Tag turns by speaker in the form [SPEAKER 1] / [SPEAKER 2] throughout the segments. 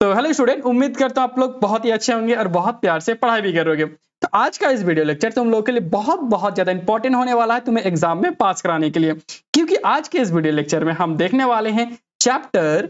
[SPEAKER 1] तो hello student, उम्मीद करता हूँ आप लोग बहुत ही अच्छे होंगे और बहुत प्यार से पढ़ाई भी करोगे। तो आज का इस वीडियो लेक्चर तुम लोगों के लिए बहुत ज्यादा इंपॉर्टेंट होने वाला है तुम्हें एग्जाम में पास कराने के लिए, क्योंकि आज के इस वीडियो लेक्चर में हम देखने वाले हैं चैप्टर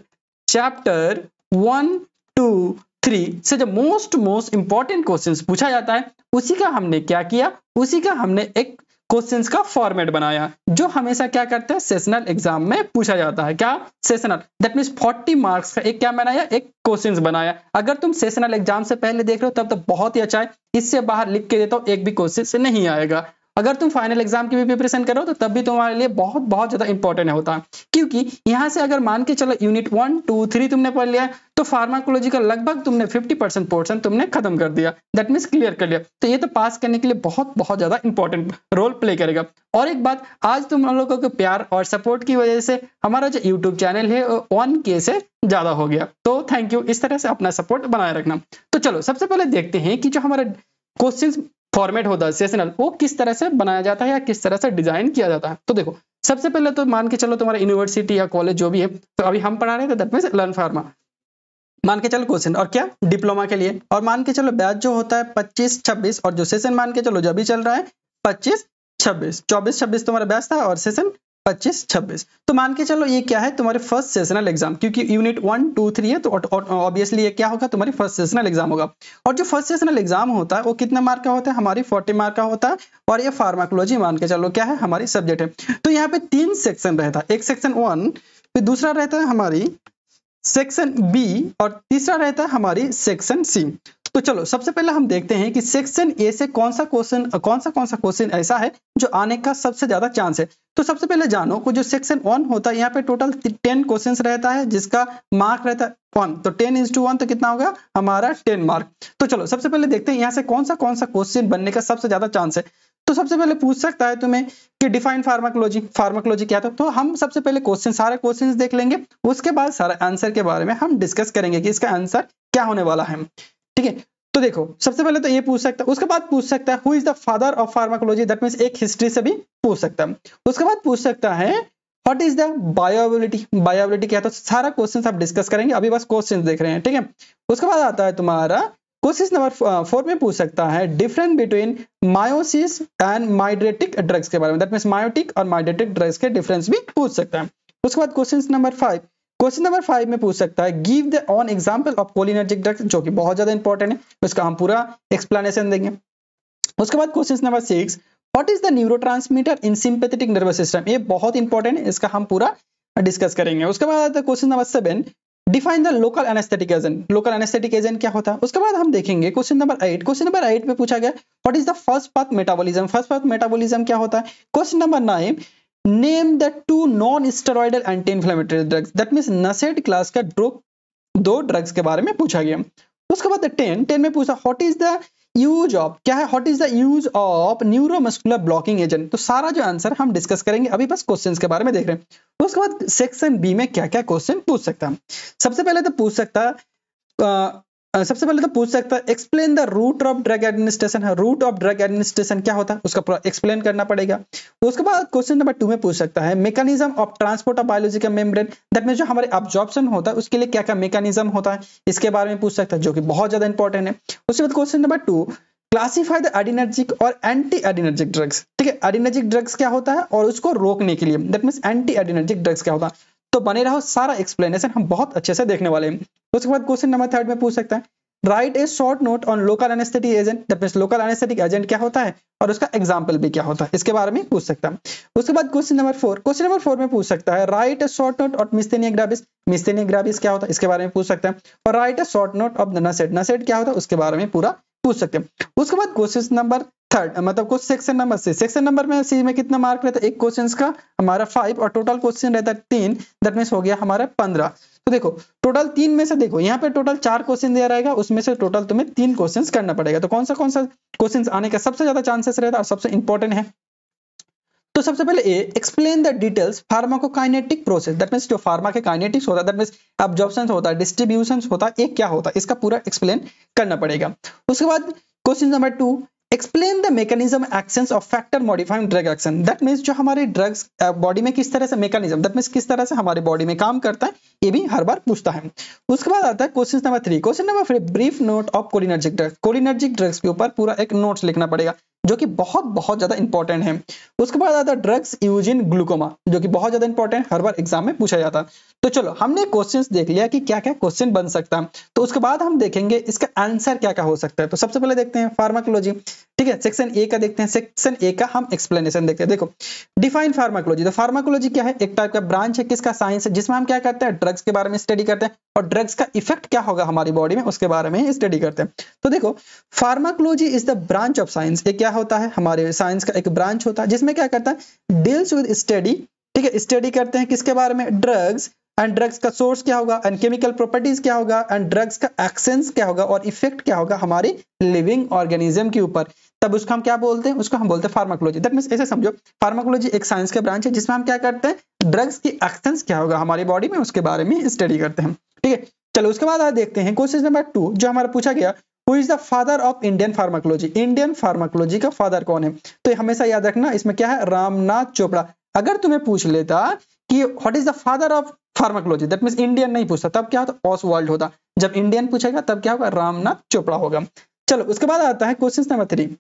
[SPEAKER 1] चैप्टर 1, 2, 3 से जो मोस्ट इंपॉर्टेंट क्वेश्चंस पूछा जाता है उसी का हमने क्या किया, उसी का हमने एक क्वेश्चंस का फॉर्मेट बनाया जो हमेशा क्या करते हैं सेशनल एग्जाम में पूछा जाता है। क्या सेशनल, दैट मींस 40 मार्क्स का एक क्या बनाया, एक क्वेश्चंस बनाया। अगर तुम सेशनल एग्जाम से पहले देख रहे हो तब तो बहुत ही अच्छा है, इससे बाहर लिख के देता हूं एक भी क्वेश्चन से नहीं आएगा। अगर तुम फाइनल एग्जाम की भी प्रिपरेशन करो तो तब भी तुम्हारे लिए बहुत ज्यादा इंपॉर्टेंट होता है, क्योंकि यहां से अगर मान के चलो यूनिट 1, 2, 3 तुमने पढ़ लिया तो फार्माकोलॉजी का लगभग तुमने 50% पोर्शन तुमने खत्म कर दिया, दैट मींस क्लियर कर लिया। तो ये तो पास करने के लिए बहुत ज्यादा इंपॉर्टेंट रोल प्ले करेगा। और एक बात, आज तुम लोगों के प्यार और सपोर्ट की वजह से हमारा जो यूट्यूब चैनल है 1K से ज्यादा हो गया, तो थैंक यू। इस तरह से अपना सपोर्ट बनाए रखना। तो चलो सबसे पहले देखते हैं कि जो हमारा क्वेश्चन फॉर्मेट होता है सेशनल, वो किस तरह से बनाया जाता है या किस तरह से डिजाइन किया जाता है। तो देखो सबसे पहले तो मान के चलो तुम्हारा यूनिवर्सिटी या कॉलेज जो भी है, तो अभी हम पढ़ा रहे थे दैट मींस लर्न फार्मा, मान के चलो क्वेश्चन और क्या डिप्लोमा के लिए, और मान के चलो बैच जो होता है 25-26, और जो सेशन मान के चलो जो अभी चल रहा है 25-26, 24-26 तुम्हारा बैच था और सेशन 25-26। तो मान के चलो ये क्या है तुम्हारे फर्स्ट सेशनल एग्जाम, क्योंकि यूनिट 1, 2, 3 है तो ऑब्वियसली ये क्या होगा तुम्हारी फर्स्ट सेशनल एग्जाम होगा। और जो फर्स्ट सेशनल एग्जाम होता है वो कितना मार्क का होता है, हमारी 40 मार्क का होता है। और ये फार्माकोलॉजी मान के चलो क्या है हमारी सब्जेक्ट है। तो यहाँ पे 3 सेक्शन रहता है, एक सेक्शन 1, फिर दूसरा रहता है हमारी सेक्शन बी, और तीसरा रहता है हमारी सेक्शन सी। तो चलो सबसे पहले हम देखते हैं कि सेक्शन ए से कौन सा क्वेश्चन ऐसा है जो आने का सबसे ज्यादा चांस है। तो सबसे पहले जानो को जो सेक्शन 1 होता है यहाँ पे टोटल 10 क्वेश्चंस रहता है जिसका मार्क रहता है 1, तो 10:1 तो कितना होगा हमारा 10 मार्क। तो चलो सबसे पहले देखते हैं यहाँ से कौन सा क्वेश्चन बनने का सबसे ज्यादा चांस है। तो सबसे पहले पूछ सकता है तुम्हें कि डिफाइन फार्माकोलॉजी क्या था। तो हम सबसे पहले सारे क्वेश्चंस देख लेंगे, उसके बाद सारा आंसर के बारे में हम डिस्कस करेंगे कि इसका आंसर क्या होने वाला है। ठीक है, तो देखो सबसे पहले तो ये पूछ सकता है, उसके बाद पूछ सकता है who is the father of pharmacology, that means एक हिस्ट्री से भी पूछ सकता है। उसके बाद पूछ सकता है व्हाट इज द बायोएबिलिटी क्या था। सारा क्वेश्चन आप डिस्कस करेंगे, अभी बस क्वेश्चन देख रहे हैं। ठीक है, उसके बाद आता है तुम्हारा क्वेश्चन नंबर 4 में पूछ सकता है difference between miosis and mydriatic drugs के बारे में, दैट मींस मायोटिक और माइड्रेटिक ड्रग्स के डिफरेंस भी पूछ सकता है। उसके बाद क्वेश्चन नंबर 5 में पूछ सकता है give the on example of cholinergic drugs, जो कि बहुत ज्यादा इंपॉर्टेंट है, उसका हम पूरा एक्सप्लेनेशन देंगे। उसके बाद question number 6 what is the neurotransmitter in sympathetic nervous system, ये बहुत इंपॉर्टेंट है, इसका हम पूरा डिस्कस करेंगे। उसके बाद question number 7 define the local anaesthetic agent, local anaesthetic agent क्या होता है। उसके बाद हम देखेंगे क्वेश्चन नंबर 8 में पूछा गया what is the first path metabolism क्या होता है। Question number 9 name the 2 non steroidal anti inflammatory drugs, that means NSAID class का दो ड्रग्स के बारे में पूछा गया। उसके बाद 10 में पूछा what is the use of neuromuscular blocking agent. तो सारा जो आंसर हम डिस्कस करेंगे, अभी बस क्वेश्चंस के बारे में देख रहे हैं। उसके बाद सेक्शन बी में क्या क्या क्वेश्चन पूछ सकता है। सबसे पहले तो पूछ सकता है explain the route of drug administration. Route of drug administration क्या होता है उसका पूरा एक्सप्लेन करना पड़ेगा। उसके बाद क्वेश्चन नंबर 2 में पूछ सकता है mechanism of transport of biological membrane, that means जो हमारे एब्जॉर्प्शन होता है उसके लिए क्या क्या मैकेनिज्म होता है, इसके बारे में पूछ सकता है, जो कि बहुत ज्यादा इंपॉर्टेंट है। उसके बाद question number 2 classify the adrenergic और एंटी एडिनर्जिक ड्रग्स। ठीक है, एडिनर्जिक ड्रग्स क्या होता है और उसको रोकने के लिए, that means anti adrenergic drugs क्या होता है। तो बने रहो, सारा एक्सप्लेनेशन हम बहुत अच्छे से देखने वाले हैं। उसके बाद क्वेश्चन नंबर 3 में पूछ सकता है write a short note on local anaesthetic agent, that means local anaesthetic agent क्या होता है और उसका एग्जांपल भी क्या होता है, इसके बारे में पूछ सकता है। उसके बाद क्वेश्चन नंबर 4 में पूछ सकता है write a short note on myasthenia gravis क्या होता है, इसके बारे में पूछ सकता है। और write a short note of the NSAID क्या होता है, उसके बारे में पूरा पूछ सकते हैं। उसके बाद क्वेश्चन नंबर 3 मतलब कुछ सेक्शन नंबर में सी में कितना मार्क रहता है, एक क्वेश्चन का हमारा 5 और टोटल क्वेश्चन रहता है 3, दैट मींस हो गया हमारा 15। तो देखो टोटल 3 में से देखो यहाँ पे टोटल 4 क्वेश्चन दिया रहेगा, उसमें से टोटल तुम्हें 3 क्वेश्चंस करना पड़ेगा। तो कौन सा क्वेश्चंस आने का सबसे ज्यादा चांसेस रहता है और सबसे इंपॉर्टेंट है। तो सबसे पहले explain the details pharmacokinetic process, that means जो फार्मा के काइनेटिक्स होता है, दैट मींस एब्जॉर्प्शन होता है, डिस्ट्रीब्यूशन होता है, एक क्या होता है, इसका पूरा एक्सप्लेन करना पड़ेगा। उसके बाद question number 2 explain the mechanism actions of factor modifying drug action, that means जो हमारे ड्रग्स बॉडी में किस तरह से मैकेनिज्म, दैट मींस किस तरह से हमारे बॉडी में काम करता है, ये भी हर बार पूछता है। उसके बाद आता है question number 3। Question number 3, brief note of cholinergic drugs. Cholinergic drugs के ऊपर पूरा एक नोट्स लिखना पड़ेगा जो कि बहुत बहुत ज्यादा इंपॉर्टेंट है। उसके बाद आता है ड्रग्स यूज इन ग्लूकोमा, जो कि बहुत ज्यादा इंपॉर्टेंट, हर बार एग्जाम में पूछा जाता है। तो चलो हमने क्वेश्चंस देख लिया कि क्या क्या क्वेश्चन बन सकता है, तो उसके बाद हम देखेंगे इसका आंसर क्या क्या हो सकता है। तो सबसे पहले देखते हैं फार्माकोलॉजी, ठीक है, सेक्शन ए का देखते हैं। सेक्शन ए का हम एक्सप्लेनेशन देखते हैं। देखो डिफाइन फार्माकोलॉजी, तो फार्माकोलॉजी क्या है, एक टाइप का ब्रांच है किसका, साइंस है, जिसमें हम क्या करते हैं, ड्रग्स के बारे में स्टडी करते हैं और ड्रग्स का इफेक्ट क्या होगा हमारी बॉडी में उसके बारे में स्टडी करते हैं। तो देखो pharmacology is the branch of science, ये क्या होता है, हमारे साइंस का एक ब्रांच होता है जिसमें क्या करता है, डील्स विद स्टडी, ठीक है, स्टडी करते हैं किसके बारे में, ड्रग्स, एंड ड्रग्स का सोर्स क्या होगा, एंड केमिकल प्रॉपर्टीज क्या होगा, एंड ड्रग्स का एक्शंस क्या होगा और इफेक्ट क्या होगा हमारे लिविंग ऑर्गेनिज्म के ऊपर। तब उसको हम क्या बोलते हैं, उसको हम बोलते हैं फार्माकोलॉजी। दैट मींस ऐसे समझो फार्माकोलॉजी एक साइंस का ब्रांच है जिसमें हम क्या करते हैं, ड्रग्स की एक्शंस क्या होगा हमारी बॉडी में उसके बारे में स्टडी करते हैं, ठीक है। चलो उसके बाद आज देखते हैं क्वेश्चन नंबर 2 जो हमारा पूछा गया, who is the father of Indian pharmacology. Indian pharmacology का फादर कौन है, तो हमेशा याद रखना इसमें क्या है, रामनाथ चोपड़ा। अगर तुम्हें पूछ लेता कि what is the father of pharmacology, that means Indian नहीं पूछता, तब क्या होता, ऑसवाल्ड होता। जब इंडियन पूछेगा तब क्या होगा, रामनाथ चोपड़ा होगा। चलो उसके बाद आता है क्वेश्चन नंबर 3।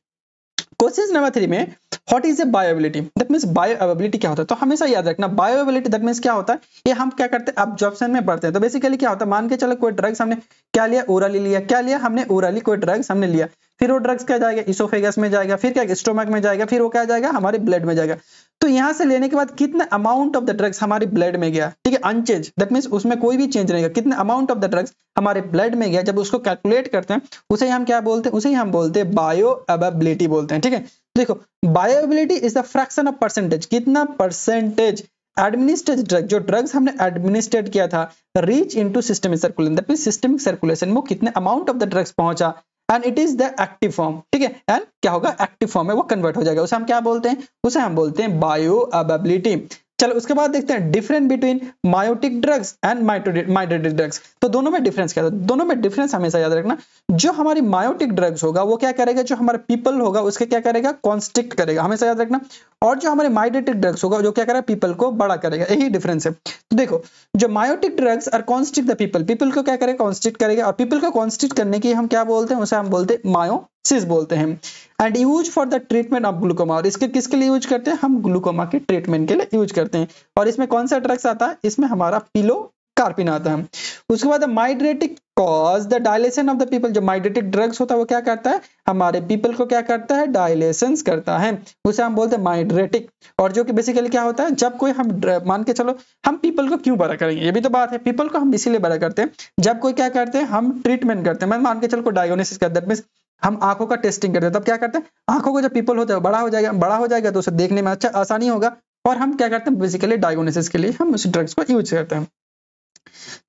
[SPEAKER 1] क्वेश्चन नंबर 3 में what is a bioavailability, that means bioavailability क्या होता है। तो हमेशा याद रखना बायोएबिलिटी दैट मींस क्या होता है, ये हम क्या करते हैं एब्जॉर्प्शन में पढ़ते हैं। तो बेसिकली क्या होता है, मान के चलो कोई ड्रग्स हमने क्या लिया, ओरली लिया, क्या लिया हमने ओरली, कोई ड्रग्स हमने लिया, फिर वो ड्रग्स क्या जाएगा, इसोफेगस में जाएगा, फिर क्या स्टोमक में जाएगा, फिर वो क्या जाएगा हमारे ब्लड में जाएगा। तो यहां से लेने के बाद कितना अमाउंट ऑफ द ड्रग्स हमारे ब्लड में गया, ठीक है, अनचेंज, दैट मींस उसमें कोई भी चेंज नहीं गया, कितना अमाउंट ऑफ द ड्रग्स हमारे ब्लड में गया, जब उसको कैलकुलेट करते हैं उसे हम क्या बोलते हैं, उसे हम बोलते हैं बायोअवेबिलिटी बोलते हैं, ठीक है। देखो bioavailability is the fraction of percentage, कितना परसेंटेज एडमिनिस्ट्रेट ड्रग, जो ड्रग्स हमने एडमिनिस्ट्रेट किया था, reach into systemic circulation, that means systemic circulation में कितने अमाउंट ऑफ द ड्रग्स पहुंचा, and it is the active form, ठीक है, एंड क्या होगा एक्टिव फॉर्म में वो कन्वर्ट हो जाएगा, उसे हम क्या बोलते हैं, उसे हम बोलते हैं बायोअवेबिलिटी। चलो उसके बाद देखते हैं difference between miotic drugs and mydriatic drugs. तो दोनों में डिफरेंस क्या है, दोनों में डिफरेंस हमेशा याद रखना, जो हमारी मायोटिक ड्रग्स होगा वो क्या करेगा, जो हमारा पीपल होगा उसके क्या करेगा, कॉन्स्ट्रिक्ट करेगा, हमेशा याद रखना, और जो हमारे माइड्रेटिक ड्रग्स होगा जो क्या करेगा, पीपल को बड़ा करेगा, यही डिफरेंस है। तो देखो जो miotic drugs are constrict the pupil, pupil को क्या करेगा, कॉन्स्ट्रिक्ट करेगा, और पीपल को कॉन्स्ट्रिक्ट करने की हम क्या बोलते हैं, उसे हम बोलते हैं मायोसिस बोलते हैं। And use for the treatment of glaucoma, और इसके किसके लिए यूज करते हैं, हम ग्लूकोमा के ट्रीटमेंट के लिए यूज करते हैं। और इसमें कौन सा ड्रग्स आता है, इसमें हमारा पिलोकार्पिन आता है। उसके बाद mydriatic cause the dilation of the people, जो माइड्रेटिक ड्रग्स होता है वो क्या करता है, हमारे पीपल को क्या करता है, डायलेशन करता है, उसे हम बोलते हैं माइड्रेटिक। और जो कि बेसिकली क्या होता है, जब कोई हम मान के चलो हम पीपल को क्यों बड़ा करेंगे, ये भी तो बात है, पीपल को हम इसीलिए बड़ा करते हैं जब कोई क्या करते हैं, हम ट्रीटमेंट करते हैं, मान के चलो कोई डायग्नोसिस करते हैं, हम आंखों का टेस्टिंग करते हैं, तब क्या करते हैं, आंखों को जब पीपल होता है बड़ा हो जाएगा तो उसे देखने में अच्छा आसानी होगा, और हम क्या करते हैं बेसिकली डायग्नोसिस के लिए हम उस ड्रग्स को यूज करते हैं।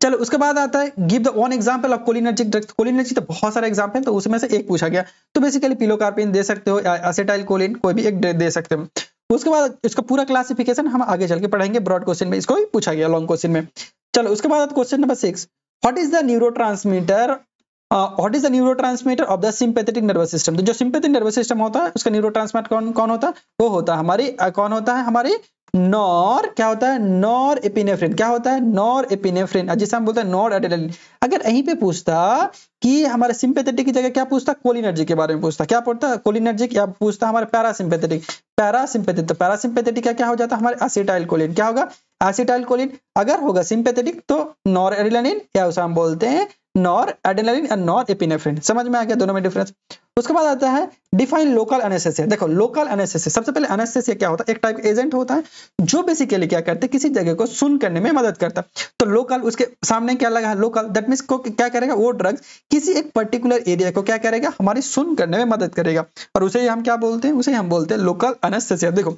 [SPEAKER 1] चलो उसके बाद आता है give the one example of cholinergic drugs. Cholinergic तो बहुत सारे एग्जांपल, तो उसमें से एक पूछा गया, तो बेसिकली पिलोकार्पिन दे सकते हो, एसिटाइल कोलिन कोई भी एक दे सकते हो। उसके बाद इसका पूरा क्लासिफिकेशन हम आगे चल के पढ़ेंगे, ब्रॉड क्वेश्चन में इसको भी पूछा गया, लॉन्ग क्वेश्चन में। चलो उसके बाद question number 6, what is the neurotransmitter of the sympathetic nervous system. तो जो सिंपैथेटिक नर्वस सिस्टम होता है उसका न्यूरोट्रांसमीटर कौन होता है, वो होता है हमारी नॉर, क्या होता है, नॉर एपिनेफ्रिन, क्या होता है, नॉर एपिनेफ्रिन, जिसे हम बोलते हैं नॉर एड्रेनालिन। अगर यहीं पे पूछता कि हमारे सिंपैथेटिक की जगह क्या पूछता, कोलिनर्जिक के बारे में पूछता, क्या पूछता कोलिनर्जिक, या पूछता हमारे पैरासिम्पैथेटिक, तो पैरासिम्पैथेटिक का क्या हो जाता है, हमारे एसिटाइल कोलिन, क्या होगा, एसिटाइल कोलिन। अगर होगा सिंपैथेटिक तो नॉर एड्रेनालिन, या उसे हम बोलते हैं नॉर एड्रेनालिन और नॉर एपिनेफ्रिन। समझ में आ गया दोनों में डिफरेंस। उसके बाद आता है डिफाइन लोकल एनेस्थेसिया। देखो लोकल एनेस्थेसिया, सबसे पहले एनेस्थेसिया क्या होता है, एक टाइप एजेंट होता है जो बेसिकली क्या करते हैं, किसी जगह को सुन करने में मदद करता है। तो लोकल, उसके सामने क्या लगा है, लोकल, दैट मींस को क्या करेगा, वो ड्रग्स किसी एक पर्टिकुलर एरिया को क्या करेगा, हमारी सुन करने में मदद करेगा, और उसे हम क्या बोलते हैं, उसे हम बोलते हैं लोकल एनेस्थेसिया। देखो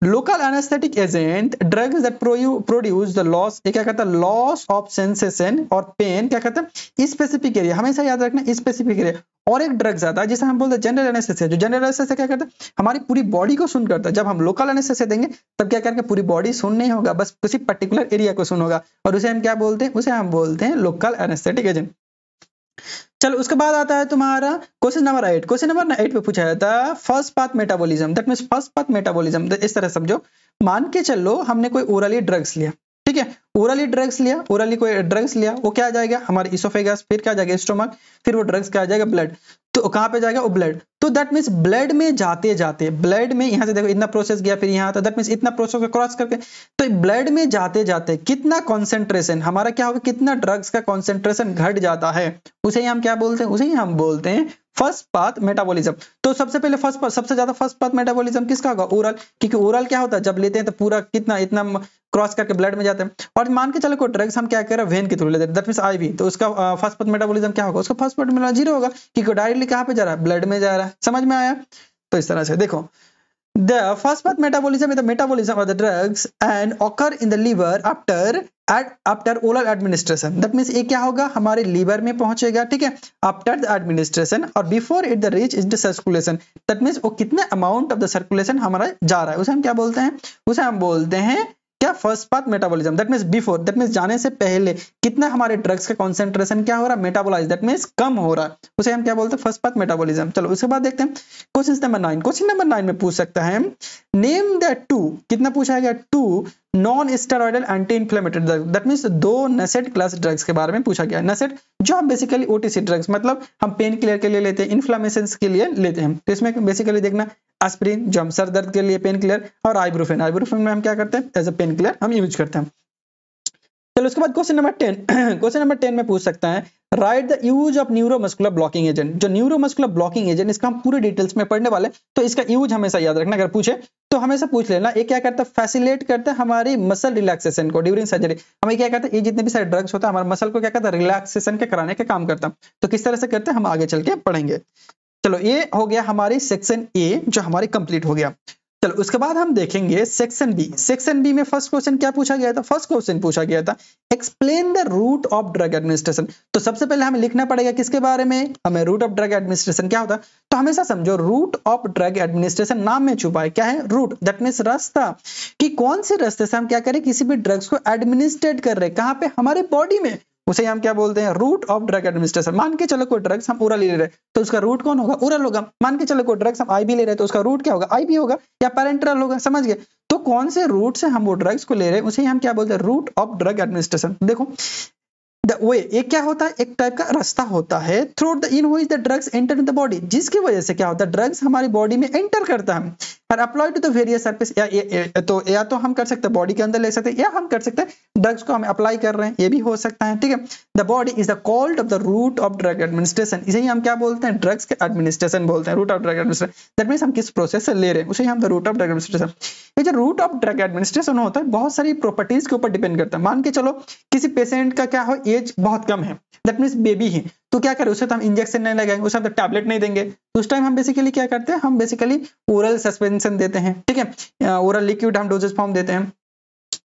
[SPEAKER 1] local anaesthetic agent drugs that produce the loss, ये क्या करता है, लॉस ऑफ सेंसेशन और पेन, क्या करता है, स्पेसिफिक एरिया, हमेशा याद रखना स्पेसिफिक एरिया। और एक ड्रग्स आता है जिसे हम बोलते हैं जनरल एनेस्थेसिया, जो जनरल एनेस्थेसिया क्या करता है, हमारी पूरी बॉडी को सुन करता है। जब हम लोकल एनेस्थेसिया देंगे तब क्या करेंगे, पूरी बॉडी सुन नहीं होगा, बस किसी पर्टिकुलर एरिया को सुन होगा, और उसे हम क्या बोलते हैं, उसे हम बोलते हैं लोकल एनेस्थेटिक एजेंट। चलो उसके बाद आता है तुम्हारा क्वेश्चन नंबर 8। क्वेश्चन नंबर 8 पे पूछा जाता है first path metabolism, that means first path metabolism. इस तरह समझो, मान के चलो हमने कोई ओरली ड्रग्स लिया, ठीक है, ओरली ड्रग्स लिया, ओरली कोई ड्रग्स लिया, वो क्या आ जाएगा हमारे इसोफेगस, फिर क्या आ जाएगा स्टोमक, फिर वो ड्रग्स क्या आ जाएगा ब्लड। तो कहां पे जाएगा वो ब्लड। तो दैट मींस ब्लड में जाते जाते, ब्लड में यहां से देखो इतना प्रोसेस गया, फिर यहां आता, दैट मींस इतना प्रोसेस को क्रॉस करके, तो ब्लड में जाते जाते कितना कॉन्सेंट्रेशन हमारा क्या होगा, कितना ड्रग्स का कॉन्सेंट्रेशन घट जाता है, उसे ही हम क्या बोलते हैं, उसे ही हम बोलते हैं फर्स्ट पाथ मेटाबॉलिज्म। तो सबसे पहले सबसे ज्यादा फर्स्ट पाथ मेटाबॉलिज्म किसका होगा, ओरल, क्योंकि ओरल क्या होता है जब लेते हैं तो पूरा कितना इतना क्रॉस करके ब्लड में जाते हैं। और मान के चलो कोई ड्रग्स हम क्या कर रहे हैं वेन के थ्रू लेते हैं, दैट मींस आईवी, तो उसका फर्स्ट पाथ मेटाबॉलिज्म क्या होगा, उसका फर्स्ट पाथ मेटाबॉलिज्म जीरो होगा, क्योंकि डायरेक्टली कहां पे जा रहा है, ब्लड में जा रहा है। समझ में आया। तो इस तरह से देखो, the first path metabolism is the metabolism of the drugs and occur in the liver after oral administration। that means ये क्या होगा हमारे लीवर में पहुंचेगा, ठीक है, आफ्टर द एडमिनिस्ट्रेशन और before it the reach is the circulation. That means वो कितने अमाउंट ऑफ द सर्कुलेशन हमारा जा रहा है, उसे हम क्या बोलते हैं, उसे हम बोलते हैं क्या, first path metabolism. That means before, that means जाने से पहले कितना हमारे ड्रग्स का कंसंट्रेशन क्या हो रहा है, मेटाबोलाइज, दैट मींस कम हो रहा है, उसे हम क्या बोलते हैं, फर्स्ट पाथ मेटाबॉलिज्म। चलो उसके बाद देखते हैं क्वेश्चन नंबर 9। क्वेश्चन नंबर 9 में पूछ सकता है नेम द टू, कितना पूछा गया, two non steroidal anti inflammatory drug. That means दो नसेट क्लास ड्रग्स के बारे में पूछा गया। नसेट जो हम बेसिकली ओटीसी ड्रग्स, मतलब हम पेन किलर के लिए लेते हैं, इन्फ्लेमेशन के लिए लेते हैं। तो इसमें बेसिकली देखना एस्पिरिन जो हम सर दर्द के लिए पेन किलर, और आइब्रूफेन, आइब्रूफेन में हम क्या करते हैं एज अ पेन किलर हम यूज करते हैं। चलो उसके बाद क्वेश्चन नंबर 10 क्वेश्चन नंबर 10 में पूछ सकता है right the use of neuromuscular blocking agent. जो न्यूरोमस्कुलर ब्लॉकिंग एजेंट, इसका हम पूरे डिटेल्स में पढ़ने वाले, तो इसका यूज हमेशा याद रखना, अगर पूछे तो हमेशा पूछ लेना। ये क्या करता है, फैसिलिटेट करता है हमारी मसल रिलैक्सेशन को ड्यूरिंग सर्जरी। हमें क्या करता है, ये जितने भी सारे ड्रग्स होता है हमारे मसल को क्या करता है, रिलैक्सेशन के कराने का काम करता है। तो किस तरह से करते हैं हम आगे चल के पढ़ेंगे। चलो ये हो गया हमारी सेक्शन ए जो हमारी कंप्लीट हो गया। चलो उसके बाद हम देखेंगे सेक्शन बी। सेक्शन बी में फर्स्ट क्वेश्चन क्या पूछा गया था, फर्स्ट क्वेश्चन पूछा गया था explain the route of drug administration. तो सबसे पहले हमें लिखना पड़ेगा किसके बारे में, हमें रूट ऑफ ड्रग एडमिनिस्ट्रेशन क्या होता है। तो हमेशा समझो रूट ऑफ ड्रग एडमिनिस्ट्रेशन नाम में छुपा है, क्या है, रूट, दैट मींस रास्ता, कि कौन से रास्ते से हम क्या करें, किसी भी ड्रग्स को एडमिनिस्ट्रेट कर रहे हैं, कहां पे, हमारे बॉडी में, उसे हम क्या बोलते हैं, रूट ऑफ ड्रग एडमिनिस्ट्रेशन। मान के चलो कोई ड्रग्स हम ओरली ले रहे हैं तो उसका रूट कौन होगा, ओरल होगा। मान के चलो कोई ड्रग्स हम आईवी ले रहे हैं तो उसका रूट क्या होगा, आईवी होगा या पैरेंटरल होगा। समझ गए। तो कौन से रूट से हम वो ड्रग्स को ले रहे हैं उसे हम क्या बोलते हैं, रूट ऑफ ड्रग एडमिनिस्ट्रेशन। देखो वे एक क्या होता है, एक टाइप का रास्ता होता है through the in which the drugs enter in the body, जिसकी वजह से क्या होता है, ड्रग्स हमारी बॉडी में एंटर करता है और apply to the various surface. या तो हम कर सकते हैं बॉडी के अंदर ले सकते हैं, या हम कर सकते हैं ड्रग्स को हम अप्लाई कर रहे हैं, ये भी हो सकता है, ठीक है। The body is the called of the route of drug administration. इसे ही हम क्या बोलते हैं, ड्रग्स के एडमिनिस्ट्रेशन बोलते हैं, route of drug administration. That means हम किस प्रोसेस से ले रहे हैं उसे हम the route of drug administration. ये जो रूट ऑफ ड्रग एडमिनिस्ट्रेशन होता है बहुत सारी प्रॉपर्टीज के ऊपर डिपेंड करता है। मान के चलो किसी पेशेंट का क्या हो, एज बहुत कम है, दैट मींस बेबी है, तो क्या करें, उसे तो हम इंजेक्शन नहीं लगाएंगे, उसे हम तो टैबलेट नहीं देंगे, तो उस टाइम हम बेसिकली क्या करते हैं, हम बेसिकली ओरल सस्पेंशन देते हैं, ठीक है, ओरल लिक्विड हम डोजेज फॉर्म देते हैं।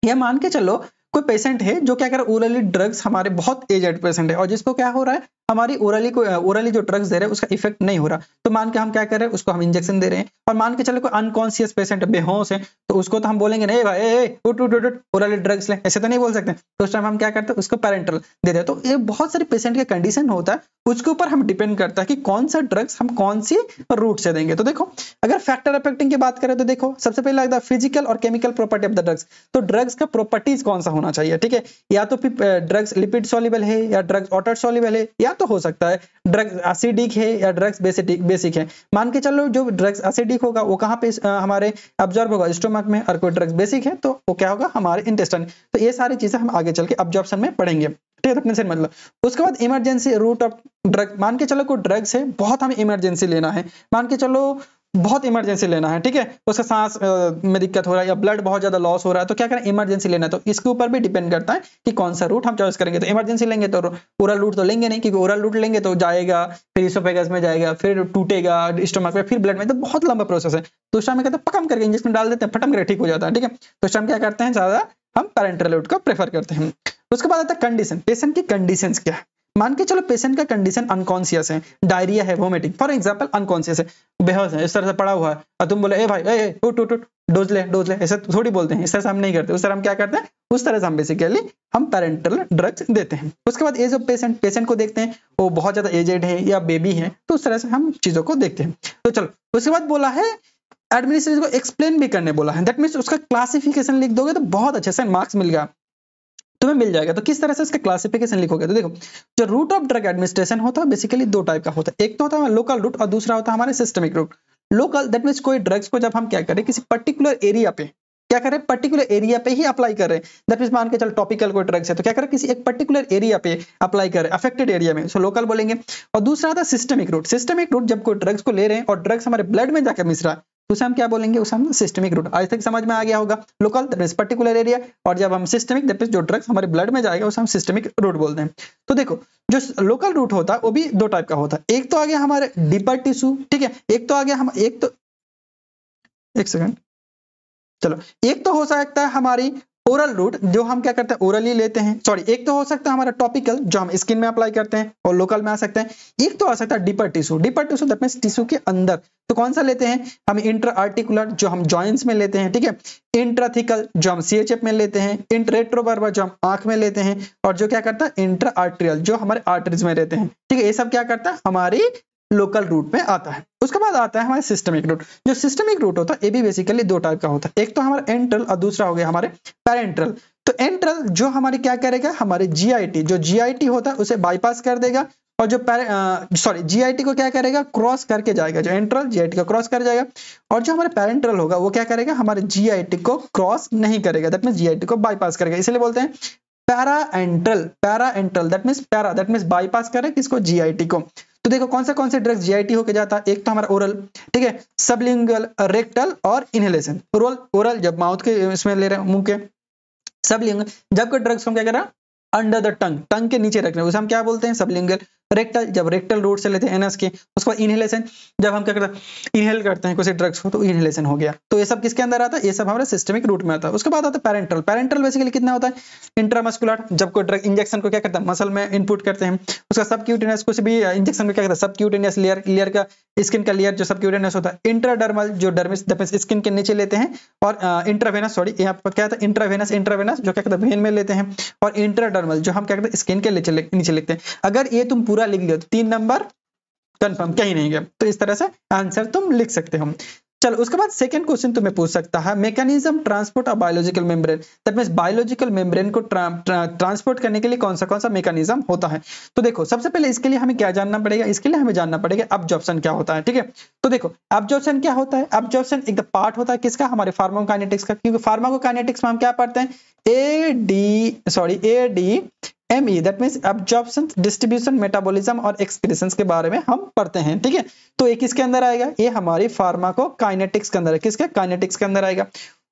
[SPEAKER 1] या मान के चलो कोई पेशेंट है जो क्या कर रहा है, ओरली ड्रग्स, हमारे बहुत एजेड पेशेंट है और जिसको क्या हो रहा है, हमारी ओरली जो ड्रग्स दे रहे हैं उसका इफेक्ट नहीं हो रहा, तो मान के हम क्या कर रहे हैं, उसको हम इंजेक्शन दे रहे हैं। और मान के चलो कोई अनकॉन्शियस पेशेंट बेहोश है तो उसको तो हम बोलेंगे नहीं भाई उठ उठ उठ ओरली ड्रग्स ले, ऐसे तो नहीं बोल सकते। तो उस टाइम हम क्या करते हैं, उसको पैरेंटल दे दें। तो ये बहुत सारे पेशेंट का कंडीशन होता है, उसके ऊपर हम डिपेंड करता है कि कौन सा ड्रग्स हम कौन सी रूट से देंगे। तो देखो अगर फैक्टर अफेक्टिंग की बात करें तो देखो सबसे पहले लगता है फिजिकल और chemical property of the drugs. तो ड्रग्स का प्रॉपर्टीज कौन सा होना चाहिए, ठीक है, या तो फिर ड्रग्स लिपिड सॉल्युबल है या ड्रग्स वाटर सॉल्युबल है, या तो हो सकता है ड्रग्स एसिडिक है या ड्रग्स बेसिक है। मान के चलो जो ड्रग्स एसिडिक होगा वो कहां पे हमारे अब्जॉर्ब होगा, स्टोमक में, और कोई ड्रग्स बेसिक है तो वो क्या होगा, हमारे इंटेस्टाइन। तो ये सारी चीजें हम आगे चल के अब्जॉर्प्शन में पढ़ेंगे, ठीक है, टेंशन मतलब। उसके बाद इमरजेंसी रूट ऑफ ड्रग। मान के चलो कोई ड्रग्स है बहुत हमें इमरजेंसी लेना है, मान के चलो बहुत इमरजेंसी लेना है, ठीक है, उसका सांस में दिक्कत हो रहा है या ब्लड बहुत ज्यादा लॉस हो रहा है, तो क्या करें, इमरजेंसी लेना है। तो इसके ऊपर भी डिपेंड करता है कि कौन सा रूट हम चॉइस करेंगे। तो इमरजेंसी लेंगे तो ओरल रूट तो लेंगे नहीं, क्योंकि ओरल रूट लेंगे तो जाएगा फिर इसोफेगस में जाएगा, फिर टूटेगा स्टमक में, फिर ब्लड में, तो बहुत लंबा प्रोसेस है। तो उस टाइम में कहते हैं पकम करके इंजेक्शन डाल देते हैं, फटम करके ठीक हो जाता है, ठीक है। तो उस टाइम क्या करते हैं, ज्यादा हम पैरेंटल रूट को प्रेफर करते हैं। उसके बाद आता है कंडीशन, पेशेंट की कंडीशंस क्या है। मान के चलो पेशेंट का कंडीशन अनकॉन्शियस है, डायरिया है, वोमिटिंग, फॉर एग्जांपल अनकॉन्शियस है, बेहोश है, इस तरह से पड़ा हुआ है, और तुम बोले ए भाई ए उठ उठ उठ, डोज ले, ऐसा थोड़ी बोलते हैं, इस तरह से हम नहीं करते। उस तरह हम क्या करते हैं, उस तरह से हम बेसिकली हम पेरेंटल ड्रग्स देते हैं। उसके बाद एज ऑफ पेशेंट को देखते हैं, वो बहुत ज्यादा एजेड है या बेबी है, तो उस तरह से हम चीजों को देखते हैं। तो चलो उसके बाद बोला है एडमिनिस्ट्रेशन को एक्सप्लेन भी करने बोला है, दैट मींस उसका क्लासिफिकेशन लिख दोगे तो बहुत अच्छे से मार्क्स मिल गया, तुम्हें मिल जाएगा। तो किस तरह से इसका क्लासिफिकेशन लिखोगे, तो देखो जो रूट ऑफ ड्रग एडमिनिस्ट्रेशन होता है बेसिकली दो टाइप का होता है, एक तो होता है लोकल रूट और दूसरा होता है हमारे systemic route. Local that means कोई ड्रग्स को जब हम क्या करें किसी पर्टिकुलर एरिया पे क्या करें, पर्टिकुलर एरिया पे ही अप्लाई कर रहे हैं, दैट मींस मान के चल टॉपिकल कोई ड्रग्स है तो क्या करें किसी एक पर्टिकुलर एरिया पे अप्लाई करें, अफेक्टेड एरिया में, सो लोकल बोलेंगे। और दूसरा आता है सिस्टमिक रूट। सिस्टमिक रूट जब कोई ड्रग्स को ले रहे हैं और ड्रग्स हमारे ब्लड में जाकर मिस रहा है तो उसे हम क्या बोलेंगे, उसे हम सिस्टमिक रूट। आज तक समझ में आ गया होगा, local that means particular area, और जब हम सिस्टमिक दैट मींस जो ड्रग्स हमारे ब्लड में जाएगा उसे हम सिस्टमिक रूट बोलते हैं। तो देखो जो लोकल रूट होता है वो भी दो टाइप का होता है, एक तो आ गया हमारे डीपर टिश्यू, ठीक है, एक तो आ गया हम एक सेकंड, चलो एक तो हो सकता है हमारी ओरल रूट जो हम क्या करते हैं ओरली लेते हैं, सॉरी एक तो हो सकता है हमारा टॉपिकल जो हम स्किन में अप्लाई करते हैं और लोकल में आ सकते हैं, एक तो आ सकता है deeper tissue that means tissue के अंदर, तो कौन सा लेते हैं हम इंट्रा आर्टिकुलर जो हम जॉइंट्स में लेते हैं, ठीक है, इंट्राथिकल जो हम सीएचएफ में लेते हैं, इंट्रेट्रोवर्बल जो हम आंख में लेते हैं, और जो क्या करता है इंट्रा आर्टेरियल जो हमारे आर्टरीज में रहते हैं, ठीक है, ये सब क्या करता है हमारी लोकल रूट में आता है। उसके बाद आता है हमारे सिस्टमिक रूट। जो सिस्टमिक रूट होता है ये भी बेसिकली दो टाइप का होता है, एक तो हमारा एंट्रल और दूसरा हो गया हमारे पैरेंट्रल। तो एंट्रल जो हमारी क्या करेगा हमारे जीआईटी, जो जीआईटी होता है उसे बाईपास कर देगा, और जो जीआईटी को क्या करेगा क्रॉस करके जाएगा, जो एंट्रल जीआईटी को क्रॉस कर जाएगा, और जो हमारे पैरेंट्रल होगा वो क्या करेगा हमारे जीआईटी को क्रॉस नहीं करेगा, दैट मींस जीआईटी को बाईपास करेगा, इसलिए बोलते हैं para enteral that means bypass करे किसको, जीआईटी को। तो देखो कौन से ड्रग्स जीआईटी होके जाता है, एक तो हमारा ओरल, ठीक है, सबलिंगुअल, रेक्टल और इनहेलेशन। ओरल जब माउथ के इसमें ले रहे हैं मुंह के, सबलिंगुअल जब कोई ड्रग्स को हम क्या कर रहे हैं अंडर द टंग के नीचे रख रहे हैं उसे हम क्या बोलते हैं सबलिंगुअल। रेक्टल जब रेक्टल रूट से लेते हैं एनस के, उसके बाद इनहेलेशन जब हम क्या करते हैं इनहेल करते हैं किसी ड्रग्स को तो इनहेलेशन हो गया। तो ये सब किसके अंदर आता है, ये सब हमारे सिस्टमिक रूट में आता है। उसके बाद आता है पैरेंट्रल बेसिकली कितना होता है इंट्रामस्कुलर, जब कोई ड्रग इंजेक्शन को क्या करता है मसल में इनपुट करते हैं, उसका सबक्यूटेनियस कुछ भी इंजेक्शन को क्या करता है सबक्यूटेनियस लेयर का स्किन का लेयर जो सबक्यूटेनियस होता है, इंट्राडर्मल जो डर्मिस स्किन के नीचे लेते हैं, और इंट्रावेनस सॉरी यहाँ पर क्या था इंट्रावेनस जो क्या कहता है वेन में लेते हैं, और इंट्राडर्मल जो हम क्या कहते हैं स्किन के नीचे लिखते हैं। अगर ये तुम पूरा लिख लियो तो 3 नंबर कंफर्म, कहीं नहीं गया। तो इस तरह से आंसर तुम लिख सकते हो। चलो उसके बाद सेकंड क्वेश्चन तुम्हें पूछ सकता है mechanism transport of biological membrane, that means biological membrane को ट्रांसपोर्ट करने के लिए कौन सा मैकेनिज्म होता है। तो देखो सबसे पहले इसके लिए हमें क्या जानना पड़ेगा, इसके लिए हमें जानना पड़ेगा एब्जॉर्प्शन क्या होता है, ठीक है। तो देखो एब्जॉर्प्शन क्या होता है, एब्जॉर्प्शन एक पार्ट होता है किसका हमारे फार्माकोकाइनेटिक्स का, क्योंकि फार्माकोकाइनेटिक्स में हम क्या पढ़ते हैं ADME that means absorption, distribution, metabolism और एक्सक्रीशंस के बारे में हम पढ़ते हैं, ठीक है। तो ये किसके अंदर आएगा, ये हमारी फार्माकोकाइनेटिक्स के अंदर है, किसके काइनेटिक्स के अंदर आएगा।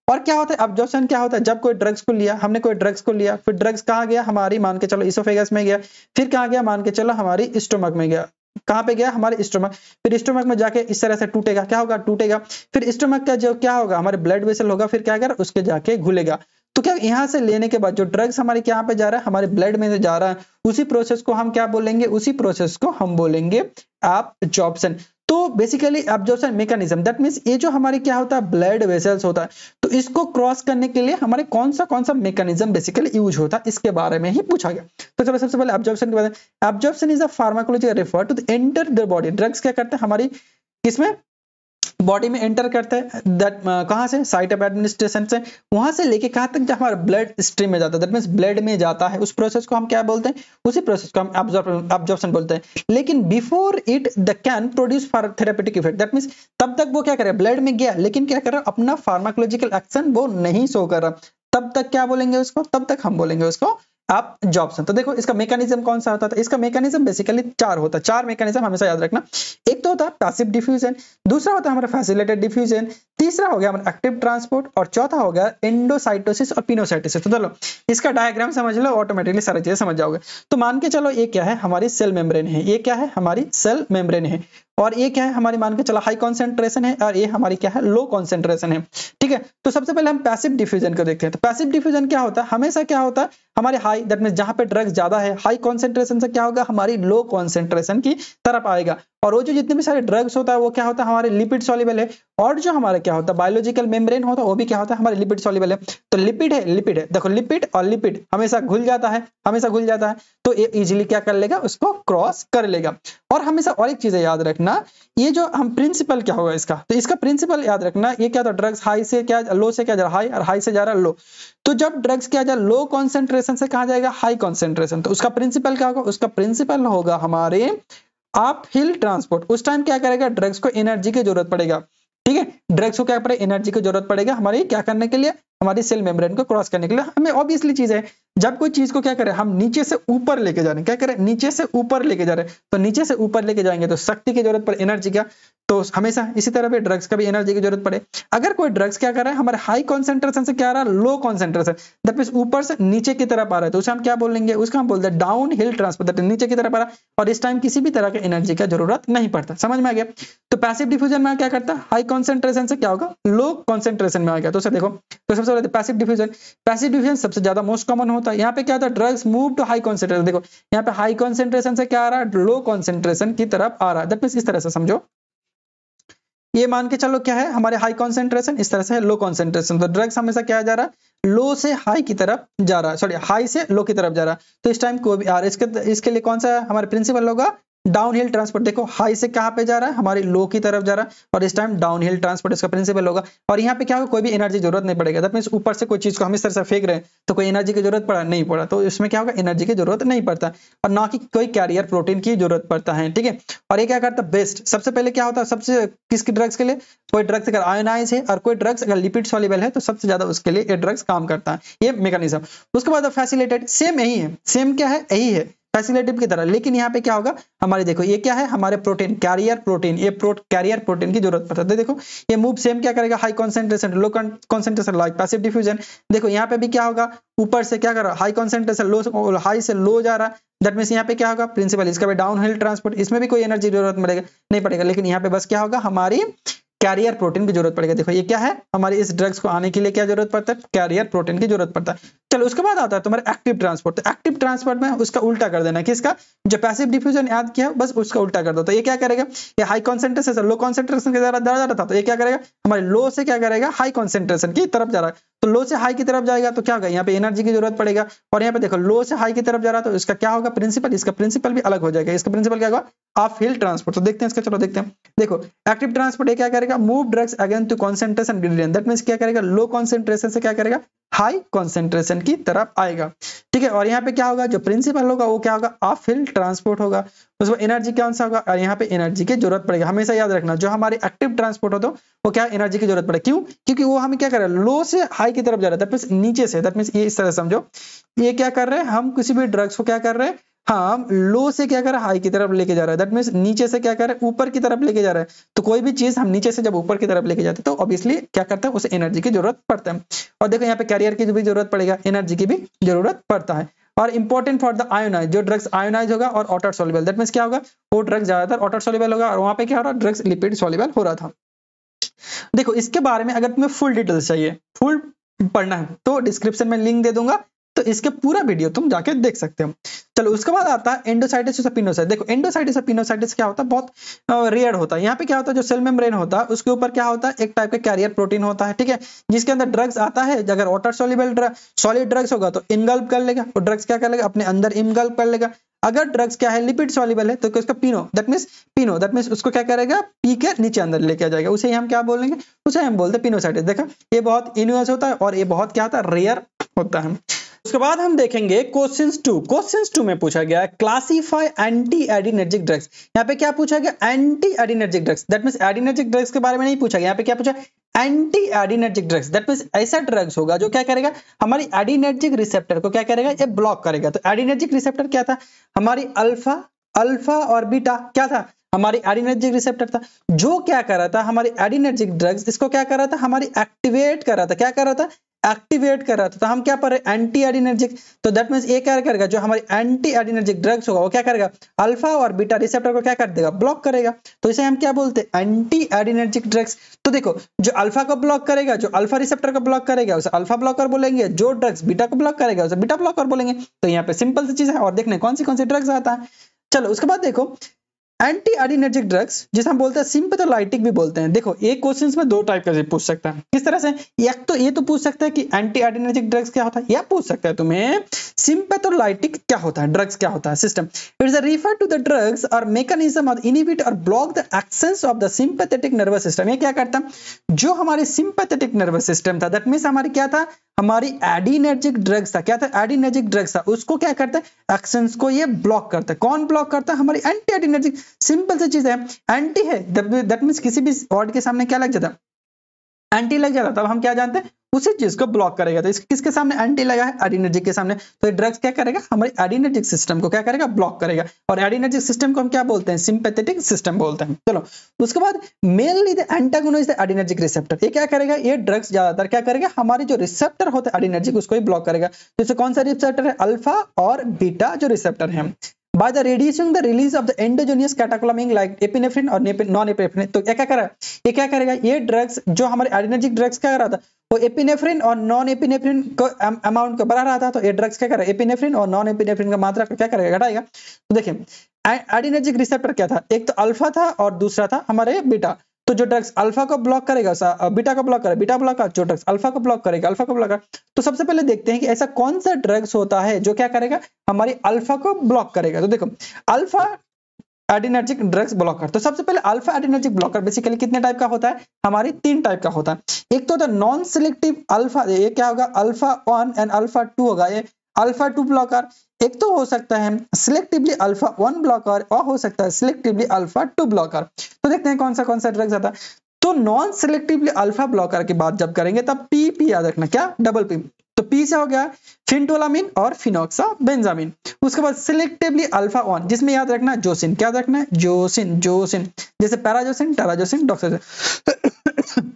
[SPEAKER 1] और क्या होता है एब्जॉर्प्शन क्या होता है, जब कोई ड्रग्स को लिया हमने, कोई ड्रग्स को लिया, फिर ड्रग्स कहाँ गया हमारी मान के चलो इसोफेगस में गया, फिर कहाँ गया मान के चलो हमारी स्टोमक में गया, कहाँ पे गया हमारे स्टोमक, फिर स्टोमक में जाके इस तरह से टूटेगा, क्या होगा टूटेगा, फिर स्टोमक का जो क्या होगा हमारे ब्लड वेसल होगा, फिर क्या करेगा उसके जाके घुलेगा। तो क्या यहाँ से लेने के बाद जो ड्रग्स हमारे यहाँ पे जा रहा है हमारे ब्लड में जा रहा है, उसी प्रोसेस को हम क्या बोलेंगे, उसी प्रोसेस को हम बोलेंगे एब्जॉर्प्शन। तो basically absorption mechanism that means ये जो हमारे क्या होता है ब्लड वेसल्स होता है, तो इसको क्रॉस करने के लिए हमारे कौन सा मैकेनिज्म बेसिकली यूज होता है, इसके बारे में ही पूछा गया। तो चलो सबसे पहले एब्जॉर्प्शन के बारे में, absorption is a pharmacology refer to the enter the body, drugs क्या करते हैं हमारी किसमें बॉडी में एंटर करता है, दैट कहां से साइट ऑफ एडमिनिस्ट्रेशन से, वहां से लेके कहां तक जब हमारा ब्लड स्ट्रीम में जाता है, दैट मींस ब्लड में जाता है, उस प्रोसेस को हम क्या बोलते हैं, उसी प्रोसेस को हम एब्जॉर्प्शन बोलते हैं। लेकिन before it the can produce for therapeutic effect, that means तब तक वो क्या करे ब्लड में गया लेकिन क्या कर रहा अपना फार्माकोलॉजिकल एक्शन वो नहीं शो कर रहा, तब तक क्या बोलेंगे उसको, तब तक हम बोलेंगे उसको एब्जॉर्प्शन। तो देखो इसका मैकेनिज्म कौन सा होता था, इसका मैकेनिज्म बेसिकली 4 होता है, 4 मैकेनिज्म हमेशा याद रखना। एक तो होता है पैसिव डिफ्यूजन, दूसरा होता है हमारा फैसिलिटेटेड डिफ्यूजन, तीसरा हो गया हमारा एक्टिव ट्रांसपोर्ट, और चौथा हो गया एंडोसाइटोसिस और पिनोसाइटोसिस। तो चलो इसका डायग्राम समझ लो, ऑटोमेटिकली सारी चीजें समझ जाओगे। तो मान के चलो ये क्या है हमारी सेल मेम्ब्रेन है, ये क्या है हमारी सेल मेम्ब्रेन है, और ये क्या है हमारी मान के चला हाई कॉन्सेंट्रेशन है और ये हमारी क्या है लो कॉन्सेंट्रेशन है। ठीक है, तो सबसे पहले हम पैसिव डिफ्यूजन को देखते हैं। तो पैसिव डिफ्यूजन क्या होता है, हमेशा क्या होता है हमारे हाई दैट मीन जहां पे ड्रग्स ज्यादा है हाई कॉन्सेंट्रेशन से क्या होगा हमारी लो कॉन्सेंट्रेशन की तरफ आएगा। और वो जो जितने भी सारे ड्रग्स होता है वो क्या होता है हमारे लिपिड सॉल्युबल है। और जो हमारा क्या होता है बायोलॉजिकल मेम्ब्रेन होता है वो भी क्या होता है हमारे लिपिड सॉल्युबल है। तो लिपिड है देखो लिपिड और लिपिड हमेशा घुल जाता है, हमेशा घुल जाता है, तो ये इजीली क्या कर लेगा उसको क्रॉस कर लेगा। और हमेशा और एक चीज याद रखना, ये जो हम प्रिंसिपल क्या होगा इसका, तो इसका प्रिंसिपल याद रखना, ये क्या था ड्रग्स हाई से क्या लो से क्या जा रहा हाई और हाई से जा रहा लो। तो जब ड्रग्स क्या जा लो कॉन्सेंट्रेशन से कहा जाएगा हाई कॉन्सेंट्रेशन, तो उसका प्रिंसिपल क्या होगा, उसका प्रिंसिपल होगा हमारे अप हिल ट्रांसपोर्ट। उस टाइम क्या करेगा ड्रग्स को एनर्जी की जरूरत पड़ेगा। ठीक है, ड्रग्स को क्या पड़े एनर्जी की जरूरत पड़ेगा हमारी क्या करने के लिए, हमारी सेल मेम्ब्रेन को क्रॉस करने के लिए। हमें ऑब्वियसली चीज है जब कोई चीज को क्या करें हम नीचे से ऊपर लेके जा रहे हैं, क्या करें नीचे से ऊपर लेके जा रहे हैं, तो नीचे से ऊपर लेके जाएंगे तो शक्ति की जरूरत पड़े एनर्जी का, तो हमेशा इसी तरह पे ड्रग्स का भी एनर्जी की जरूरत पड़े। अगर कोई ड्रग्स क्या कर रहा है हमारे हाई कॉन्सेंट्रेशन से क्या आ रहा है लो कॉन्सेंट्रेशन, दैट मींस ऊपर से नीचे की तरफ आ रहा है, तो उसे हम क्या बोलेंगे, उसका हम बोलते हैं डाउन हिल ट्रांसपोर्ट, दैट नीचे की तरफ आ रहा है और इस टाइम किसी भी तरह के एनर्जी का जरूरत नहीं पड़ता। समझ में आ गया। तो पैसिव डिफ्यूजन में क्या करता है हाई कॉन्सेंट्रेशन से क्या होगा लो कॉन्सेंट्रेशन में आ गया। तो उसे देखो, तो सबसे पहले पैसिव डिफ्यूजन सबसे ज्यादा मोस्ट कॉमन होता है। यहाँ पे क्या होता है drugs move to high concentration, देखो यहाँ पे हाई कॉन्सेंट्रेशन से क्या आ रहा है लो कॉन्सेंट्रेशन की तरफ आ रहा है, दैट मींस इस तरह से समझो, ये मान के चलो क्या है हमारे हाई कॉन्सेंट्रेशन इस तरह से है लो कॉन्सेंट्रेशन, तो ड्रग्स हमेशा क्या जा रहा है लो से हाई की तरफ जा रहा है, सॉरी हाई से लो की तरफ जा रहा है। तो इस टाइम को भी आर इसके लिए कौन सा हमारे प्रिंसिपल होगा डाउन हिल ट्रांसपोर्ट। देखो हाई से कहां पे जा रहा है हमारी लो की तरफ जा रहा है और इस टाइम डाउन हिल ट्रांसपोर्ट इसका प्रिंसिपल होगा। और यहाँ पे क्या होगा कोई भी एनर्जी जरूरत नहीं पड़ेगा, दैट मींस ऊपर से कोई चीज को हम इस तरह से फेंक रहे हैं तो कोई एनर्जी की जरूरत पड़ा नहीं पड़ा, तो इसमें क्या होगा एनर्जी की जरूरत नहीं पड़ता और ना कि कोई कैरियर प्रोटीन की जरूरत पड़ता है। ठीक है, और ये क्या करता है बेस्ट, सबसे पहले क्या होता है सबसे किसकी ड्रग्स के लिए, कोई ड्रग्स अगर आयोनाइज है और कोई ड्रग्स अगर लिपिड सॉल्युबल है तो सबसे ज्यादा उसके लिए ये ड्रग्स काम करता है, ये मैकेनिज्म। उसके बाद फैसिलिटेट सेम यही है, सेम क्या है यही है फैसिलिटेटिव की तरह, लेकिन यहाँ पे क्या होगा हमारे देखो ये क्या है हमारे प्रोटीन कैरियर प्रोटीन, ये कैरियर प्रोटीन की जरूरत पड़ता है। देखो ये मूव सेम क्या करेगा high concentration low concentration like passive diffusion. देखो यहाँ पे भी क्या होगा ऊपर से क्या कर रहा है हाई कॉन्सेंट्रेशन लो हाई से लो जा रहा है, दैट मींस यहाँ पे क्या होगा प्रिंसिपल इसका भी डाउन हिल ट्रांसपोर्ट, इसमें भी कोई एनर्जी जरूरत नहीं पड़ेगा, लेकिन यहाँ पे बस क्या होगा हमारी कैरियर प्रोटीन की जरूरत पड़ेगी। देखो ये क्या है हमारी इस ड्रग्स को आने के लिए क्या जरूरत पड़ता है कैरियर प्रोटीन की जरूरत पड़ता है। चलो उसके बाद आता है तुम्हारा एक्टिव ट्रांसपोर्ट। तो एक्टिव ट्रांसपोर्ट में उसका उल्टा कर देना, किसका जो पैसिव डिफ्यूजन याद किया बस उसका उल्टा कर दो। तो ये क्या करेगा ये हाई कॉन्सेंट्रेशन से लो कॉन्सेंट्रेशन की तरफ जा रहा था, तो ये क्या करेगा हमारे लो से क्या करेगा हाई कॉन्सेंट्रेशन की तरफ जा रहा है, तो लो से हाई की तरफ जाएगा तो क्या होगा यहाँ पे एनर्जी की जरूरत पड़ेगा। और यहाँ पे देखो लो से हाई की तरफ जा रहा है तो इसका क्या होगा प्रिंसिपल, इसका प्रिंसिपल भी अलग हो जाएगा, इसका प्रिंसिपल क्या होगा ऑफ हिल ट्रांसपोर्ट। तो देखते हैं इसका, चलो देखते हैं। देखो एक्टिव ट्रांसपोर्ट ये क्या करेगा move drugs again to concentration gradient, that means क्या करेगा लो कॉन्सेंट्रेशन से क्या करेगा हाई कॉन्सेंट्रेशन की तरफ आएगा। ठीक है, और यहाँ पे क्या होगा जो प्रिंसिपल होगा वो क्या होगा ऑफ हिल ट्रांसपोर्ट होगा, उसमें एनर्जी कौन सा होगा और यहाँ पे एनर्जी की जरूरत पड़ेगी। हमेशा याद रखना जो हमारे एक्टिव ट्रांसपोर्ट होता है वो क्या एनर्जी की जरूरत पड़ेगी, क्यों क्योंकि वो हमें क्या कर रहा है लो से हाई की तरफ जा रहा है, दैट मींस नीचे से, दैट मींस ये इस तरह समझो ये क्या कर रहे हैं हम किसी भी ड्रग्स को क्या कर रहे हैं हम लो से क्या कर रहे हैं हाई की तरफ लेके जा रहा है, दैट मींस नीचे से क्या कर रहे हैं ऊपर की तरफ लेके जा रहा है। तो कोई भी चीज हम नीचे से जब ऊपर की तरफ लेके जाते हैं तो ऑब्वियसली क्या करता है उसे एनर्जी की जरूरत पड़ता है। और देखो यहाँ पे कैरियर की भी जरूरत पड़ेगा, एनर्जी की भी जरूरत पड़ता है। और इंपॉर्टेंट फॉर द आयोनाइज, जो ड्रग्स आयोनाइज होगा और वाटर सॉल्युबल, दैट मींस क्या होगा वो ड्रग्स ज्यादातर वाटर सॉल्युबल होगा और वहां पे क्या हो रहा है ड्रग्स लिपिड सॉल्युबल हो रहा था। देखो इसके बारे में अगर तुम्हें फुल डिटेल्स चाहिए फुल पढ़ना है तो डिस्क्रिप्शन में लिंक दे दूंगा, तो इसके पूरा वीडियो तुम जाके देख सकते हो। चलो उसके बाद आता है एंडोसाइटिस और पिनोसाइटिस। देखो एंडोसाइटिस और पिनोसाइटिस क्या होता है बहुत रेयर होता है। यहाँ पे क्या होता है जो सेल मेम्ब्रेन होता है उसके ऊपर क्या होता है एक टाइप का कैरियर प्रोटीन होता है, ठीक है, जिसके अंदर ड्रग्स आता है। अगर वाटर सॉल्युबल सॉलिड ड्रग्स होगा तो इनगल्प कर लेगा, वो ड्रग्स क्या कर लेगा अपने अंदर इनगल्प कर लेगा। अगर ड्रग्स क्या है लिपिड सॉल्युबल है तो उसका पिनो दैट मींस उसको क्या करेगा पी के नीचे अंदर लेके आ जाएगा, उसे हम क्या बोलेंगे उसे हम बोलते हैं पिनोसाइटिस। देखा ये बहुत इन्यूअस होता है और ये बहुत क्या होता है रेयर होता है। उसके बाद हम देखेंगे क्वेश्चंस 2 में पूछा गया है क्लासिफाई एंटी एडिनर्जिक ड्रग्स। यहाँ पे क्या पूछा गया anti adrenergic drugs, that means adrenergic drugs के बारे में नहीं पूछा गया, यहाँ पे क्या पूछा anti adrenergic drugs, that means ऐसा ड्रग्स होगा जो क्या करेगा हमारी एडिनर्जिक रिसेप्टर को क्या करेगा ये ब्लॉक करेगा। तो एडिनर्जिक रिसेप्टर क्या था हमारी अल्फा और बीटा क्या था हमारी एडिनर्जिक रिसेप्टर था, जो क्या कर रहा था हमारी एडिनर्जिक ड्रग्स इसको क्या कर रहा था हमारी एक्टिवेट कर रहा था, क्या कर रहा था एक्टिवेट कर रहा था, तो हम क्या पढ़ रहे, एंटी एडिनर्जिक। तो दैट मींस ये क्या करेगा, जो हमारी एंटी एडिनर्जिक ड्रग्स होगा वो क्या करेगा, अल्फा और बीटा रिसेप्टर को क्या कर देगा, ब्लॉक करेगा। तो इसे हम क्या बोलते हैं, एंटी एडिनर्जिक ड्रग्स। तो देखो, जो अल्फा को ब्लॉक करेगा, जो अल्फा रिसेप्टर को ब्लॉक करेगा उसे अल्फा ब्लॉकर बोलेंगे, जो ड्रग्स बीटा को ब्लॉक करेगा उसे बीटा ब्लॉकर बोलेंगे। तो यहाँ पे सिंपल सी चीज है, और देखने कौन सी ड्रग्स आता है। चलो उसके बाद देखो, एंटी एडिनर्जिक ड्रग्स जिसे हम बोलते हैं सिंपैथोलाइटिक भी बोलते हैं। देखो एक क्वेश्चंस में दो टाइप का पूछ सकता है, किस तरह से, एक तो ये तो पूछ सकता है कि एंटी एडिनर्जिक ड्रग्स क्या होता है, या पूछ सकता है तुम्हें सिंपैथोलाइटिक क्या होता है, ड्रग्स क्या होता है, system. It's refer to the drugs और मैकेनिज्म ऑफ इनहिबिट और block the actions of the sympathetic nervous system. ये क्या करता है, जो हमारे सिंपैथेटिक नर्वस सिस्टम था, दैट मींस हमारी क्या था, हमारी एडिनर्जिक ड्रग्स था, क्या था, एडिनर्जिक ड्रग्स था, उसको क्या करता है, एक्शंस को ये ब्लॉक करता है। कौन ब्लॉक करता है, हमारी एंटी एडिनर्जिक। सिंपल सी चीज है, एंटी है दैट मींस किसी भी वर्ड के सामने क्या लग जाता है, एंटी लग जाता है, तब हम क्या जानते हैं, उसी चीज को ब्लॉक करेगा। तो इसके किसके सामने एंटी लगा है, एडिनर्जिक के सामने। तो ये ड्रग्स क्या करेगा, हमारी एडिनर्जिक सिस्टम को क्या करेगा, ब्लॉक करेगा। और एडिनर्जिक सिस्टम को हम क्या बोलते हैं, सिंपैथेटिक सिस्टम बोलते हैं। चलो उसके बाद mainly the antagonist the adrenergic receptor. ये क्या करेगा, ये ड्रग्स ज्यादातर क्या करेगा, हमारी जो रिसेप्टर होता है एडिनर्जिक उसको ही ब्लॉक करेगा। जैसे कौन सा रिसेप्टर है, अल्फा और बीटा जो रिसेप्टर है। by the reducing the release of the endogenous catecholamine like epinephrine और non-epinephrine। तो ये क्या करेगा, ये क्या करेगा, ये ड्रग्स जो हमारे एडिनर्जिक ड्रग्स क्या कर रहा था, वो एपिनेफ्रिन और नॉन एपिनेफ्रिन को अमाउंट को बढ़ा रहा था। तो ये ड्रग्स क्या करेगा, एपिनेफ्रिन और नॉन एपिनेफ्रिन का मात्रा को क्या करेगा, घटाएगा। तो देखिए एडिनर्जिक रिसेप्टर क्या था, एक तो अल्फा था और दूसरा था हमारे बीटा। तो जो ड्रग्स अल्फा को ब्लॉक करेगा बीटा को ब्लॉक करेगा, बीटा ब्लॉक करेगा, जो ड्रग्स अल्फा को ब्लॉक करेगा अल्फा को ब्लॉक करेगा। तो सबसे पहले देखते हैं कि ऐसा कौन सा ड्रग्स होता है जो क्या करेगा, हमारी अल्फा को ब्लॉक करेगा। तो देखो अल्फा एडिनर्जिक ड्रग्स ब्लॉकर। तो सबसे पहले अल्फा एडिनर्जिक ब्लॉकर बेसिकली कितने टाइप का होता है, हमारी 3 टाइप का होता है। एक तो होता है नॉन सिलेक्टिव अल्फा, ये क्या होगा, अल्फा 1 एंड अल्फा 2 होगा, ये अल्फा 2 ब्लॉकर। एक तो हो सकता है सिलेक्टिवली अल्फा 1 ब्लॉकर और हो सकता है सिलेक्टिवली अल्फा 2 ब्लॉकर। तो देखते हैं कौन सा ड्रग्स आता है। तो नॉन सिलेक्टिवली अल्फा ब्लॉकर की बात जब करेंगे तब पी याद रखना, क्या, डबल पी। तो पी से हो गया फिनटोलामिन और फिनोक्साबेंजामिन। उसके बाद सिलेक्टिवली अल्फा 1 जिसमें याद रखना जोसिन, क्या याद रखना है, जोसिन जैसे पैराजोसिन टेराजोसिन डॉक्साजोसिन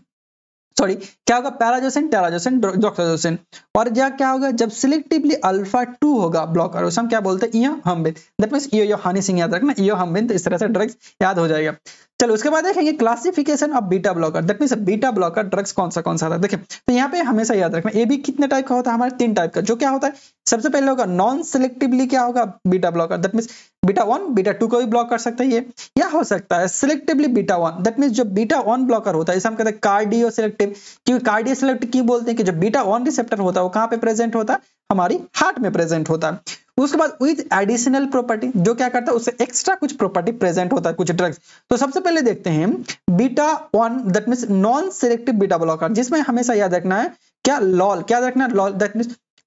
[SPEAKER 1] सॉरी क्या होगा, पैराजोसिन टेराजोसिन डॉक्साजोसिन। और क्या होगा, जब सिलेक्टिवली अल्फा 2 होगा ब्लॉकर उसे हम क्या बोलते हैं, इयोहम्बिन। दैट मींस इयोहानी सिंह याद रखना, इयोहम्बिन। तो इस तरह से ड्रग्स याद हो जाएगा। चलो उसके बाद देखेंगे classification of beta blocker. That means beta blocker drugs कौन सा आता है। देखिए तो यहाँ पे हमेशा याद रखना, ये भी कितने टाइप का होता है, हमारे 3 टाइप का। जो क्या होता है, सबसे पहले होगा नॉन सिलेक्टिवली क्या होगा, beta blocker. That means beta 1 beta 2 को भी ब्लॉक कर सकता है ये, या हो सकता है सिलेक्टिवली बीटा 1। दैट मींस जो बीटा 1 ब्लॉकर होता है इसे हम कहते हैं कार्डियो सिलेक्टिव। क्योंकि कार्डियो सिलेक्टिव क्यों बोलते हैं कि जो बीटा 1 रिसेप्टर होता है वो कहाँ पे प्रेजेंट होता है, हमारी हार्ट में प्रेजेंट होता है। उसके बाद विद एडिशनल प्रॉपर्टी, जो क्या करता है उससे एक्स्ट्रा कुछ प्रॉपर्टी प्रेजेंट होता है कुछ ड्रग्स। तो सबसे पहले देखते हैं beta 1 that means non selective beta blocker, जिसमें हमेशा याद रखना है क्या, लॉल, क्या याद रखना है, lol. That means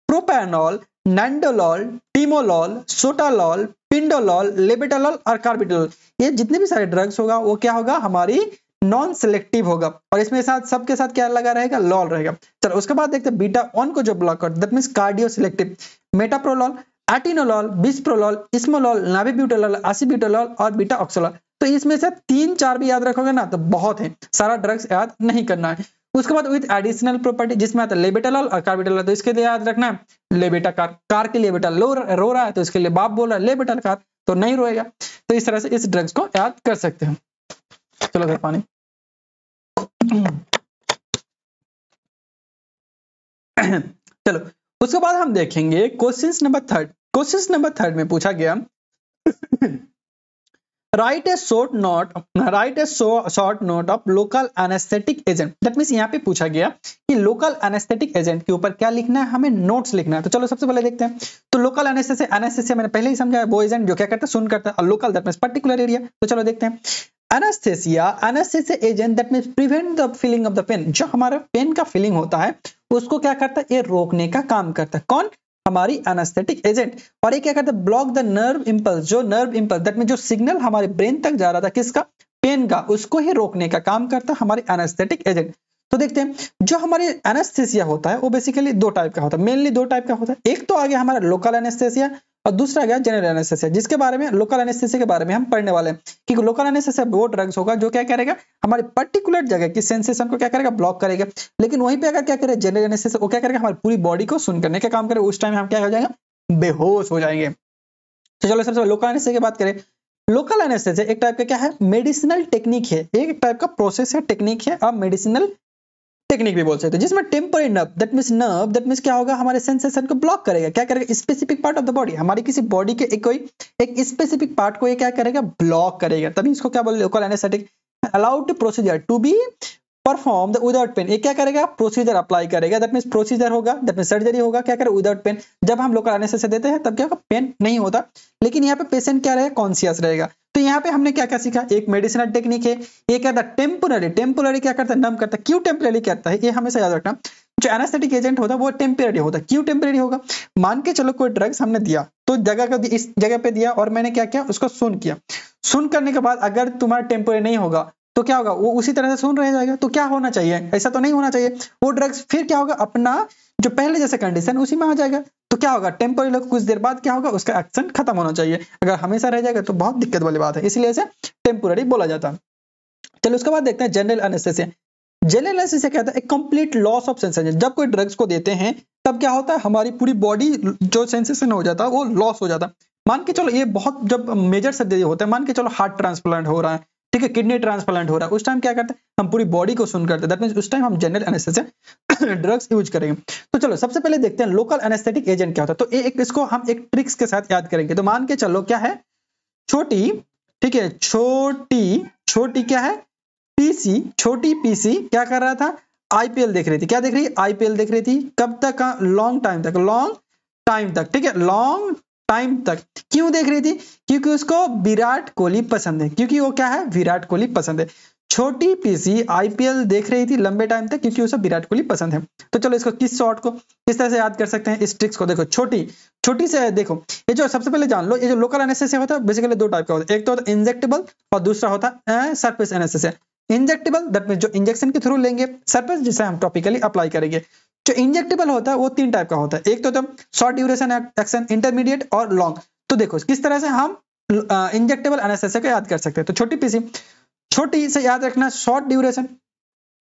[SPEAKER 1] propranolol, nadolol, timolol, sotalol, pindolol, labetalol और कार्बिटोल। ये जितने भी सारे ड्रग्स होगा वो क्या होगा, हमारी नॉन सिलेक्टिव होगा। और इसमें साथ सबके साथ क्या लगा रहेगा, लॉल रहेगा। चलो उसके बाद देखते हैं बीटा 1 को जो ब्लॉक कर, that means cardio selective, metoprolol, atenolol, bisoprolol, esmolol, nebivolol, acebutolol और बीटा ऑक्सोलॉल। तो इसमें से 3-4 भी याद रखोगे ना तो बहुत है, सारा ड्रग्स याद नहीं करना है। उसके बाद विद एडिशनल प्रॉपर्टी जिसमें आता है लेबेटालॉल और कार्बिटोलॉल। तो इसके लिए याद रखना है लेबेटा कार के लिए बेटा रो रहा है तो इसके लिए बाप बोल रहा है लेबेटा कार, तो नहीं रोएगा। तो इस तरह से इस ड्रग्स को याद कर सकते हैं। चलो घर पानी। चलो उसके बाद हम देखेंगे क्वेश्चन नंबर 3। क्वेश्चन नंबर 3 में पूछा गया write a short note of local anaesthetic agent. That means यहाँ पे पूछा गया कि लोकल एनेस्थेटिक एजेंट के ऊपर क्या लिखना है, हमें नोट्स लिखना है। तो चलो सबसे पहले देखते हैं। तो लोकल एनेस्थेसिया मैंने पहले ही समझाया, वो एजेंट जो क्या करता है, सुन करता है, और local that means particular area. तो चलो देखते हैं। Anaesthesia agent that means prevent the feeling of the pain. जो हमारा पेन का फीलिंग होता है उसको क्या करता है, ये रोकने का काम करता है। कौन, हमारी एनेस्थेटिक एजेंट। और ये क्या करता है, ब्लॉक द नर्व इंपल्स। जो नर्व इंपल्स दैट मींस जो सिग्नल हमारे ब्रेन तक जा रहा था किसका, पेन का, उसको ही रोकने का काम करता है हमारी एनेस्थेटिक एजेंट। तो तो देखते हैं जो हमारे एनेस्थेसिया होता है वो बेसिकली दो टाइप का होता है, मेनली दो टाइप का होता है। एक तो आ गया हमारा लोकल एनेस्थेसिया और दूसरा आ गया जनरल एनेस्थेसिया, जिसके बारे में लोकल एनेस्थेसिया के बारे में हम पढ़ने वाले हैं। क्योंकि लोकल एनेस्थेसिया वो ड्रग्स होगा जो क्या करेगा, हमारे पर्टिकुलर जगह की सेंसेशन को क्या करेगा, ब्लॉक करेगा। लेकिन वहीं पे अगर क्या करेगा जनरल एनेस्थेसिया, वो क्या करेगा, हमारी पूरी बॉडी को सुन करने का काम करेगा। उस टाइम हम क्या हो जाएगा, बेहोश हो जाएंगे। तो चलो सबसे लोकल एनेस्थेसिया की बात करें। लोकल एनेस्थेसिया एक टाइप का क्या है, मेडिसिनल टेक्निक है, एक टाइप का प्रोसेस है, टेक्निक है, आप मेडिसिनल टेक्निक भी बोल सकते हैं, जिसमें टेम्पररी नर्व दैट मींस क्या होगा, हमारे सेंसेशन को ब्लॉक करेगा। क्या करेगा, specific part of the body, हमारी किसी बॉडी के एक स्पेसिफिक पार्ट को ये क्या करेगा, ब्लॉक करेगा। तभी इसको क्या बोले, local anaesthetic. Allowed procedure to be perform without pain, ये क्या करेगा, प्रोसीजर अप्लाई करेगा। दैट मींस प्रोसीजर होगा, दैट मींस सर्जरी होगा, क्या करेगा, विदाउट पेन। जब हम लोकल एनेस्थेसिया देते हैं तब क्या होगा, पेन नहीं होता। लेकिन यहाँ पे पेशेंट क्या रहेगा, कॉन्शियस रहेगा। तो यहाँ पे हमने क्या क्या सीखा, एक मेडिसिनल टेक्निक है, ये क्या था, टेम्पोररी क्या करता है, नम करता है। क्यों टेम्पररी करता है, ये हमेशा याद रखना। जो एनेस्थेटिक एजेंट होता है वो टेम्पररी होता है। क्यों टेम्पररी होगा, मान के चलो कोई ड्रग्स हमने दिया, तो जगह को इस जगह पे दिया और मैंने क्या किया, उसको सुन किया। सुन करने के बाद अगर तुम्हारा टेम्पररी नहीं होगा तो क्या होगा, वो उसी तरह से सुन रह जाएगा। तो क्या होना चाहिए, ऐसा तो नहीं होना चाहिए। वो ड्रग्स फिर क्या होगा, अपना जो पहले जैसे कंडीशन उसी में आ जाएगा। तो क्या होगा, टेम्पररी कुछ देर बाद क्या होगा, उसका एक्शन खत्म होना चाहिए। अगर हमेशा रह जाएगा तो बहुत दिक्कत वाली बात है, इसलिए इसे टेम्पररी बोला जाता है। चलो उसके बाद देखते हैं जनरल एनेस्थेसिया। जनरल एनेस्थेसिया क्या होता है, एक कंप्लीट लॉस ऑफ सेंसेशन। जब कोई ड्रग्स को देते हैं तब क्या होता है, हमारी पूरी बॉडी जो सेंसेशन हो जाता है वो लॉस हो जाता है। मान के चलो ये बहुत जब मेजर सर्जरी होता है, मान के चलो हार्ट ट्रांसप्लांट हो रहा है, ठीक है, किडनी ट्रांसप्लांट हो रहा है, उस टाइम क्या करते हैं, हम पूरी बॉडी को सुन करते हैं। दैट मींस उस टाइम हम जनरल एनेस्थेसिया ड्रग्स यूज करेंगे। तो चलो सबसे पहले देखते हैं लोकल एनेस्थेटिक एजेंट क्या होता है। तो इसको हम एक ट्रिक्स के साथ याद करेंगे। तो मान के चलो क्या है, छोटी, ठीक है, छोटी क्या है, पीसी, छोटी पीसी क्या कर रहा था, आईपीएल देख रही थी। क्या देख रही है, आईपीएल देख रही थी। कब तक, लॉन्ग टाइम तक, ठीक है, लॉन्ग टाइम तक। क्यों देख रही थी, क्योंकि उसको विराट कोहली पसंद है। क्योंकि वो क्या है, विराट कोहली पसंद है। छोटी पीसी आईपीएल देख रही थी लंबे टाइम तक क्योंकि उसे विराट कोहली पसंद है। तो चलो इसको किस शॉट को किस तरह से याद कर सकते हैं, इस ट्रिक्स को देखो। छोटी से देखो, ये जो सबसे पहले जान लो, ये जो लोकल एनेस्थेसिया होता है बेसिकली दो टाइप का होता है। एक तो होता है इंजेक्टेबल और दूसरा होता है surface anaesthesia. Injectable that means जो इंजेक्शन के थ्रू लेंगे, सरफेस जिसे हम टॉपिकली अप्लाई करेंगे। जो इंजेक्टेबल होता है वो तीन टाइप का होता है। एक तो शॉर्ट ड्यूरेशन एक्शन, इंटरमीडिएट और लॉन्ग। तो देखो किस तरह से हम इंजेक्टेबल एनेस्थेसिया को याद कर सकते हैं। तो छोटी से याद रखना शॉर्ट ड्यूरेशन,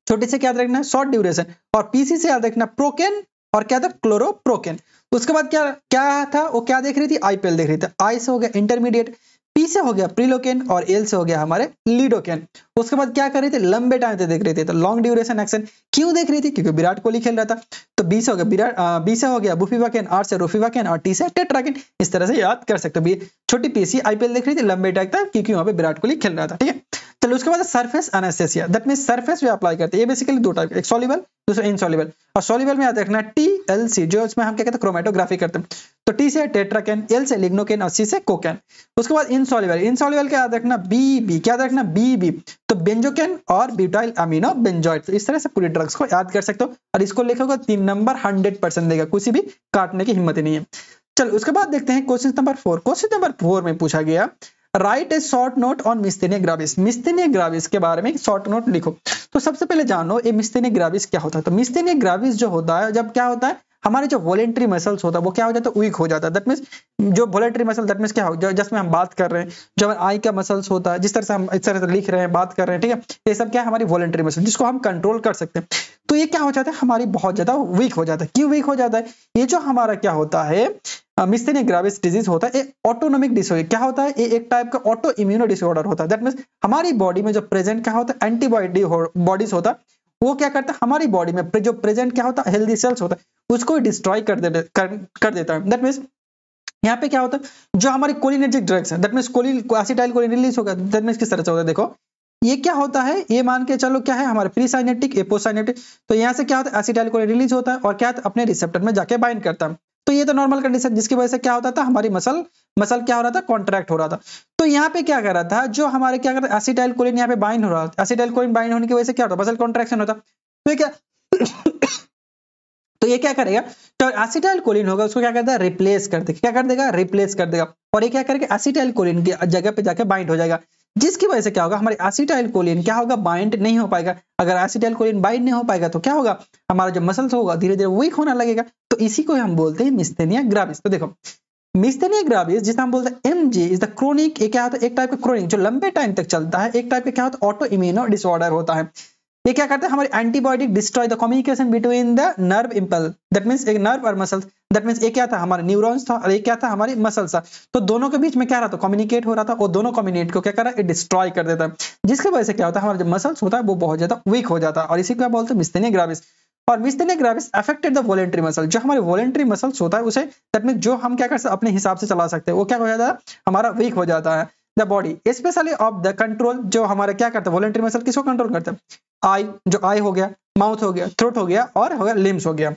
[SPEAKER 1] छोटी से क्या याद रखना शॉर्ट ड्यूरेशन, और पीसी से याद रखना प्रोकेन, और क्या था, क्लोरोप्रोकेन। उसके बाद क्या क्या था, वो क्या देख रही थी, आईपीएल देख रही थी। आई से हो गया इंटरमीडिएट, पी से हो गया प्रीलोकेन, और एल से हो गया हमारे लीडोकेन। उसके बाद क्या कर रही थी, लंबे टाइम तक देख रही थी। तो लॉन्ग ड्यूरेशन एक्शन क्यों देख रही थी, क्योंकि विराट कोहली खेल रहा था। तो बी से हो गया बी से हो गया बुफिवाकेन, आर से रोफिवाकेन, और टी से टेट्राकेन। इस तरह से याद कर सकते हो। छोटी पीसी आईपीएल देख रही थी लंबे टाइम तक क्योंकि वहां पे विराट कोहली खेल रहा था, ठीक है। चलो उसके बाद surface anaesthesia, that means surface पे अप्लाई करते हैं। ये बेसिकली दो टाइप, एक सॉल्युबल दूसरा इनसॉल्युबल। और सॉल्युबल में याद रखना टीएलसी, जो इसमें हम क्या कहते हैं, क्रोमेटोग्राफी करते हैं। तो टी से टेट्राकेन, एल से लिग्नोकेन, और सी से कोकेन। उसके बाद इनसॉल्युबल का याद रखना बीबी, क्या याद रखना बीबी, तो बेंजोकेन और ब्यूटाइल अमीनो बेंजोइट। तो इस तरह से पूरे ड्रग्स को याद कर सकते हो। और इसको लिखोगे 3 नंबर 100% देगा, कुछ भी काटने की हिम्मत ही नहीं है। चलो उसके बाद देखते हैं क्वेश्चन नंबर 4। क्वेश्चन नंबर 4 में पूछा गया, write a short note on myasthenia gravis. Myasthenia gravis के बारे में शॉर्ट नोट लिखो। तो सबसे पहले जानो ये मिस्थेनिया ग्राविस क्या होता है। तो मिस्थेनिया ग्राविस जो होता है, जब क्या होता है, हमारे जो वॉलेंट्री मसल्स होता है वो क्या हो जाता है, वीक हो जाता है। दैट मींस जो वॉलेंट्री मसल, दैट मींस क्या हो, जिसमें हम बात कर रहे हैं, जो आई का मसल्स होता है, जिस तरह से हम इस तरह से लिख रहे हैं, बात कर रहे हैं, ठीक है, ये सब क्या है, हमारी वॉलेंट्री मसल, जिसको हम कंट्रोल कर सकते हैं। तो ये क्या हो जाता है, हमारी बहुत ज्यादा वीक हो जाता है। क्यों वीक हो जाता है, ये जो हमारा क्या होता है, मिस्थेनिया ग्राविस डिजीज होता है, ऑटोनोमिक डिसऑर्डर। क्या होता है, ये एक टाइप का ऑटो इम्यूनो डिसऑर्डर होता है। दैट मींस हमारी बॉडी में जो प्रेजेंट क्या होता है, एंटीबॉडी बॉडीज होता है, वो क्या करता है, हमारी बॉडी में जो प्रेजेंट क्या होता है, हेल्दी सेल्स होता है, उसको डिस्ट्रॉय कर देता है। दैट मींस यहाँ पे क्या होता है, जो हमारी कोलिनर्जिक ड्रग्स है, that means acetyl choline release होगा। दैट मींस किस तरह से होता है, देखो ये क्या होता है, ये मान के चलो क्या है, हमारे प्री साइनेप्टिक एपोसाइनेप्टिक। तो यहाँ से क्या होता है, एसिटाइल कोलिन रिलीज होता है और क्या अपने रिसेप्टर में जाके बाइंड करता है। तो ये तो नॉर्मल कंडीशन, जिसकी वजह से क्या होता था, हमारी मसल क्या हो रहा था, कॉन्ट्रैक्ट हो रहा था। तो यहाँ पे क्या कर रहा था, जो हमारे क्या करता है, एसिटाइल कोलिन यहाँ पे बाइंड हो रहा था। एसिटाइल कोलिन बाइंड होने की वजह से क्या होता है, मसल कॉन्ट्रैक्शन होता। तो ये क्या तो ये क्या करेगा, तो एसिटाइल कोलिन होगा उसको क्या करता है, रिप्लेस कर देगा। क्या कर देगा, रिप्लेस कर देगा। और ये क्या करेगा, एसिटाइल कोलिन की जगह पे जाके बाइंड हो जाएगा। जिसकी वजह से क्या होगा, हमारे एसिटाइल कोलिन क्या होगा, बाइंड नहीं हो पाएगा। अगर एसिटाइल कोलिन बाइंड नहीं हो पाएगा तो क्या होगा, हमारा जो मसल्स होगा धीरे धीरे वीक होने लगेगा। तो इसी को हम बोलते हैं मिस्थेनिया ग्राविस। तो देखो मिस्थेनिया ग्राविस जिसे हम बोलते हैं एमजी इज द क्रोनिक, ये क्या होता है, एक टाइप का क्रोनिक जो लंबे टाइम तक चलता है, एक टाइप का क्या होता है, ऑटो इम्यूनो डिसऑर्डर होता है। ये क्या करता है, हमारे antibody destroy the communication between the nerve impulse, that means एक नर्व और मसल्स, दैट मींस ये क्या था, हमारे न्यूरॉन्स था और ये क्या था, हमारे मसल्स था। तो दोनों के बीच में क्या रहा था, कम्युनिकेट हो रहा था, और दोनों कम्युनिकेट को क्या कर रहा है, डिस्ट्रॉय कर देता है, जिसकी वजह से क्या होता है, हमारा जो मसल्स होता है वो बहुत ज्यादा वीक हो जाता है, और इसी को बोलते हैं मिस्थेनिया ग्राविस। और मिस्थेनिया ग्राविस अफेक्टेड द वॉलेंटरी मसल, जो हमारे वॉलेंटरी मसल्स होता है उसे, दैट मींस जो हम क्या कर सकते अपने हिसाब से चला सकते हैं, वो क्या हो जाता है, हमारा वीक हो जाता है। The body specially of the control, जो हमारे क्या करते हैं, वॉलेंटरी मसल किसको कंट्रोल करते हैं, आई, जो आई हो गया, माउथ हो गया, थ्रोट हो गया, और हो गया लिम्स हो गया।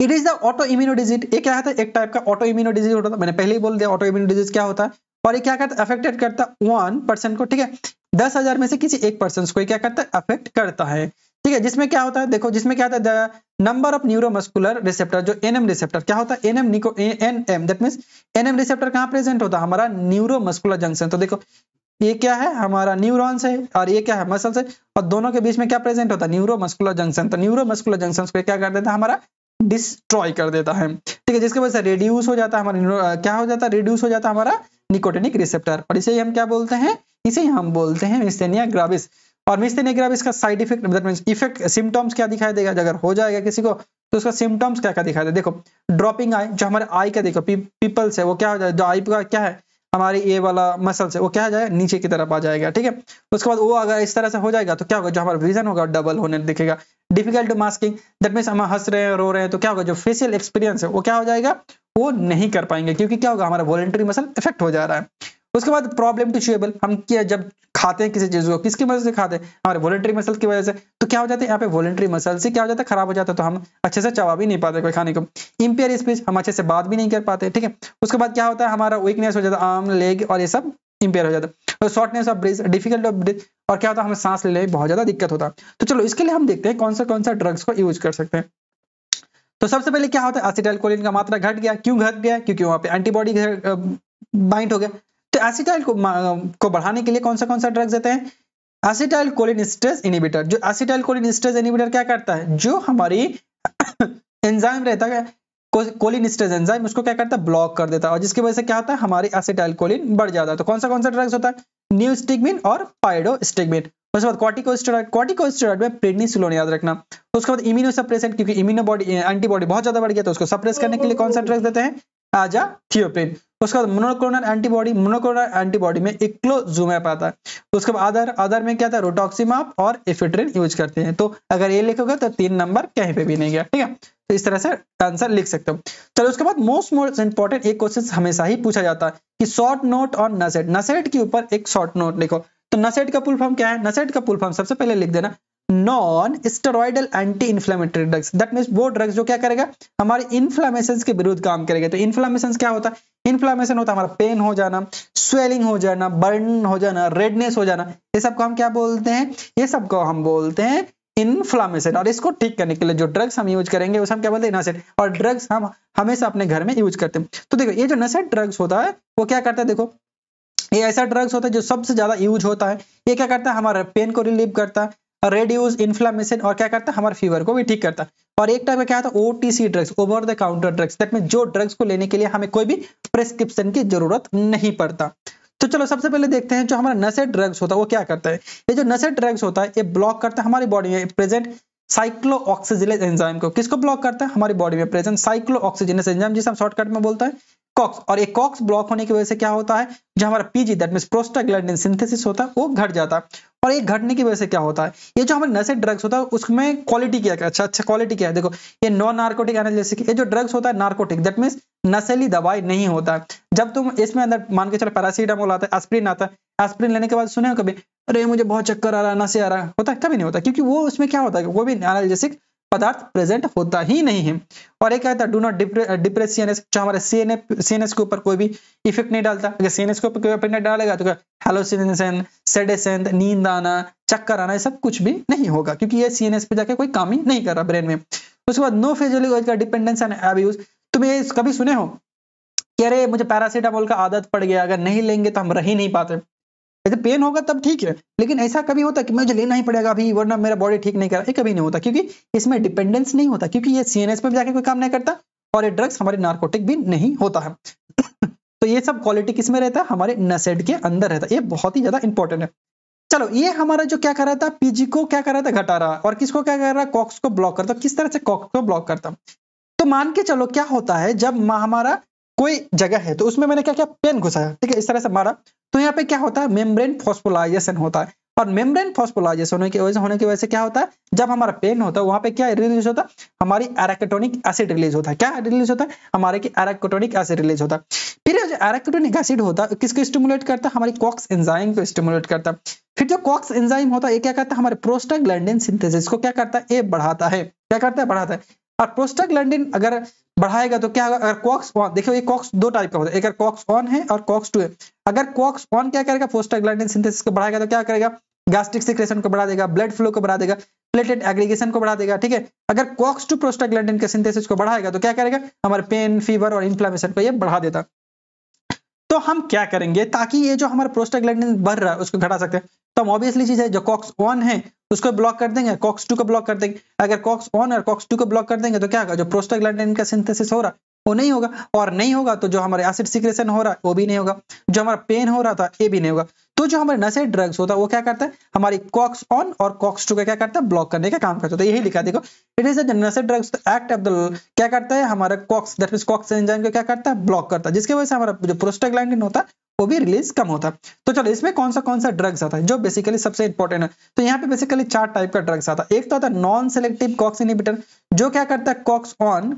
[SPEAKER 1] It is the auto immuno disease, ये क्या है, एक टाइप का ऑटो इम्यूनो डिजीज होता है, मैंने पहले ही बोल दिया ऑटो इम्यूनो डिजीज क्या होता है। और ये क्या करता है, अफेक्टेड करता है 1% को, ठीक है, 10,000 में से किसी एक पर्सन को क्या करता है, अफेक्ट करता है, ठीक है। जिसमें क्या होता है, देखो जिसमें क्या होता है, the number of neuromuscular receptor, जो एनएम रिसेप्टर क्या होता है, एनएम निको NM, that means NM receptor कहां प्रेजेंट होता है, हमारा न्यूरोमस्कुलर जंक्शन। तो देखो ये क्या है, हमारा न्यूरॉन्स है, और ये क्या है, मसल्स है, और दोनों के बीच में क्या प्रेजेंट होता है, न्यूरोमस्कुलर जंक्शन। तो न्यूरोमस्कुलर जंक्शन को क्या कर देता है, हमारा डिस्ट्रॉय कर देता है, ठीक है, जिसकी वजह से रिड्यूस हो जाता है हमारा, क्या हो जाता है, रिड्यूस हो जाता है हमारा निकोटिनिक रिसेप्टर, और इसे हम क्या बोलते हैं, इसे हम बोलते हैं मिस्थेनिया ग्राविस। और मिस्थेनिया ग्राविस का side effect, that means effect, symptoms क्या दिखाई देगा, अगर हो जाएगा किसी को तो उसका सिम्टम्स क्या क्या दिखाई देगा, देखो ड्रॉपिंग आई, जो हमारे आई का देखो पीपल्स है, वो क्या हो जाए, जो आई का क्या है, हमारी ये वाला मसल्स है, वो क्या आ जाएगा, नीचे की तरफ आ जाएगा, ठीक है। उसके बाद वो अगर इस तरह से हो जाएगा तो क्या होगा, जो हमारा विजन होगा डबल होने दिखेगा। डिफिकल्ट मास्किंग, दैट मींस हम हंस रहे हैं, रो रहे हैं, तो क्या होगा, जो फेशियल एक्सपीरियंस है वो क्या हो जाएगा, वो नहीं कर पाएंगे, क्योंकि क्या होगा, हमारा वॉलंटरी मसल इफेक्ट हो जा रहा है। उसके बाद प्रॉब्लम टू च्यूएबल, हम क्या जब खाते हैं किसी चीज को, किसकी वजह से खाते हैं, हमारे वॉलंटरी मसल की वजह से, तो क्या हो जाता है, यहाँ पे वॉलंटरी मसल से क्या हो जाता है, खराब हो जाता है, तो हम अच्छे से चबा भी नहीं पाते कोई खाने को। इंपेयर स्पीच, हम अच्छे से बात भी नहीं कर पाते, ठीक है। उसके बाद क्या होता है, हमारा वीकनेस हो जाता है, आर्म लेग और ये सब इंपेयर हो जाता है। तो shortness of breath, difficult of breath, और क्या होता है, हमें सांस लेने में बहुत ज्यादा दिक्कत होता है। तो चलो इसके लिए हम देखते हैं कौन सा ड्रग्स को यूज कर सकते हैं। तो सबसे पहले क्या होता है, एसिटाइल कोलिन का मात्रा घट गया, क्यों घट गया, क्योंकि वहां पे एंटीबॉडी बाइंड हो गया। तो एसिटाइल को बढ़ाने के लिए कौन सा ड्रग्स देते हैं, एसिटाइल कोलिन स्ट्रेस इनहिबिटर। जो एसिटाइल कोलिन स्ट्रेस इनहिबिटर क्या करता है, जो हमारी एंजाइम रहता है कोलिन स्ट्रेस एंजाइम, उसको क्या करता है, ब्लॉक कर देता है, और जिसकी वजह से क्या होता है, हमारी एसिटाइल कोलिन बढ़ जाता है। तो कौन सा ड्रग्स होता है, न्यूस्टिग्मिन और पाइडोस्टिग्मिन। उसके बाद कॉर्टिकोस्टेरॉइड में प्रेडनिसोलोन याद रखना। उसके बाद इम्यूनोसप्रेसेंट, क्योंकि एंटीबॉडी बहुत ज्यादा बढ़ गया तो उसको सप्रेस करने के लिए कौन सा ड्रग्स देते हैं, आजाथियोप्रिन। उसके बाद मोनोक्लोनल एंटीबॉडी में इक्लोजुमैब आता है। उसके बाद अदर में क्या था, रोटॉक्सिमाब और एफेड्रिन यूज करते हैं। तो अगर ये लिखोगे तो 3 नंबर कहीं पे भी नहीं गया, ठीक है। तो इस तरह से आंसर लिख सकते हो। चलो उसके बाद मोस्ट इंपॉर्टेंट एक क्वेश्चन हमेशा ही पूछा जाता है कि शॉर्ट नोट ऑन नसेट, नसेट के ऊपर एक शॉर्ट नोट लिखो। तो नसेट का फुल फॉर्म क्या है, नसेट का फुल फॉर्म सबसे पहले लिख देना, non steroidal anti inflammatory drugs. That means वो ड्रग्स जो क्या करेगा, हमारे इन्फ्लेमेशन के विरुद्ध काम करेगा। तो इन्फ्लेमेशन क्या होता है, इन्फ्लेमेशन होता है हमारा पेन हो जाना, स्वेलिंग हो जाना, बर्न हो जाना, रेडनेस हो जाना, ये सब को हम क्या बोलते हैं, ये सब को हम बोलते हैं इन्फ्लेमेशन। और इसको ठीक करने के लिए जो ड्रग्स हम यूज करेंगे उसे हम क्या बोलते हैं, नसेट। और ड्रग्स हम हमेशा अपने घर में यूज करते हैं। तो देखो ये जो नसेट ड्रग्स होता है वो क्या करता है, देखो ये ऐसा ड्रग्स होता है जो सबसे ज्यादा यूज होता है। ये क्या करता है, हमारा पेन को रिलीव करता है, रेड्यूस इन्फ्लेमेशन, और क्या करता है, हमारे फीवर को भी ठीक करता है। और एक टाइप का क्या होता है, OTC drugs, over the counter drugs. That means जो ड्रग्स को लेने के लिए हमें कोई भी प्रेस्क्रिप्शन की जरूरत नहीं पड़ता। तो चलो सबसे पहले देखते हैं जो हमारा नसेट ड्रग्स होता है वो क्या करता है। ये जो नसेट ड्रग्स होता है ये ब्लॉक करता है हमारी बॉडी में प्रेजेंट साइक्लोऑक्सीजिनेज एंजाइम को। किसको ब्लॉक करता है, हमारी बॉडी में प्रेजेंट साइक्लोऑक्सीजिनेज एंजाइम, जिसे हम शॉर्टकट में बोलते हैं कॉक्स। और एक कॉक्स ब्लॉक होने की वजह से क्या होता है, जो हमारा PG that means prostaglandin synthesis होता है वो घट जाता है। और ये घटने की वजह से क्या होता है, ये जो हमारे नसेट ड्रग्स होता है उसमें क्वालिटी क्या है, अच्छा क्वालिटी क्या है, देखो ये नॉन नार्कोटिक एनाल्जेसिक। ये जो ड्रग्स होता है नार्कोटिक, दैट मींस नशेली दवाई नहीं होता है। जब तुम इसमें अंदर मान के चलो पैरासीटामोल आता है, एस्प्रिन आता है, एस्प्रिन लेने के बाद सुने हो कभी, अरे मुझे बहुत चक्कर आ रहा है, नशे आ रहा है, होता है, कभी नहीं होता, क्योंकि वो उसमें क्या होता है, वो भी एनाल्जेसिक पदार्थ प्रेजेंट होता ही नहीं है। और एक कहता है डू नॉट डिप्रेस सीएनएस, जो हमारे सीएनएस के ऊपर कोई भी इफेक्ट नहीं डालता। अगर सीएनएस के ऊपर कोई इफेक्ट नहीं डालेगा तो हेलोसिनेशन, सेडेशन, नींद आना, चक्कर आना, ये सब कुछ भी नहीं होगा, क्योंकि ये सीएनएस पे जाके कोई काम ही नहीं कर रहा ब्रेन में। उसके बाद no physiological dependence and abuse. तुम ये कभी सुने हो कि अरे मुझे पैरासीटामोल का आदत पड़ गया, अगर नहीं लेंगे तो हम रह ही नहीं पाते, यदि पेन होगा तब ठीक है, लेकिन ऐसा कभी होता है कि मुझे लेना ही पड़ेगा अभी वरना मेरा बॉडी ठीक नहीं कर रहा, ये कभी नहीं होता, क्योंकि इसमें डिपेंडेंस नहीं होता, क्योंकि ये सीएनएस पे जाके कोई काम नहीं करता और ये ड्रग्स हमारे नार्कोटिक भी नहीं होता है। तो ये सब क्वालिटी किसमें रहता है, हमारे नसेड के अंदर रहता है, ये बहुत ही ज्यादा इंपॉर्टेंट है। चलो ये हमारा जो क्या कर रहा था, पीजी को क्या कर रहा था, घटा रहा, और किसको क्या कर रहा है, कॉक्स को ब्लॉक करता। किस तरह से कॉक्स को ब्लॉक करता, तो मान के चलो क्या होता है जब हमारा कोई जगह है तो उसमें मैंने क्या किया, पेन घुसाया, ठीक है, इस तरह से मारा, तो यहाँ पे क्या होता है, मेम्ब्रेन फॉस्फोलाइजेशन होता है, और मेम्ब्रेन फॉस्फोलाइजेशन होने की वजह से क्या होता है, जब हमारा पेन होता है वहां पे क्या रिलीज होता है, हमारी एराकिटोनिक एसिड रिलीज होता है। क्या रिलीज होता है, हमारे की एराकिटोनिक एसिड रिलीज होता है। फिर जो एराकिटोनिक एसिड होता है किसको स्टिमुलेट करता है, हमारी कॉक्स एंजाइम को स्टिमुलेट करता है। फिर जो कॉक्स एंजाइम होता है ये क्या करता है, हमारे प्रोस्टाग्लैंडिन सिंथेसिस को क्या करता है, ये बढ़ाता है। क्या करता है, बढ़ाता है। और प्रोस्टाग्लैंडिन अगर बढ़ाएगा तो क्या होगा, अगर कॉक्स ऑन, देखो ये कॉक्स दो टाइप का होता है, एक कॉक्स ऑन है और कॉक्स 2 है। अगर कॉक्स ऑन क्या करेगा, प्रोस्टाग्लैंडिन सिंथेसिस को बढ़ाएगा तो क्या करेगा, गैस्ट्रिक सिक्रेशन को बढ़ा देगा, ब्लड फ्लो को बढ़ा देगा, प्लेटलेट एग्रीगेशन को बढ़ा देगा, ठीक है। अगर कॉक्स 2 प्रोस्टाग्लैंडिन के सिंथेसिस को बढ़ाएगा तो क्या करेगा, हमारे पेन, फीवर और इन्फ्लेमेशन को ये बढ़ा देता। तो हम क्या करेंगे ताकि ये जो हमारा प्रोस्टाग्लैंडिन बढ़ रहा है उसको घटा सकते हैं, तो हम ऑब्वियसली चीज है जो कॉक्स 1 है उसको ब्लॉक कर देंगे, कॉक्स 2 को ब्लॉक कर देंगे। अगर कॉक्स 1 और कॉक्स 2 को ब्लॉक कर देंगे तो क्या होगा, जो प्रोस्टाग्लैंडिन का सिंथेसिस हो रहा है वो नहीं होगा, और नहीं होगा तो जो हमारे एसिड सिक्रेशन हो रहा है वो भी नहीं होगा, जो हमारा पेन हो रहा था ये भी नहीं होगा। तो जो हमारे नशे ड्रग्स होता है वो क्या करता है, हमारी कॉक्स ऑन और कॉक्स 2 का क्या करता है, ब्लॉक करने का काम करता है। तो यही लिखा देखो, it is the NSAID drugs act of the, क्या करता है, हमारा COX that means COX enzyme को क्या करता है, ब्लॉक करता है, जिसकी वजह से हमारा जो प्रोस्टाग्लैंडिन होता है वो भी रिलीज कम होता है। तो चलो इसमें कौन सा ड्रग्स आता है जो बेसिकली सबसे इंपॉर्टेंट है, तो यहाँ पे बेसिकली 4 टाइप का ड्रग्स आता है। एक तो आता है नॉन सेलेक्टिव कॉक्स इनहिबिटर, जो क्या करता है COX one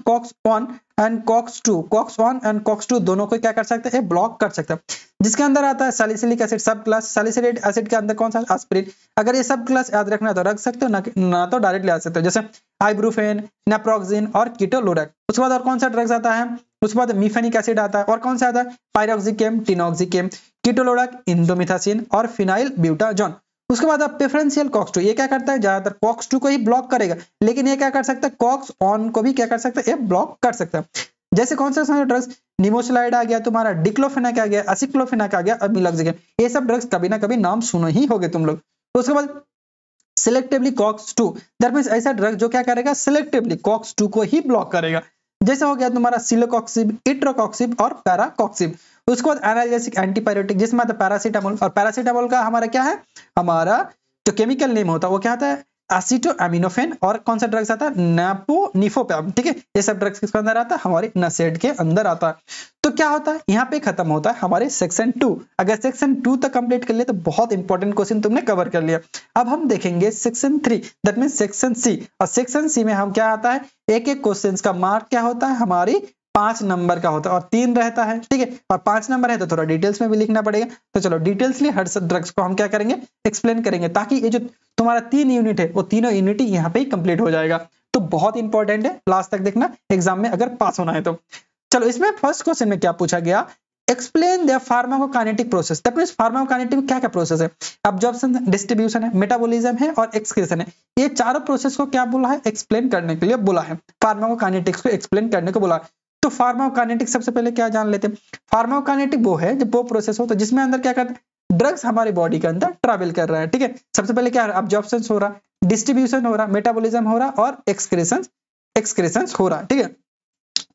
[SPEAKER 1] and COX 2, COX one and COX 2 दोनों को क्या कर सकते हैं, ब्लॉक कर सकता है। जिसके अंदर आता है सैलिसिलिक एसिड सब क्लास, सैलिसिलेट एसिड के अंदर कौन सा, एस्पिरिन। अगर ये सब क्लास याद रखना है तो रख सकते हो, ना तो डायरेक्टली आ सकते हो, जैसे आइब्रूफेन, नेप्रोक्सिन और कीटोलोरैक। उसके बाद और कौन सा ड्रग्स आता है, उसके बाद मीफेनिक एसिड आता है, और कौन सा आता है, पायरोक्सिकेम, टिनोक्सिकेम, कीटोलोरैक, इंडोमिथासिन और फिनाइल ब्यूटाजोन। उसके बाद आप प्रेफरेंशियल कॉक्स 2, ये क्या करता है, ज्यादातर कॉक्स 2 को ही ब्लॉक करेगा, लेकिन ये क्या कर सकता है, कॉक्स ऑन को भी क्या कर सकता है, ये ब्लॉक कर सकता है। जैसे कौन सा ड्रग्स, निमोसलाइड आ गया तुम्हारा, डिक्लोफेनाक आ गया, एसिक्लोफेनाक आ गया और मिलॉक्सिडिन, ये सब ड्रग्स कभी ना कभी नाम सुने ही होगे तुम लोग। उसके बाद सिलेक्टिवली कॉक्स 2, दैट मींस ऐसा ड्रग जो क्या करेगा, सिलेक्टिवली कॉक्स 2 को ही ब्लॉक करेगा। जैसे हो गया तुम्हारा सिलोकॉक्सिब, इट्रोकॉक्सिब और पैराकॉक्सिब। उसके बाद एनाल्जेसिक एंटीपायरेटिक, जिसमें आता है पैरासीटामोल, और पैरासीटामोल का हमारा क्या है, हमारा जो केमिकल नेम होता है वो क्या आता है, एसिटोएमिनोफेन। और कौन सा ड्रग्स आता है, नापोनिफोपैम, ठीक है। ये सब ड्रग्स किसके अंदर आता है, हमारे नसेड के अंदर आता है। तो क्या होता है, यहाँ पे खत्म होता है हमारे सेक्शन 2। अगर सेक्शन 2 तक कंप्लीट कर लिया तो बहुत इंपॉर्टेंट क्वेश्चन तुमने कवर कर लिया। अब हम देखेंगे section 3, that means section C. और सेक्शन सी में हम क्या आता है, एक एक क्वेश्चन का मार्क क्या होता है, हमारी 5 नंबर का होता है, और 3 रहता है, ठीक है। और 5 नंबर है तो थोड़ा डिटेल्स में भी लिखना पड़ेगा। तो चलो डिटेल्सली हर ड्रग्स को हम क्या करेंगे, एक्सप्लेन करेंगे, ताकि ये जो तुम्हारा 3 यूनिट है वो तीनों यूनिट यहाँ पे ही कंप्लीट हो जाएगा। तो बहुत इंपॉर्टेंट है, लास्ट तक देखना एग्जाम में अगर पास होना है तो। चलो इसमें फर्स्ट क्वेश्चन में क्या पूछा गया, explain the pharmacokinetic process. That means pharmacokinetic क्या क्या प्रोसेस है, अब्जॉर्प्शन, डिस्ट्रीब्यूशन है, मेटाबॉलिज्म है और एक्सक्रीशन है। ये चारों प्रोसेस को क्या बोला है, एक्सप्लेन करने के लिए बोला है, फार्माकोकाइनेटिक्स को एक्सप्लेन करने को बोला है। तो फार्माकोकाइनेटिक सबसे पहले क्या जान लेते हैं, फार्माकोकाइनेटिक वो है जब वो प्रोसेस हो तो जिसमें अंदर क्या करते हैं, ड्रग्स हमारी बॉडी के अंदर ट्रैवल कर रहा है, ठीक है। सबसे पहले क्या अब्जॉर्प्शन हो रहा, डिस्ट्रीब्यूशन हो रहा, मेटाबॉलिज्म हो रहा और एक्सक्रीशन हो रहा, ठीक है।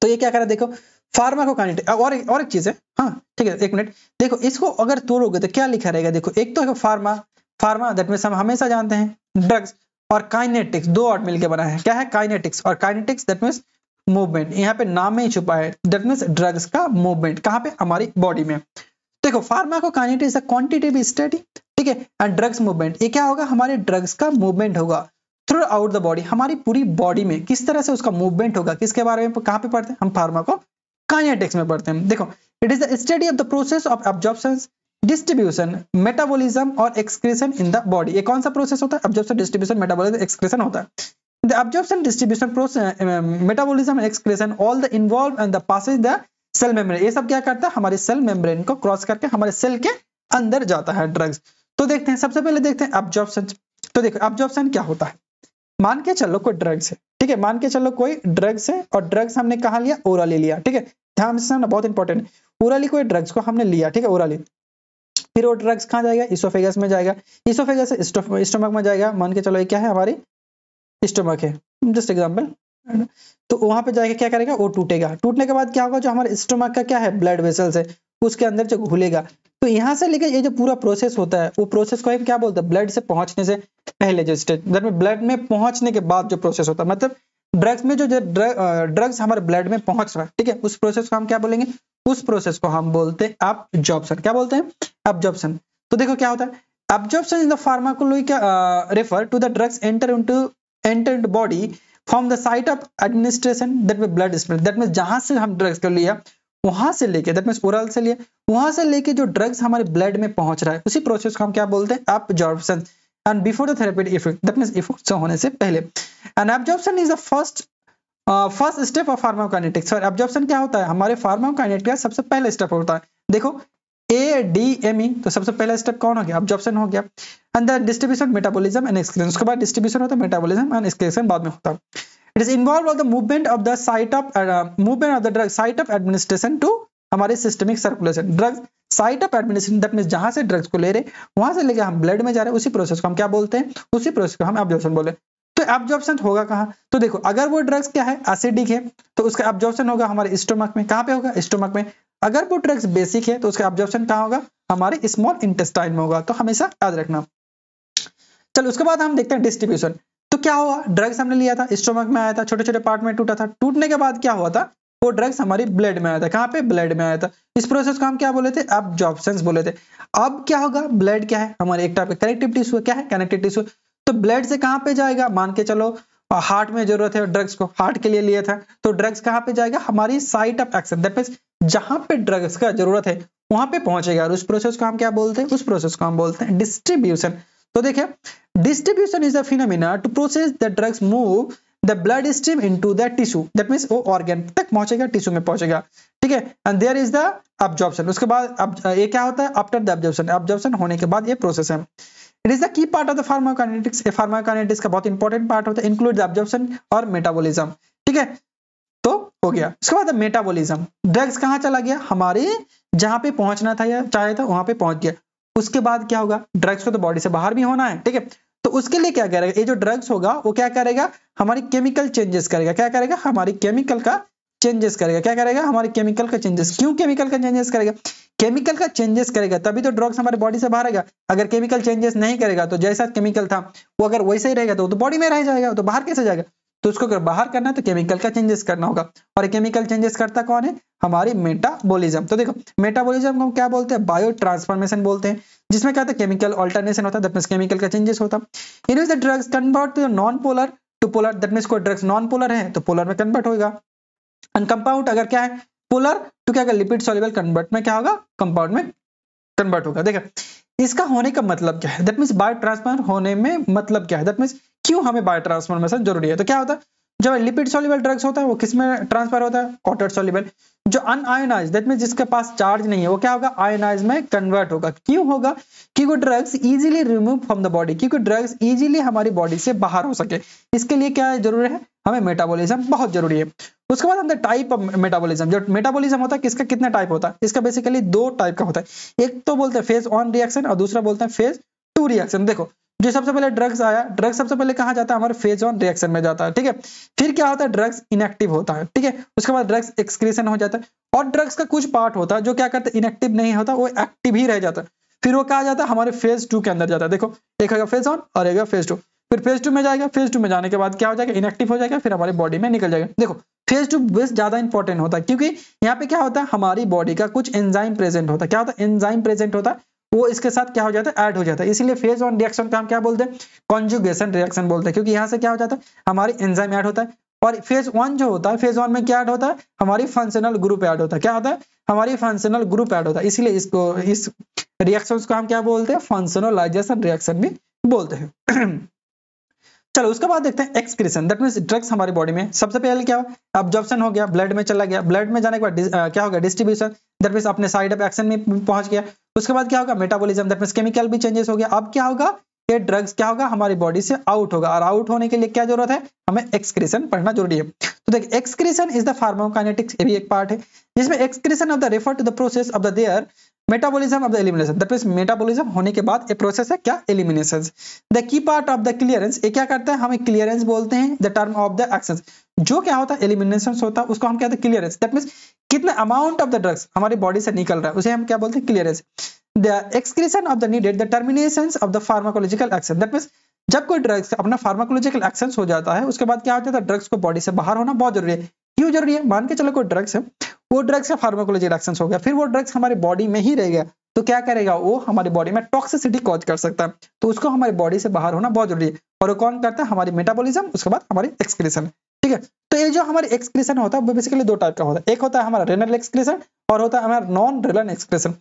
[SPEAKER 1] तो ये क्या कर रहा है, देखो फार्माकोकाइनेटिक। और एक चीज है, हाँ ठीक है, एक मिनट देखो, इसको अगर तोड़ोगे तो क्या लिखा रहेगा, देखो एक तो है फार्मा दैट मींस हम हमेशा जानते हैं ड्रग्स, और काइनेटिक्स 2 वर्ड मिलकर बना है, क्या है, काइनेटिक्स। और काइनेटिक्स दैट मींस मूवमेंट, यहाँ पे नाम में ही छुपा है, दैट मींस ड्रग्स का मूवमेंट कहाँ पे, हमारी बॉडी में। देखो pharmacokinetics is a quantitative study, ठीक है, एंड ड्रग्स मूवमेंट, ये क्या होगा, हमारे ड्रग्स का मूवमेंट होगा थ्रू आउट द बॉडी, हमारी पूरी बॉडी में किस तरह से उसका मूवमेंट होगा, किसके बारे में कहाँ पे पढ़ते हैं हम, फार्माकोकाइनेटिक्स में पढ़ते हैं। देखो it is the study of the process of absorption, distribution, metabolism और एक्सक्रीशन इन द बॉडी। ये कौन सा प्रोसेस होता है, एब्जॉर्प्शन, डिस्ट्रीब्यूशन, मेटाबॉलिज्म, एक्सक्रीशन होता है। The absorption, distribution process, metabolism and excretion, all the involved and the passes the cell membrane, ये सब क्या करता है, हमारे सेल मेम्ब्रेन को क्रॉस करके हमारे सेल के अंदर जाता है ड्रग्स। तो देखते हैं, सबसे पहले देखते हैं एब्जॉर्प्शन। तो देखो एब्जॉर्प्शन क्या होता है, मान के चलो कोई ड्रग्स है, ठीक है, मान के चलो कोई ड्रग्स है, और ड्रग्स हमने कहाँ लिया, ओरली लिया, ठीक है, ध्यान से सुनना बहुत इंपॉर्टेंट है। ओरली कोई ड्रग्स को हमने लिया, ठीक है, ओरली, फिर वो ड्रग्स कहाँ जाएगा, इसोफेगस में जाएगा, इसोफेगस से स्टोमक में जाएगा, मान के चलो ये क्या है, हमारी स्टोमक है जस्ट एग्जांपल। तो वहां पे जाके क्या करेगा, वो टूटेगा, टूटने के बाद क्या होगा, जो हमारे स्टोमक का क्या है, ब्लड वेसल्स है, उसके अंदर जो घुलेगा। तो यहाँ से लेकर ये जो पूरा प्रोसेस होता है, वो प्रोसेस को हम क्या बोलते हैं, ब्लड से पहुंचने से पहले जो स्टेज, ब्लड में पहुंचने के बाद जो प्रोसेस होता है, मतलब ड्रग्स में जो ड्रग्स हमारे ब्लड में पहुंच रहा है, ठीक है, उस प्रोसेस को हम क्या बोलेंगे, उस प्रोसेस को हम बोलते हैं एब्जॉर्प्शन। क्या बोलते हैं, एब्जॉर्प्शन। तो देखो क्या होता है, absorption is the pharmacological refer to the drugs enter body from the site of administration that में ब्लड स्प्रेड, दैट मींस जहां से हम ड्रग्स को लिया वहां से लेके, दैट मींस ओरल से लिया, वहां से लेके जो ड्रग्स हमारे ब्लड में पहुंच रहा है, उसी प्रोसेस को हम क्या बोलते हैं, absorption. And before the therapeutic effect, that means effect होने से पहले। And absorption is the first step of pharmacokinetics. और एब्जॉर्प्शन क्या होता है, हमारे फार्माकोकाइनेटिक्स का सबसे पहला स्टेप होता है। देखो ADME, तो सबसे पहला स्टेप कौन हो गया, एब्जॉर्प्शन हो गया। And the distribution, metabolism and excretion, उसके बाद डिस्ट्रीब्यूशन होता है, मेटाबॉलिज्म एंड एक्सक्रीशन बाद में होता है। It is involve of the movement of the site of drug site of administration to हमारे systemic circulation. Drugs site of administration, that means जहां से ड्रग्स को ले रहे वहां से लेके हम ब्लड में जा रहे हैं, उसी प्रोसेस को हम क्या बोलते हैं, उसी प्रोसेस को हम एब्जॉर्प्शन बोले। तो एब्जॉर्प्शन होगा कहाँ, तो देखो अगर वो ड्रग्स क्या है, एसिडिक है, तो उसका एब्जॉर्प्शन होगा हमारे स्टोमक में। कहाँ पे होगा, स्टोमक में। अगर वो ड्रग्स बेसिक है तो उसका एब्जॉर्प्शन कहाँ होगा, हमारे स्मॉल इंटेस्टाइन में होगा। तो हमेशा याद रखना। चलो उसके बाद हम देखते हैं डिस्ट्रीब्यूशन। तो क्या हुआ, ड्रग्स हमने लिया था, स्टोमक में आया था, छोटे छोटे पार्ट में टूटा था, टूटने के बाद क्या हुआ था, वो ड्रग्स हमारी ब्लड में आया था। कहाँ पे, ब्लड में आया था। इस प्रोसेस को हम क्या बोले थे, एब्जॉर्प्शन बोले थे। अब क्या होगा, ब्लड क्या है, हमारे एक टाइप का कनेक्टिव टिश्यू, क्या है, कनेक्टिव टिश्यू। तो ब्लड से कहाँ पे जाएगा, मान के चलो हार्ट में जरूरत है ड्रग्स को, हार्ट के लिए लिया था, तो ड्रग्स कहाँ पे जाएगा, हमारी site of action, that means जहां पे ड्रग्स का जरूरत है वहां पे पहुंचेगा। और उस प्रोसेस को हम क्या बोलते हैं, उस प्रोसेस को हम बोलते हैं डिस्ट्रीब्यूशन। तो देखिए, distribution is a phenomena to process the drugs move the blood stream into the tissue, that means वो ऑर्गन तक पहुंचेगा, टिश्यू में पहुंचेगा, ठीक है। And there is the absorption. उसके बाद ये क्या होता है, आफ्टर द एब्जॉर्प्शन, एब्जॉर्प्शन होने के बाद ये प्रोसेस है। It is the key part of the pharmacokinetics, pharmacokinetics का बहुत इंपॉर्टेंट पार्ट होता है, इंक्लूड द एब्जॉर्प्शन और मेटाबॉलिज्म, ठीक है। तो हो गया। उसके बाद मेटाबॉलिज्म, ड्रग्स कहाँ चला गया, हमारे जहां पे पहुंचना था या चाहे था वहां पे पहुंच गया। उसके बाद क्या होगा, ड्रग्स को तो बॉडी से बाहर भी होना है, ठीक है। तो उसके लिए क्या करेगा, ये जो ड्रग्स होगा वो क्या करेगा, हमारी केमिकल चेंजेस करेगा। क्या करेगा, हमारी केमिकल का चेंजेस करेगा। क्या करेगा, हमारे केमिकल का चेंजेस। क्यों केमिकल का चेंजेस करेगा, केमिकल का चेंजेस करेगा तभी तो ड्रग्स हमारे बॉडी से बाहर आएगा। अगर केमिकल चेंजेस नहीं करेगा तो जैसा केमिकल था वो अगर वैसे ही रहेगा तो बॉडी में रह जाएगा, तो बाहर कैसे जाएगा। तो उसको अगर बाहर करना है तो केमिकल का चेंजेस करना होगा। और केमिकल चेंजेस करता कौन है, हमारी मेटाबॉलिज्म। तो देखो मेटाबॉलिज्म को क्या बोलते हैं, बायो ट्रांसफॉर्मेशन बोलते हैं, जिसमें क्या होता है, केमिकल ऑल्टरनेशन होता है, दैट मींस केमिकल का चेंजेस होता है। In the drugs convert to non polar to polar, that means कोई ड्रग्स नॉन पोलर है तो पोलर में कन्वर्ट होगा। एंड कंपाउंड अगर क्या है, पोलर तो क्या होगा, लिपिड सॉल्युबल कन्वर्ट में क्या होगा, कंपाउंड में कन्वर्ट होगा। देखो इसका होने का मतलब क्या है, दैट मींस बायो ट्रांसफर होने में मतलब क्या है, दैट मींस क्यों हमें बायो ट्रांसफॉर्मेशन जरूरी है। तो क्या होता है, जब लिपिड सॉल्युबल ड्रग्स होता है वो किस में ट्रांसफर होता है, वाटर सॉल्युबल। जो अनआयोनाइज्ड, दैट मींस जिसके पास चार्ज नहीं है, वो क्या होगा, आयोनाइज में कन्वर्ट होगा। क्यों होगा, क्योंकि drugs easily remove from the body, क्योंकि ड्रग्स इजीली हमारी बॉडी से बाहर हो सके। इसके लिए क्या जरूरी है, हमें मेटाबॉलिज्म बहुत जरूरी है। उसके बाद हम टाइप ऑफ मेटाबॉलिज्म, जो मेटाबॉलिज्म होता है किसका कितना टाइप होता है, इसका बेसिकली दो टाइप का होता है। एक तो बोलते हैं फेज ऑन रिएक्शन और दूसरा बोलते हैं फेज टू रिएक्शन। देखो जो सबसे पहले ड्रग्स आया, ड्रग्स सबसे पहले कहाँ जाता है, हमारे फेज ऑन रिएक्शन में जाता है, ठीक है। फिर क्या होता है, ड्रग्स इनएक्टिव होता है, ठीक है। उसके बाद ड्रग्स एक्सक्रीशन हो जाता है। और ड्रग्स का कुछ पार्ट होता है जो क्या करता है, इनएक्टिव नहीं होता, वो एक्टिव ही रह जाता है। फिर वो कहा जाता है हमारे फेज टू के अंदर जाता है। देखो एक होगा फेज ऑन और एक फेज टू। फिर फेज टू में जाएगा, फेज टू में जाने के बाद क्या हो जाएगा, इनएक्टिव हो जाएगा, फिर हमारी बॉडी में निकल जाएगा। देखो फेज टू बेस ज्यादा इंपॉर्टेंट होता है, क्योंकि यहाँ पे क्या होता है, हमारी बॉडी का कुछ एंजाइम प्रेजेंट होता है। क्या होता है, एंजाइम प्रेजेंट होता है, वो इसके साथ क्या हो जाता है, ऐड हो जाता है। इसीलिए फेज ऑन रिएक्शन का हम क्या बोलते हैं, कॉन्जुगेशन रिएक्शन बोलते हैं, क्योंकि यहाँ से क्या हो जाता है, हमारी एंजाइम ऐड होता है। और फेज वन जो होता है, फेज वन में क्या ऐड होता है, हमारी फंक्शनल ग्रुप ऐड होता है। क्या होता है, हमारी फंक्शनल ग्रुप ऐड होता है। इसलिए इसको इस रिएक्शंस को हम क्या बोलते हैं, फंक्शनलाइजेशन रिएक्शन भी बोलते हैं। चलो उसके बाद देखते हैं एक्सक्रीशन, दैट मींस ड्रग्स हमारी बॉडी में सबसे पहले क्या हुआ, एब्जॉर्प्शन हो गया, ब्लड में चला गया, ब्लड में जाने के बाद क्या होगा, डिस्ट्रीब्यूशन, दैट मींस अपने साइड ऑफ एक्शन में पहुंच गया। उसके बाद क्या होगा, मेटाबॉलिज्म, दैट मींस केमिकल भी चेंजेस हो गया। अब क्या होगा, ये ड्रग्स क्या होगा, हमारी बॉडी से आउट होगा। और आउट होने के लिए क्या जरूरत है, हमें एक्सक्रीशन पढ़ना जरूरी है। तो देखिए एक्सक्रीशन इज द फार्माकोकाइनेटिक्स, ये भी एक पार्ट है जिसमें excretion of the refer to the process of the there metabolism of the elimination, that means metabolism होने के बाद एक प्रोसेस है क्या, elimination. The key part of the clearance, ये क्या करता है, हमें क्लियरेंस बोलते हैं। The term of the action, जो क्या होता है एलिमिनेशन होता है उसको हम कहते हैं क्लियरेंस। दैट मींस कितना अमाउंट ऑफ द ड्रग्स हमारी बॉडी से निकल रहा है उसे हम क्या बोलते हैं, clearance. The excretion of the needed, the termination of the pharmacological action, that means जब कोई ड्रग्स अपना फार्माकोलॉजिकल एक्शन हो जाता है उसके बाद क्या होता है, ड्रग्स को बॉडी से बाहर होना बहुत जरूरी है। क्यों जरूरी है, मान के चलो कोई ड्रग्स है, वो ड्रग्स का फार्माकोलॉजिकल एक्शन हो गया, फिर वो ड्रग्स हमारी बॉडी में ही रह गया तो क्या करेगा, वो हमारी बॉडी में टॉक्सिसिटी कॉज कर सकता है, तो उसको हमारी बॉडी से बाहर होना बहुत जरूरी है। और वो कौन करता है, हमारी मेटाबॉलिज्म, उसके बाद हमारी एक्सक्रीशन। ठीक है, तो ये जो हमारी एक्सक्रीशन होता है वो बेसिकली दो टाइप का होता है, एक होता है हमारा रेनल एक्सक्रीशन और होता है हमारा नॉन रेनल एक्सक्रीशन।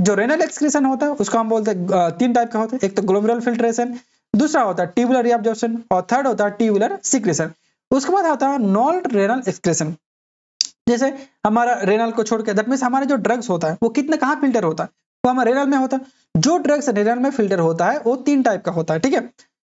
[SPEAKER 1] जो रेनल एक्सक्रीशन होता है उसको हम बोलते हैं तीन टाइप का होता है, एक तो ग्लोमेरुलर फिल्ट्रेशन, दूसरा होता है ट्यूबुलर रीअब्जॉर्प्शन और थर्ड होता है ट्यूबुलर सीक्रेशन। उसके बाद आता है नॉन रेनल एक्सक्रीशन, जैसे हमारा रेनल को छोड़ के, दैट मींस हमारे जो ड्रग्स होता है वो कितना कहाँ फिल्टर होता है, तो हमारे रेनल में होता है। जो ड्रग्स रेनल में फिल्टर होता है वो तीन टाइप का होता है। ठीक है,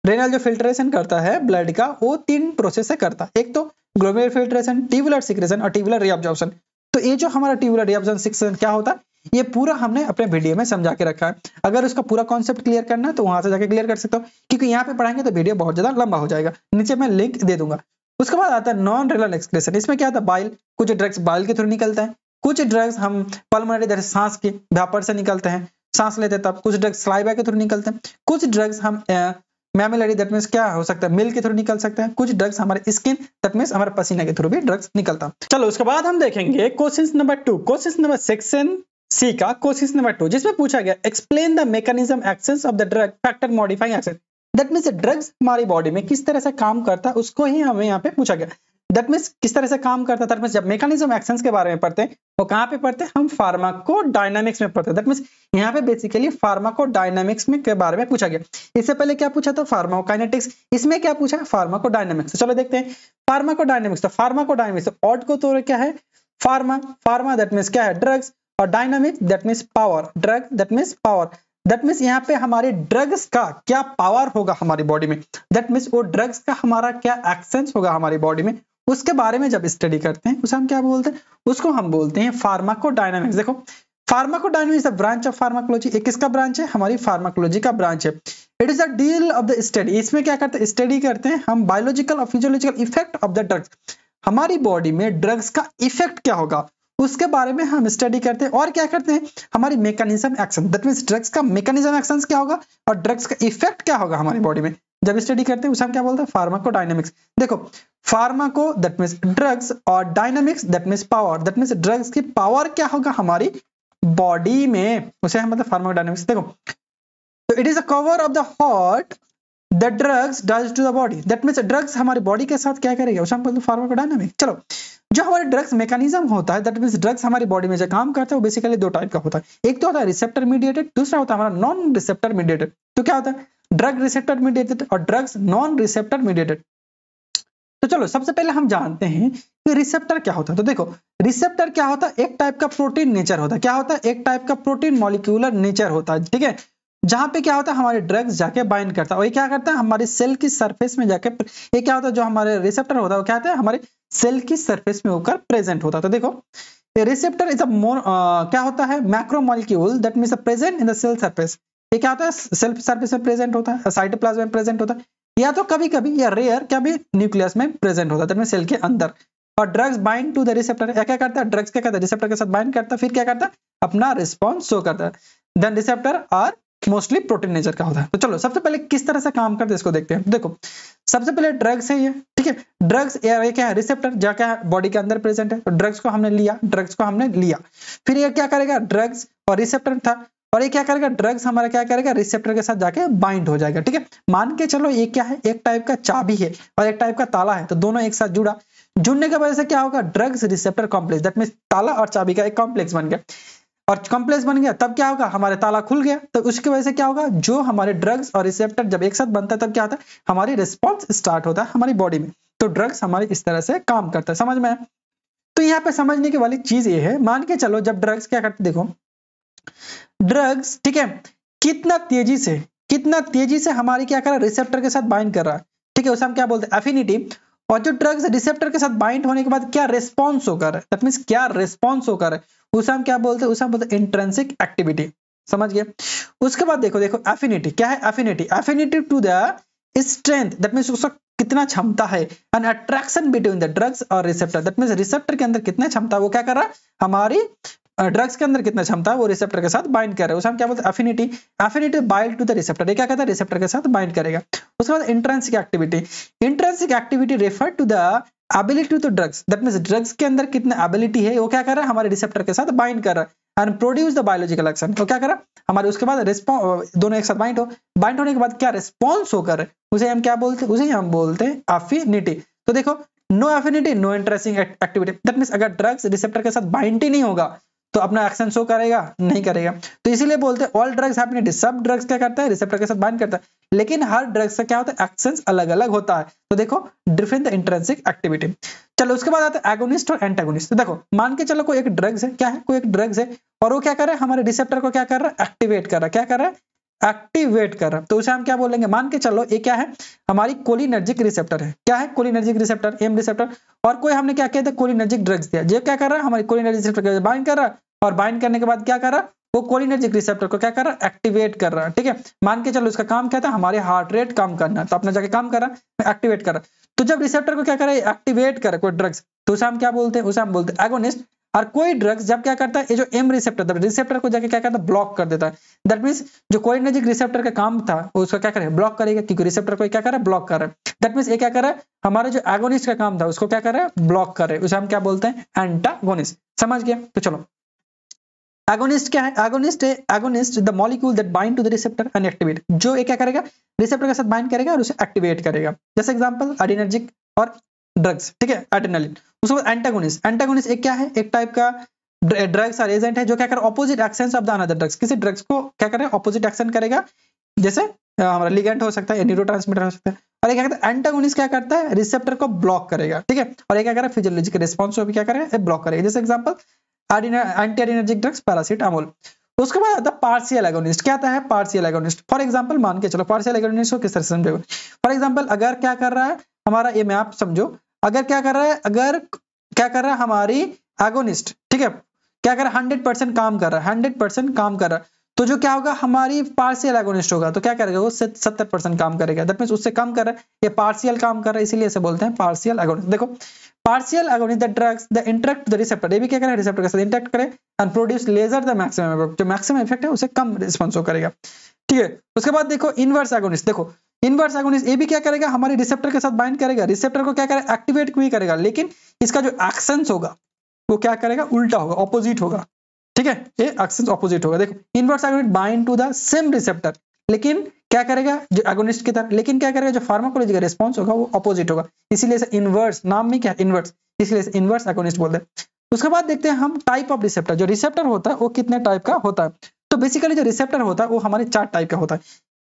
[SPEAKER 1] रेनल जो फिल्ट्रेशन करता है ब्लड का वो तीन प्रोसेस से करता है, एक तो ग्लोमेरुलर फिल्ट्रेशन, ट्यूबुलर सीक्रेशन और ट्यूबुलर रीअब्जॉर्प्शन। तो ये जो हमारा ट्यूबुलर रीअब्जॉर्प्शन क्या होता है, ये पूरा हमने अपने वीडियो में समझा के रखा है। अगर उसका पूरा कॉन्सेप्ट क्लियर करना है तो वहां से जाके क्लियर कर सकते हो, क्योंकि यहाँ पे पढ़ाएंगे तो वीडियो बहुत ज्यादा लंबा हो जाएगा, नीचे मैं लिंक दे दूंगा। उसके बाद आता है नॉन रेनल एक्सक्रीशन, इसमें क्या आता है, बाइल, कुछ ड्रग्स बाइल के थ्रू निकलते हैं, कुछ ड्रग्स हम पल्मोनरी जैसे सांस के व्यापर से निकलते हैं, सांस लेते हैं तब, कुछ ड्रग्स स्लाइवा के थ्रू निकलते हैं, कुछ ड्रग्स हम मैमिलरी दैट मींस क्या हो सकता है, मिल्क के थ्रू निकल सकते हैं, कुछ ड्रग्स हमारे स्किन दैट मींस हमारे पसीने के थ्रू भी ड्रग्स निकलता है। चलो उसके बाद हम देखेंगे question number 2, question number section C का क्वेश्चन नंबर 2, जिसमें पूछा गया explain the mechanism actions of the drug factor modifying action. That means drugs हमारी बॉडी में किस तरह से काम करता है उसको ही हमें यहाँ पे पूछा गया। दैट मींस किस तरह से काम करता है, दैट मींस जब मैकेनिज्म एक्शंस के बारे में पढ़ते हैं वो कहाँ पे पढ़ते हैं, हम फार्माकोडायनामिक्स में पढ़ते हैं। दैट मींस यहाँ पे बेसिकली फार्माकोडायनामिक्स में के बारे में पूछा गया। इससे पहले क्या पूछा था, फार्माकोकाइनेटिक्स, इसमें क्या पूछा, फार्माकोडायनामिक्स। चलो देखते हैं फार्माकोडायनामिक्स। तो फार्माकोडायनामिक्स ऑड को तो क्या है, फार्मा, फार्मा दैट मींस क्या है, ड्रग्स, और dynamic that means power, drug that means power. That means यहाँ पे हमारे ड्रग्स का क्या पावर होगा हमारी बॉडी में, दैट मींस वो ड्रग्स का हमारा क्या एक्शन होगा हमारी बॉडी में, उसके बारे में जब स्टडी करते हैं उसे हम क्या बोलते हैं, उसको हम बोलते हैं फार्माकोडायनामिक्स। देखो फार्माकोडायनामिक्स ब्रांच ऑफ फार्माकोलॉजी, एक किसका ब्रांच है, हमारी फार्माकोलॉजी का ब्रांच है। It is the deal of the study, इसमें क्या करते हैं, स्टडी करते हैं हम बायोलॉजिकल और physiological effect of the drugs, हमारी बॉडी में ड्रग्स का इफेक्ट क्या होगा उसके बारे में हम स्टडी करते हैं। और क्या करते हैं, हमारी mechanism action, that means drugs का मैकेनिज्म एक्शन क्या होगा और ड्रग्स का इफेक्ट क्या होगा हमारी बॉडी में, जब स्टडी करते हैं उसे हम क्या बोलते हैं, फार्माकोडायनामिक्स। देखो फार्माको दैट मींस ड्रग्स और dynamics that means power, that means drugs की पावर क्या होगा हमारी बॉडी में, उसे हम मतलब फार्माकोडायनामिक्स। देखो तो it is a cover of the what the drugs does to the body, that means drugs हमारी बॉडी के साथ क्या करेगा उसे हम बोलते हैं फार्माकोडायनामिक्स। चलो जो हमारे ड्रग्स मैकेनिज्म होता है, दैट मींस ड्रग्स हमारी बॉडी में जो काम करता है वो बेसिकली दो टाइप का होता है, एक तो होता है रिसेप्टर मीडिएटेड, दूसरा होता है हमारा नॉन रिसेप्टर मीडिएटेड। तो क्या होता है, ड्रग रिसेप्टर मीडिएटेड और ड्रग्स नॉन रिसेप्टर मीडिएटेड। तो चलो सबसे पहले हम जानते हैं कि रिसेप्टर क्या होता है। तो देखो रिसेप्टर क्या होता है, एक टाइप का प्रोटीन नेचर होता है, क्या होता है, एक टाइप का प्रोटीन मॉलिक्यूलर नेचर होता है। ठीक है, जहां पे क्या होता है हमारे ड्रग्स जाके बाइंड करता है, और ये क्या करता है हमारे सेल की सरफेस में जाके, ये क्या होता है जो हमारे रिसेप्टर होता है वो क्या होता है हमारे सेल की सरफेस में होकर प्रेजेंट होता है। तो देखो रिसेप्टर इज अ मोर क्या होता है, macromolecule that means present in the cell surface. ये क्या होता है सेल सरफेस में प्रेजेंट होता है, साइटोप्लाज्म में प्रेजेंट होता है, या तो कभी कभी या रेयर क्या भी न्यूक्लियस में प्रेजेंट होता है, दैट मींस सेल के अंदर। और drugs bind to the receptor, क्या करता है ड्रग्स क्या करता है रिसेप्टर के साथ बाइंड करता है, फिर क्या करता है अपना रिस्पॉन्स शो करता है। Then receptor are mostly protein nature का होता है। तो चलो सबसे पहले किस तरह से काम करते हैं इसको देखते हैं। देखो सबसे पहले ड्रग्स है ये, ठीक है, ड्रग्स ये क्या है रिसेप्टर जा क्या है बॉडी के अंदर प्रेजेंट है, तो ड्रग्स को हमने लिया, फिर ये क्या करेगा ड्रग्स और रिसेप्टर था, और ये क्या करेगा ड्रग्स हमारा क्या करेगा रिसेप्टर के साथ जाके बाइंड हो जाएगा। ठीक है, मान के चलो ये क्या है एक टाइप का चाबी है और एक टाइप का ताला है, तो दोनों एक साथ जुड़ने की वजह से क्या होगा drugs receptor complex, that means ताला और चाबी का एक कॉम्प्लेक्स बन गया, और कॉम्प्लेक्स बन गया तब क्या होगा हमारे ताला खुल गया, तो उसकी वजह से क्या होगा जो हमारे ड्रग्स और रिसेप्टर जब एक साथ बनता है तब क्या होता है हमारी रिस्पॉन्स स्टार्ट होता है हमारी बॉडी में। तो ड्रग्स हमारे इस तरह से काम करता है, समझ में आया? तो यहाँ पे समझने की वाली चीज ये है, मान के चलो जब ड्रग्स क्या करते, देखो ड्रग्स ठीक है कितना तेजी से हमारी क्या कर रहा है रिसेप्टर के साथ बाइंड कर रहा है। ठीक है, उसे हम क्या बोलते हैं एफिनिटी। और जो ड्रग्स रिसेप्टर के साथ बाइंड होने के बाद क्या रिस्पॉन्स होकर है, दैट मींस क्या रिस्पॉन्स होकर है उसे हम क्या बोलते हैं, उसे हम बोलते हैं इंट्रिंसिक एक्टिविटी। समझ गए। उसके बाद देखो एफिनिटी क्या है, affinity to the strength, that means उसका कितना क्षमता है, and attraction between the drugs और रिसेप्टर, दैट मींस रिसेप्टर के अंदर कितना क्षमता है, वो क्या कर रहा है, हमारी ड्रग्स के अंदर कितना क्षमता है वो रिसेप्टर के साथ बाइंड कर रहा है, उसे हम क्या बोलते हैं affinity. Affinity bind to the receptor, ये क्या कहता है, रिसेप्टर के साथ बाइंड करेगा। उसके बाद intrinsic activity refer to the ability to drugs, that means drugs के अंदर कितना एबिलिटी है वो क्या कर रहा है, हमारे रिसेप्टर के साथ बाइंड कर रहा है and produce the biological action, तो क्या कर रहा है हमारे, उसके बाद रिस्पॉन्स, दोनों एक साथ बाइंड होने के बाद क्या रिस्पॉन्स होकर उसे हम क्या बोलते हैं, उसे हम बोलते हैं एफिनिटी। तो देखो no affinity no intrinsic activity, that means अगर ड्रग्स रिसेप्टर के साथ बाइंड ही नहीं होगा तो अपना एक्शन शो करेगा नहीं करेगा, तो इसीलिए बोलते हैं ऑल ड्रग्स एफिनिटी, सब ड्रग्स क्या करता है रिसेप्टर के साथ बाइंड करता है, लेकिन हर ड्रग्स का क्या होता है एक्शंस अलग अलग होता है। तो देखो डिफरेंट द इंट्रिंसिक एक्टिविटी। चलो उसके बाद आता है एगोनिस्ट और एंटागोनिस्ट। तो देखो मान के चलो कोई एक ड्रग्स है, क्या है, कोई एक ड्रग्स है और वो क्या कर रहा है, हमारे रिसेप्टर को क्या कर रहा है, एक्टिवेट कर रहा है, क्या कर रहा है, एक्टिवेट कर रहा है। तो उसे हम क्या बोलेंगे, मान के चलो ये क्या है, हमारी कोलिनर्जिक रिसेप्टर है, क्या है कोलिनर्जिक रिसेप्टर, एम रिसेप्टर, और कोई हमने क्या किया था कोलिनर्जिक ड्रग्स दिया, ये क्या कर रहा है, हमारी कोलिनर्जिक रिसेप्टर बाइंड कर रहा है, और बाइंड करने के बाद क्या कर रहा है, वो कोलिनर्जिक रिसेप्टर को क्या कर रहा है, एक्टिवेट कर रहा है। ठीक है, मान के चलो उसका काम क्या था, हमारे हार्ट रेट कम करना, तो अपना जाके काम कर रहा है, एक्टिवेट कर रहा है। तो जब रिसेप्टर को क्या कर रहा है, एक्टिवेट कर कोई ड्रग्स, तो उसे हम क्या बोलते हैं, उसे हम बोलते हैं एगोनिस्ट। और कोई ड्रग्स जब क्या करता है, ये जो एम रिसेप्टर रिसेप्टर को जाके क्या करता है, ब्लॉक कर देता है, दैट मींस जो कोलिनर्जिक रिसेप्टर का काम था उसका क्या करेगा, ब्लॉक करेगा, क्योंकि रिसेप्टर को क्या कर रहा है, ब्लॉक कर रहा है। दैट मींस ये क्या कर रहा है, हमारे जो एगोनिस्ट का काम था उसको क्या कर रहा है, ब्लॉक कर रहे हैं, उसे हम क्या बोलते हैं एंटागोनिस्ट। समझ गए। तो चलो एगोनिस्ट क्या है, agonist the molecule that bind to the receptor and activate, जो ये क्या करेगा, रिसेप्टर के साथ बाइंड करेगा और उसे एक्टिवेट करेगा। जैसे एग्जांपल एडिनर्जिक और ड्रग्स, ठीक है, एड्रेनालिन। उसके बाद एंटागोनिस्ट एक क्या है, एक टाइप का ड्रग्स और एजेंट है जो क्या कर opposite actions of the another drugs, किसी ड्रग्स को क्या करे ऑपोजिट एक्शन करेगा, जैसे हमारा लिगेंड हो सकता है, न्यूरोट्रांसमीटर हो सकता है। और ये क्या करता है, एंटागोनिस्ट क्या करता है, रिसेप्टर को ब्लॉक करेगा, ठीक है, और ये क्या करेगा, फिजियोलॉजिकल रिस्पांस को भी क्या करेगा, ब्लॉक करेगा। जैसे example anti adrenergic drugs paracetamol. उसके बाद आता है पार्शियल एगोनिस्ट। क्या आता है पार्शियल एगोनिस्ट, फॉर एग्जांपल मान के चलो पार्शियल एगोनिस्ट को किस तरह से समझोगे, फॉर एग्जांपल अगर क्या कर रहा है हमारा, ये मैं आप समझो, अगर क्या कर रहा है, अगर क्या कर रहा है हमारी एगोनिस्ट, ठीक है, क्या कर रहा है 100% काम कर रहा है, 100% काम कर रहा है, तो जो क्या होगा हमारी पार्शियल एगोनिस्ट होगा, तो क्या करेगा वो 70% काम करेगा, दैट मींस उससे कम कर रहा है, ये पार्शियल काम कर रहा है, इसीलिए इसे बोलते हैं पार्शियल एगोनिस्ट। देखो partial agonist the drugs the interact the receptor, ये भी क्या करेगा रिसेप्टर के साथ इंटरेक्ट करे and produce lesser the maximum effect, जो मैक्सिमम इफेक्ट है उसे कम रिस्पांस करेगा। ठीक है, उसके बाद देखो इनवर्स एगोनिस्ट, देखो इनवर्स एगोनिस्ट ये भी क्या करेगा, हमारे रिसेप्टर के साथ बाइंड करेगा, रिसेप्टर को क्या करेगा एक्टिवेट भी करेगा, लेकिन इसका जो एक्शंस होगा वो क्या करेगा, उल्टा होगा, ऑपोजिट होगा। ठीक है, ये एक्शंस ऑपोजिट होगा। देखो inverse agonist bind to the same receptor, लेकिन क्या करेगा जो एगोनिस्ट की तरह, लेकिन क्या करेगा जो फार्माकोलॉजी का रिस्पांस होगा वो ऑपोजिट होगा, इसीलिए इसे इनवर्स, नाम में क्या इनवर्स, इसलिए इसे इनवर्स एगोनिस्ट बोलते हैं। उसके बाद देखते हैं हम टाइप ऑफ रिसेप्टर, जो रिसेप्टर होता है वो कितने टाइप का होता है। तो बेसिकली जो रिसेप्टर होता है वो हमारे 4 टाइप का होता है,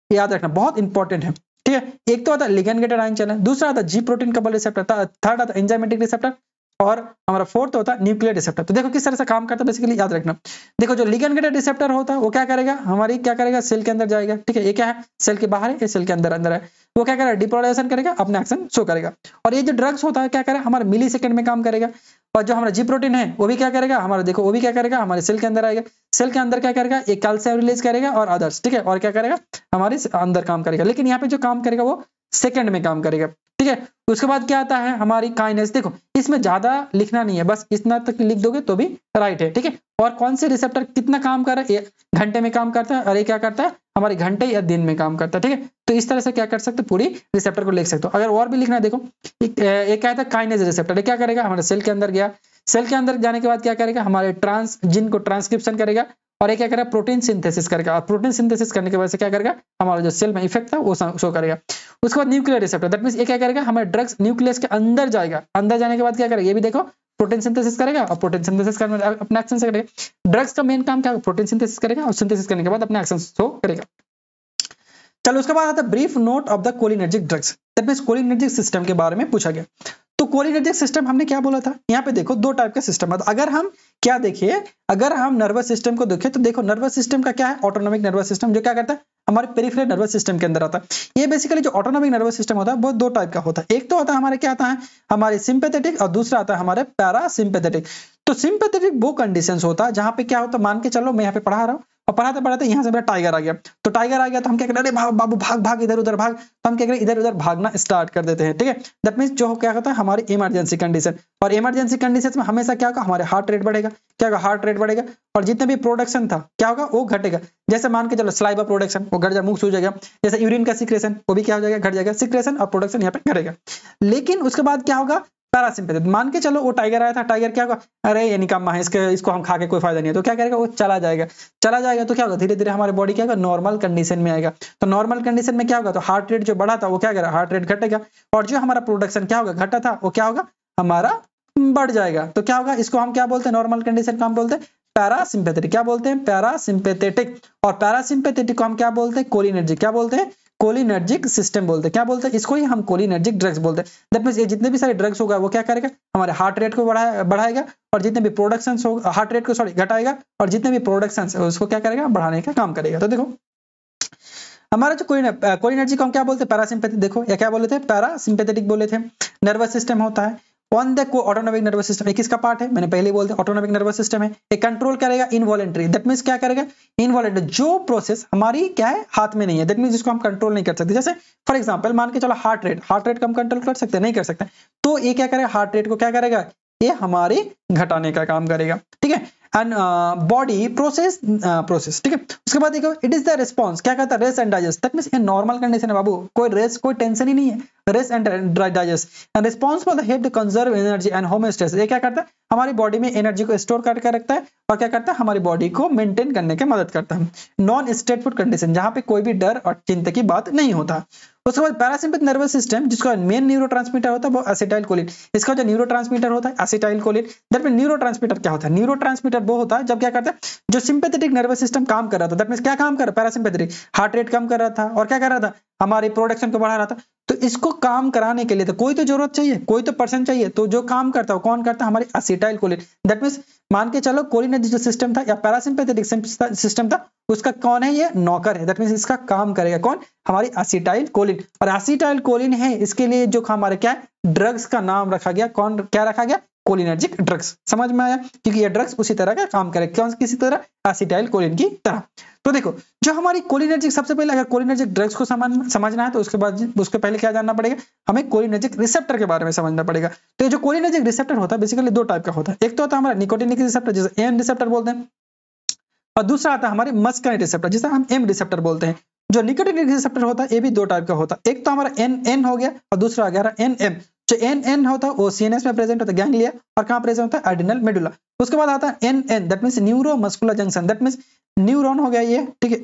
[SPEAKER 1] याद रखना बहुत इंपॉर्टेंट है। ठीक है, एक तो आता है लिगैंड गेटेड आयन चैनल, दूसरा आता है जी प्रोटीन कपल रिसेप्टर, थर्ड आता है एंजाइमेटिक रिसेप्टर, और हमारा फोर्थ होता है न्यूक्लियर रिसेप्टर। तो देखो किस तरह से काम करता है बेसिकली याद रखना। देखो जो लिगैंड गेटेड रिसेप्टर होता है वो क्या करेगा, हमारी क्या करेगा सेल के अंदर जाएगा, ठीक है, ये क्या है सेल के बाहर है, ये सेल के अंदर अंदर है, वो क्या करेगा डिपोलराइजेशन करेगा, अपना एक्शन शो करेगा। और ये जो ड्रग्स होता है क्या करेगा हमारे मिली सेकंड में काम करेगा, और जो हमारा जी प्रोटीन है वो भी क्या करेगा हमारा, देखो वो भी क्या करेगा हमारे सेल के अंदर आएगा, सेल के अंदर क्या करेगा एक कैल्शियम रिलीज करेगा और अदर्स, ठीक है, और क्या करेगा हमारे अंदर काम करेगा, लेकिन यहाँ पे जो काम करेगा वो सेकंड में काम करेगा। ठीक है, उसके बाद क्या आता है हमारी काइनेस, देखो इसमें ज्यादा लिखना नहीं है, बस इतना तक लिख दोगे तो भी राइट है। ठीक है, और कौन से रिसेप्टर कितना काम कर रहा है, घंटे में काम करता है, और ये क्या करता है हमारे घंटे या दिन में काम करता है। ठीक है, तो इस तरह से क्या कर सकते हो पूरी रिसेप्टर को लिख सकते हो। अगर और भी लिखना है देखो एक क्या है काइनेस रिसेप्टर, क्या करेगा हमारे सेल के अंदर गया, सेल के अंदर जाने के बाद क्या करेगा हमारे ट्रांस जिन को ट्रांसक्रिप्शन करेगा, और ये क्या करेगा प्रोटीन सिंथेसिस करेगा, और प्रोटीन सिंथेसिस करने के वजह से क्या करेगा हमारा जो सेल में इफेक्ट था वो शो करेगा। उसके बाद न्यूक्लियर रिसेप्टर, दैट मींस ये क्या करेगा हमारे ड्रग्स न्यूक्लियस के अंदर जाएगा, अंदर जाने के बाद क्या करेगा ये भी देखो प्रोटीन सिंथेसिस करेगा, और प्रोटीन सिंथेसिस करने अपना एक्शन से करेगा। ड्रग्स का मेन काम क्या है प्रोटीन सिंथेसिस करेगा, और सिंथेसिस करने के बाद अपना एक्शन शो करेगा। चलो उसके बाद आता है brief note of the cholinergic drugs, that means cholinergic system के बारे में पूछा गया। तो कोलिनर्जिक सिस्टम हमने क्या बोला था, यहाँ पे देखो 2 टाइप का सिस्टम है। अगर हम क्या देखिए, अगर हम नर्वस सिस्टम को देखें तो देखो नर्वस सिस्टम का क्या है ऑटोनॉमिक नर्वस सिस्टम, जो क्या करता है हमारे पेरिफेरल नर्वस सिस्टम के अंदर आता है। ये बेसिकली जो ऑटोनॉमिक नर्वस सिस्टम होता है वो 2 टाइप का होता है, एक तो होता है हमारे क्या आता है हमारे सिंपैथेटिक, और दूसरा आता है हमारे पैरासिम्पैथेटिक। तो सिंपैथेटिक वो कंडीशंस होता है जहां पे क्या होता है, मान के चलो मैं यहाँ पे पढ़ा रहा हूँ और पढ़ाते पढ़ाते यहाँ से मेरा टाइगर आ गया, तो टाइगर आ गया तो हम क्या करें, अरे भाग बाबू भाग भाग इधर उधर भाग, तो हम क्या करें इधर उधर भागना स्टार्ट कर देते हैं, ठीक है। दैट मींस जो क्या होता है हमारी इमरजेंसी कंडीशन, और इमरजेंसी कंडीशन में हमेशा क्या होगा, हमारे हार्ट रेट बढ़ेगा, क्या होगा हार्ट रेट बढ़ेगा, और जितने भी प्रोडक्शन था क्या होगा वो घटेगा। जैसे मान के चलो सलाइवा प्रोडक्शन वो घट जाएगा, मुंह सूज जाएगा, जैसे यूरिन का सिक्रेशन वो भी क्या हो जाएगा, घट जाएगा, सिक्रेशन और प्रोडक्शन यहाँ पे घटेगा। लेकिन उसके बाद क्या होगा, पैरासिम्पैथेटिक, मान के चलो वो टाइगर आया था, टाइगर क्या होगा, अरे ये निकम्मा है, इसको हम खा के कोई फायदा नहीं है, तो क्या करेगा वो चला जाएगा, चला जाएगा तो क्या होगा, धीरे धीरे हमारे बॉडी क्या होगा, नॉर्मल कंडीशन में आएगा। तो नॉर्मल कंडीशन में क्या होगा, तो हार्ट रेट जो बढ़ा था वो क्या करेगा, हार्ट रेट घटेगा, और जो हमारा प्रोडक्शन क्या होगा, घटा था वो क्या होगा, हमारा बढ़ जाएगा। तो क्या होगा, इसको हम क्या बोलते हैं, नॉर्मल कंडीशन को हम बोलते हैं पैरासिम्पैथेटिक, क्या बोलते हैं, पैरासिम्पैथेटिक। और पैरासिम्पैथेटिक को हम क्या बोलते हैं, कोलिनर्जिक, क्या बोलते हैं, कोलिनर्जिक सिस्टम बोलते हैं, क्या बोलते हैं, इसको ही हम कोलिनर्जिक ड्रग्स बोलते हैं। दैट मींस ये जितने भी सारे ड्रग्स होगा वो क्या करेगा, हमारे हार्ट रेट को बढ़ाएगा, और जितने भी प्रोडक्शन होगा हार्ट रेट को घटाएगा, और जितने भी प्रोडक्शन है उसको क्या करेगा, बढ़ाने का काम करेगा। तो देखो हमारा जो कोलिनर्जिक को हम क्या बोलते हैं, पैरासिम्पैथेटिक, देखो ये क्या बोले थे, पैरासिम्पैथेटिक बोले थे। नर्वस सिस्टम होता है ऑन द को ऑटोनॉमिक नर्वस सिस्टम, एक किसका पार्ट है, मैंने पहले बोल दिया ऑटोनॉमिक नर्वस सिस्टम है, एक कंट्रोल करेगा इनवॉलेंटरी, दैट मींस क्या करेगा, इनवॉलेंटरी, जो प्रोसेस हमारी क्या है हाथ में नहीं है, दैट मींस इसको हम कंट्रोल नहीं कर सकते। जैसे फॉर एग्जांपल मान के चलो हार्ट रेट को हम कंट्रोल कर सकते नहीं कर सकते, तो ये क्या करेगा, हार्ट रेट को क्या करेगा, ये हमारे घटाने का काम करेगा, ठीक है। एंड बॉडी प्रोसेस, ठीक है। उसके बाद देखो इट इज द रिस्पांस, क्या कहता है, rest and digest, that means ये नॉर्मल कंडीशन है बाबू, कोई रेस्ट कोई टेंशन ही नहीं है, rest and digest, and responsible help to conserve energy and homeostasis, ये क्या करता है, हमारी बॉडी में एनर्जी को स्टोर करके रखता है, और क्या करता है, हमारी बॉडी को मेंटेन करने की मदद करता है। नॉन स्टेटफुल कंडीशन, जहां पे कोई भी डर और चिंता की बात नहीं होता। उसके बाद पैरासिम्पैथिक नर्वस सिस्टम, जिसका मेन न्यूरोट्रांसमीटर होता है वो एसिटाइलकोलिन, इसका जो न्यूरोट्रांसमीटर होता है एसिटाइलकोलिन। दैट मींस न्यूरोट्रांसमीटर क्या होता है, न्यूरोट्रांसमीटर वो होता है जब क्या करता है, जो सिंपैथेटिक नर्वस सिस्टम काम कर रहा था, दैट मींस क्या काम कर रहा है, पैरासिम्पैथेटिक, हार्ट रेट कम कर रहा था, और क्या कर रहा था, हमारी प्रोडक्शन को बढ़ा रहा था। तो इसको काम कराने के लिए तो कोई तो जरूरत चाहिए, कोई तो पर्सन चाहिए, तो जो काम करता है कौन करता है, हमारी एसिटाइलकोलिन। दैट मींस मान के चलो कोलिनर्जिक जो सिस्टम था या पैरासिम्पैथेटिक सिस्टम था, उसका कौन है, ये नौकर है, दैट मींस इसका काम करेगा कौन, हमारी एसिटाइलकोलिन। और एसिटाइलकोलिन है, इसके लिए जो हमारे क्या है ड्रग्स का नाम रखा गया, कौन क्या रखा गया, कोलिनर्जिक ड्रग्स। समझ में आया, क्योंकि ये ड्रग्स उसी तरह का काम करेगा, कौन किसी तरह, एसिटाइलकोलिन की तरह। तो देखो जो हमारी कोलिनर्जिक, सबसे पहले अगर कोलिनर्जिक ड्रग्स को समझना है तो उसके बाद उसके पहले क्या जानना पड़ेगा, हमें कोलिनर्जिक रिसेप्टर के बारे में समझना पड़ेगा। तो ये जो कोलिनर्जिक रिसेप्टर होता है बेसिकली दो टाइप का होता है, एक तो होता है हमारा निकोटिनिक रिसेप्टर जिसे एन रिसेप्टर बोलते हैं, और दूसरा आता है हमारे मस्कानिक रिसेप्टर जिसे हम एम रिसेप्टर बोलते हैं। जो निकोटिनिक रिसेप्टर होता है ये भी दो टाइप का होता है, एक तो हमारा एन हो गया और दूसरा आ गया एन एम। जो एन होता है वो सीएनएस में प्रेजेंट होता है, गैंग्लिया, और कहां प्रेजेंट होता है, एड्रिनल मेडुला। उसके बाद आता है N that means neuromuscular junction, that means neuron हो गया ये, ठीक है,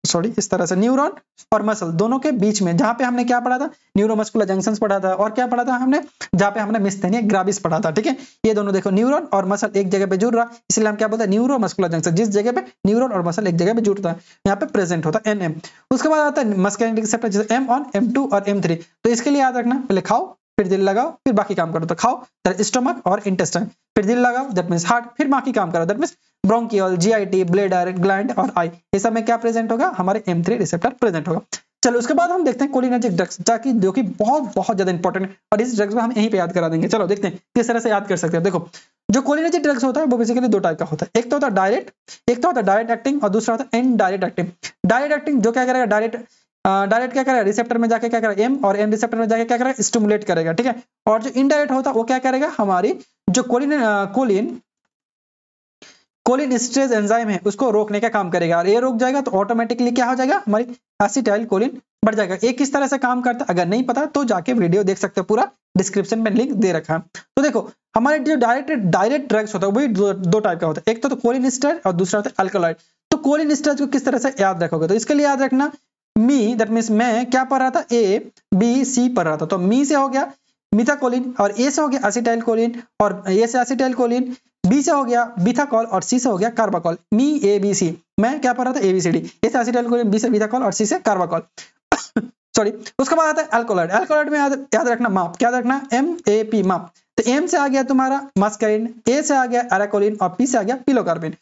[SPEAKER 1] सॉरी इस तरह से न्यूरॉन और मसल दोनों के बीच में, जहां पे हमने क्या पढ़ा था, न्यूरोमस्कुलर जंक्शंस पढ़ा था, और क्या पढ़ा था हमने, जहां पे हमने मिस्थेनिया ग्राविस पढ़ा था, ठीक है। ये दोनों देखो न्यूरॉन और मसल एक जगह पे जुड़ रहा, इसलिए हम क्या बोलते हैं न्यूरोमस्कुलर जंक्शन, जिस जगह पे न्यूरॉन और मसल एक जगह पे जुड़ता है यहाँ पे प्रेजेंट होता है एनएम। उसके बाद आता है मस्कुलर रिसेप्टर जैसे M1 M2 और M3। तो इसके लिए याद रखना, पहले खाओ फिर दिल लगाओ फिर बाकी काम करो, तो खाओ स्टमक और इंटेस्टाइन, फिर दिल लगाओ दैट मींस हार्ट, फिर बाकी काम करो that means bronchial, GIT, bladder, gland और आई, ये सब में क्या प्रेजेंट होगा, हमारे M3 रिसेप्टर प्रेजेंट होगा। चलो उसके बाद हम देखते हैं कोलिनर्जिक ड्रग्स, ताकि जो कि बहुत बहुत ज्यादा इंपॉर्टेंट है, और इस ड्रग्स को हम यहीं पे याद करा देंगे। चलो देखते हैं किस तरह से याद कर सकते हैं। देखो जो कोलिनर्जिक ड्रग्स होता है वो बेसिकली दो टाइप का होता है, एक तो होता है डायरेक्ट एक्टिंग और दूसरा होता है इनडायरेक्ट एक्टिंग। डायरेक्ट एक्टिंग जो क्या करेगा, डायरेक्ट क्या करेगा, रिसेप्टर में जाके क्या करेगा, एम और एन रिसेप्टर में जाके क्या करेगा, स्टिमुलेट करेगा, ठीक है। और जो इनडायरेक्ट होता है वो क्या करेगा, हमारी जो कोलिन स्ट्रेस एंजाइम है उसको रोकने का काम करेगा, और ये रुक जाएगा तो ऑटोमेटिकली क्या हो जाएगा, हमारी एसिटाइलकोलिन बढ़ जाएगा। ये किस तरह से काम करता है अगर नहीं पता तो जाके वीडियो देख सकते हो, पूरा डिस्क्रिप्शन में लिंक दे रखा है। तो देखो हमारे जो डायरेक्ट ड्रग्स होता है वही दो टाइप का होता है, एक तो कोलिन स्टेरॉइड और दूसरा होता है अल्कलॉइड। तो कोलिन स्टेरॉइड को किस तरह से याद रखोगे, तो इसके लिए याद रखना मी, दैट मींस मैं क्या पढ़ रहा था, ए बी सी पढ़ रहा था, तो मी से हो गया मिथाकोलिन, और ए से हो गया एसिटाइलकोलिन, और ए से एसिटाइलकोलिन, बी से हो गया बीथाकॉल, और सी से हो गया कार्बाकॉल। मी ए बी सी, मैं क्या पढ़ रहा था एबीसीडी, ए से एसिटाइलकोलिन, बी से बीथाकॉल और सी से कार्बाकॉल सॉरी। उसके बाद आता है अल्कोलॉइड। अल्कोलॉइड में याद रखना माप, क्या रखना, MAP माप। तो एम से आ गया तुम्हारा मस्करिन, ए से आ गया एराकोलिन और पी से आ गया पिलोकार्बिन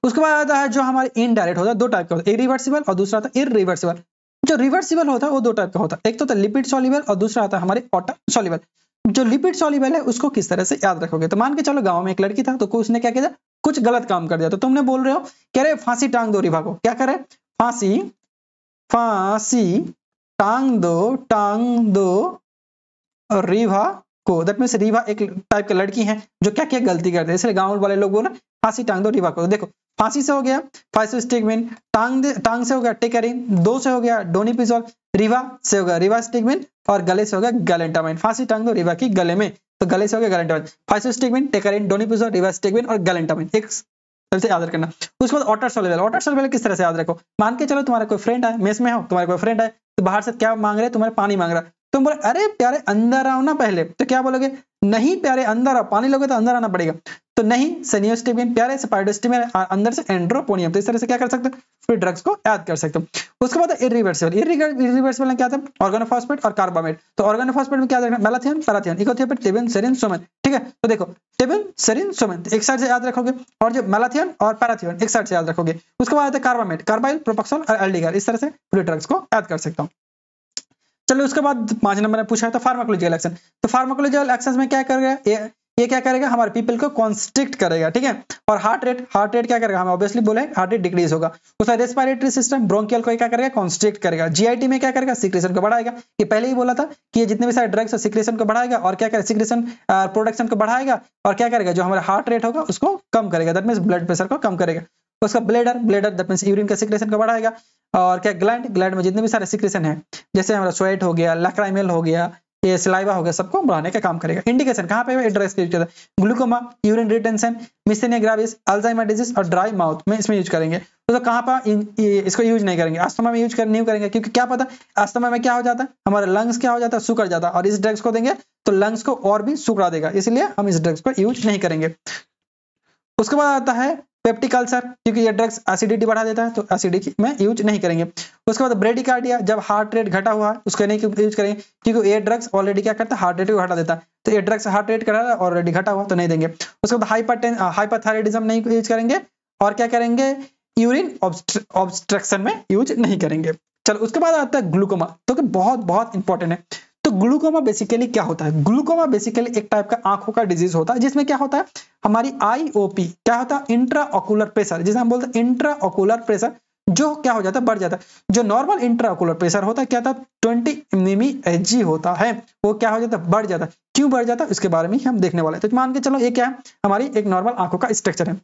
[SPEAKER 1] उसके बाद आता है जो हमारे इनडायरेक्ट होता है, दो टाइप का होता है, एक रिवर्सिबल और दूसरा आता है इरिवर्सिबल। जो रिवर्सिबल होता है वो दो टाइप का होता है, एक तो होता है लिपिड सॉल्युबल और दूसरा आता है हमारे वाटर सॉल्युबल। जो लिपिड सॉल्युबल है उसको किस तरह से याद रखोगे। तो मान के चलो गांव में एक लड़की था, तो उसने क्या किया, कुछ गलत काम कर दिया, तो तुमने बोल रहे हो कह रहे फांसी टांग दो रिवा को, क्या करे, फांसी फांसी टांग दो रिवा को। दैट मींस रिवा एक टाइप का लड़की है जो क्या क्या गलती करते हैं, इसलिए गांव वाले लोग बोले फांसी टांग दो रिवा को। देखो फांसी से हो गया फाइसो स्टिगमिन, टांग से हो गया टेकरिन, दो से हो गया डोनिपिजोल, रिवा से हो गया रिवा स्टिगमिन, और गले से हो गया गैलेंटामाइन। फांसी टांग दो रिवा की गले में, तो गले से हो गया गैलेंटामाइन, फाइसो स्टिगमिन, टेकरिन, डोनिपिजोल, रिवा स्टिगमिन और गैलेंटामाइन। एक तरह से याद रखना। उसके बाद वाटर सॉल्युबल, वाटर सॉल्युबल किस तरह से याद रखो, मान के चलो तुम्हारा कोई फ्रेंड है, मेस में हो, तुम्हारा कोई फ्रेंड है, तो बाहर से क्या मांग रहे हैं, तुम्हारे पानी मांग रहा है, तुम बोले अरे प्यारे अंदर आओ ना पहले, तो क्या बोलोगे, नहीं प्यारे अंदर आओ, पानी लोगे तो अंदर आना पड़ेगा, तो नहीं सेनियोस्टिबिन, प्यारे स्पाइडोस्टिबिन, अंदर से एंड्रोपोनियम। तो इस तरह से क्या कर सकते हो, फिर ड्रग्स को याद कर सकते हो। उसके बाद इरिवर्सिबल, इरिवर्सिबल में क्या था, ऑर्गेनोफॉस्फेट और कार्बामेट। तो ऑर्गेनोफॉस्फेट में क्या देखना, मैलाथियन, पैराथियन, इकोथियोपेट, टिबिन, सेरिन, सोमेन। ठीक है, तो देखो टिबिन, सेरिन, सोमेन एक साइड से याद रखोगे, और जो मैलाथियन और पैराथियन एक साइड से याद रखोगे। उसके बाद आता है कार्बामेट, कार्बाइल, प्रोपैक्सोल और एल्डिगार। इस तरह से पूरे ड्रग्स को याद कर सकता हूँ। चलो उसके बाद 5 नंबर में पूछा है तो फार्माकोलॉजिकल एक्शन। तो फार्माकोलॉजिकल एक्शंस में क्या करेगा, ये क्या करेगा, हमारे पीपल को कॉन्स्ट्रिक्ट करेगा। ठीक है, और हार्ट रेट क्या करेगा, हम ऑब्वियसली बोले हार्ट रेट डिक्रीज होगा। उसका रेस्पिरेटरी सिस्टम ब्रोंकियल को क्या करेगा, कॉन्स्ट्रिक्ट करेगा। जीआईटी में क्या करेगा, सिक्रेशन को बढ़ाएगा। ये पहले ही बोला था कि ये जितने भी सारे ड्रग्स है सिक्रेशन को बढ़ाएगा, और क्या करेगा, सिक्रेशन प्रोडक्शन को बढ़ाएगा, और क्या करेगा, जो हमारा हार्ट रेट होगा उसको कम करेगा, दैट मींस ब्लड प्रेशर को कम करेगा। उसका ब्लेडर दैट मींस यूरिन का सिक्रेशन को बढ़ाएगा। और क्या ग्लैंड में जितने भी सारे सिक्रेशन है, जैसे हमारा स्वेट हो गया, लैक्राइमल हो गया, ये सलाइवा हो गया, सबको बढ़ाने का काम करेगा। इंडिकेशन कहां पे है, ड्रग्स यूज करता है, glaucoma, urine retention, myasthenia gravis, Alzheimer disease और ड्राई माउथ में इसमें यूज करेंगे। तो कहां पर इसको यूज नहीं करेंगे, अस्थमा में यूज नहीं करेंगे, क्योंकि क्या पता अस्थमा में क्या हो जाता है, हमारा लंग्स क्या हो जाता है, सुखड़ जाता है, और इस ड्रग्स को देंगे तो लंग्स को और भी सुखड़ा देगा, इसलिए हम इस ड्रग्स को यूज नहीं करेंगे। उसके बाद आता है पेप्टिक अल्सर, क्योंकि ये ड्रग्स एसिडिटी बढ़ा देता है, तो एसिडिटी में यूज नहीं करेंगे। उसके बाद ब्रेडिकार्डिया, जब हार्ट रेट घटा हुआ है उसको नहीं यूज करेंगे, क्योंकि ये ड्रग्स ऑलरेडी क्या करता है, हार्ट रेट को घटा देता है, तो ये ड्रग्स हार्ट रेट का ऑलरेडी घटा हुआ तो नहीं देंगे। उसके बाद हाइपरथायराइडिज्म नहीं यूज करेंगे, और क्या करेंगे, यूरिन ऑब्स्ट्रक्शन में यूज नहीं करेंगे। चलो उसके बाद आता है ग्लूकोमा, तो बहुत बहुत इंपॉर्टेंट है। तो ग्लूकोमा बेसिकली क्या होता है, ग्लूकोमा बेसिकली एक टाइप का आंखों का डिजीज होता है, जिसमें क्या होता है, हमारी आईओपी क्या होता है, इंट्रा ऑकुलर प्रेशर, जिसे हम बोलते हैं इंट्रा ऑकुलर प्रेशर, जो क्या हो जाता है, बढ़ जाता है। जो नॉर्मल इंट्रा ऑकुलर प्रेशर होता है क्या था, 20 mmHg होता है, वो क्या हो जाता है, बढ़ जाता है। क्यों बढ़ जाता है उसके बारे में हम देखने वाले हैं। तो मान के चलो ये क्या है, हमारी एक नॉर्मल आंखों का स्ट्रक्चर है,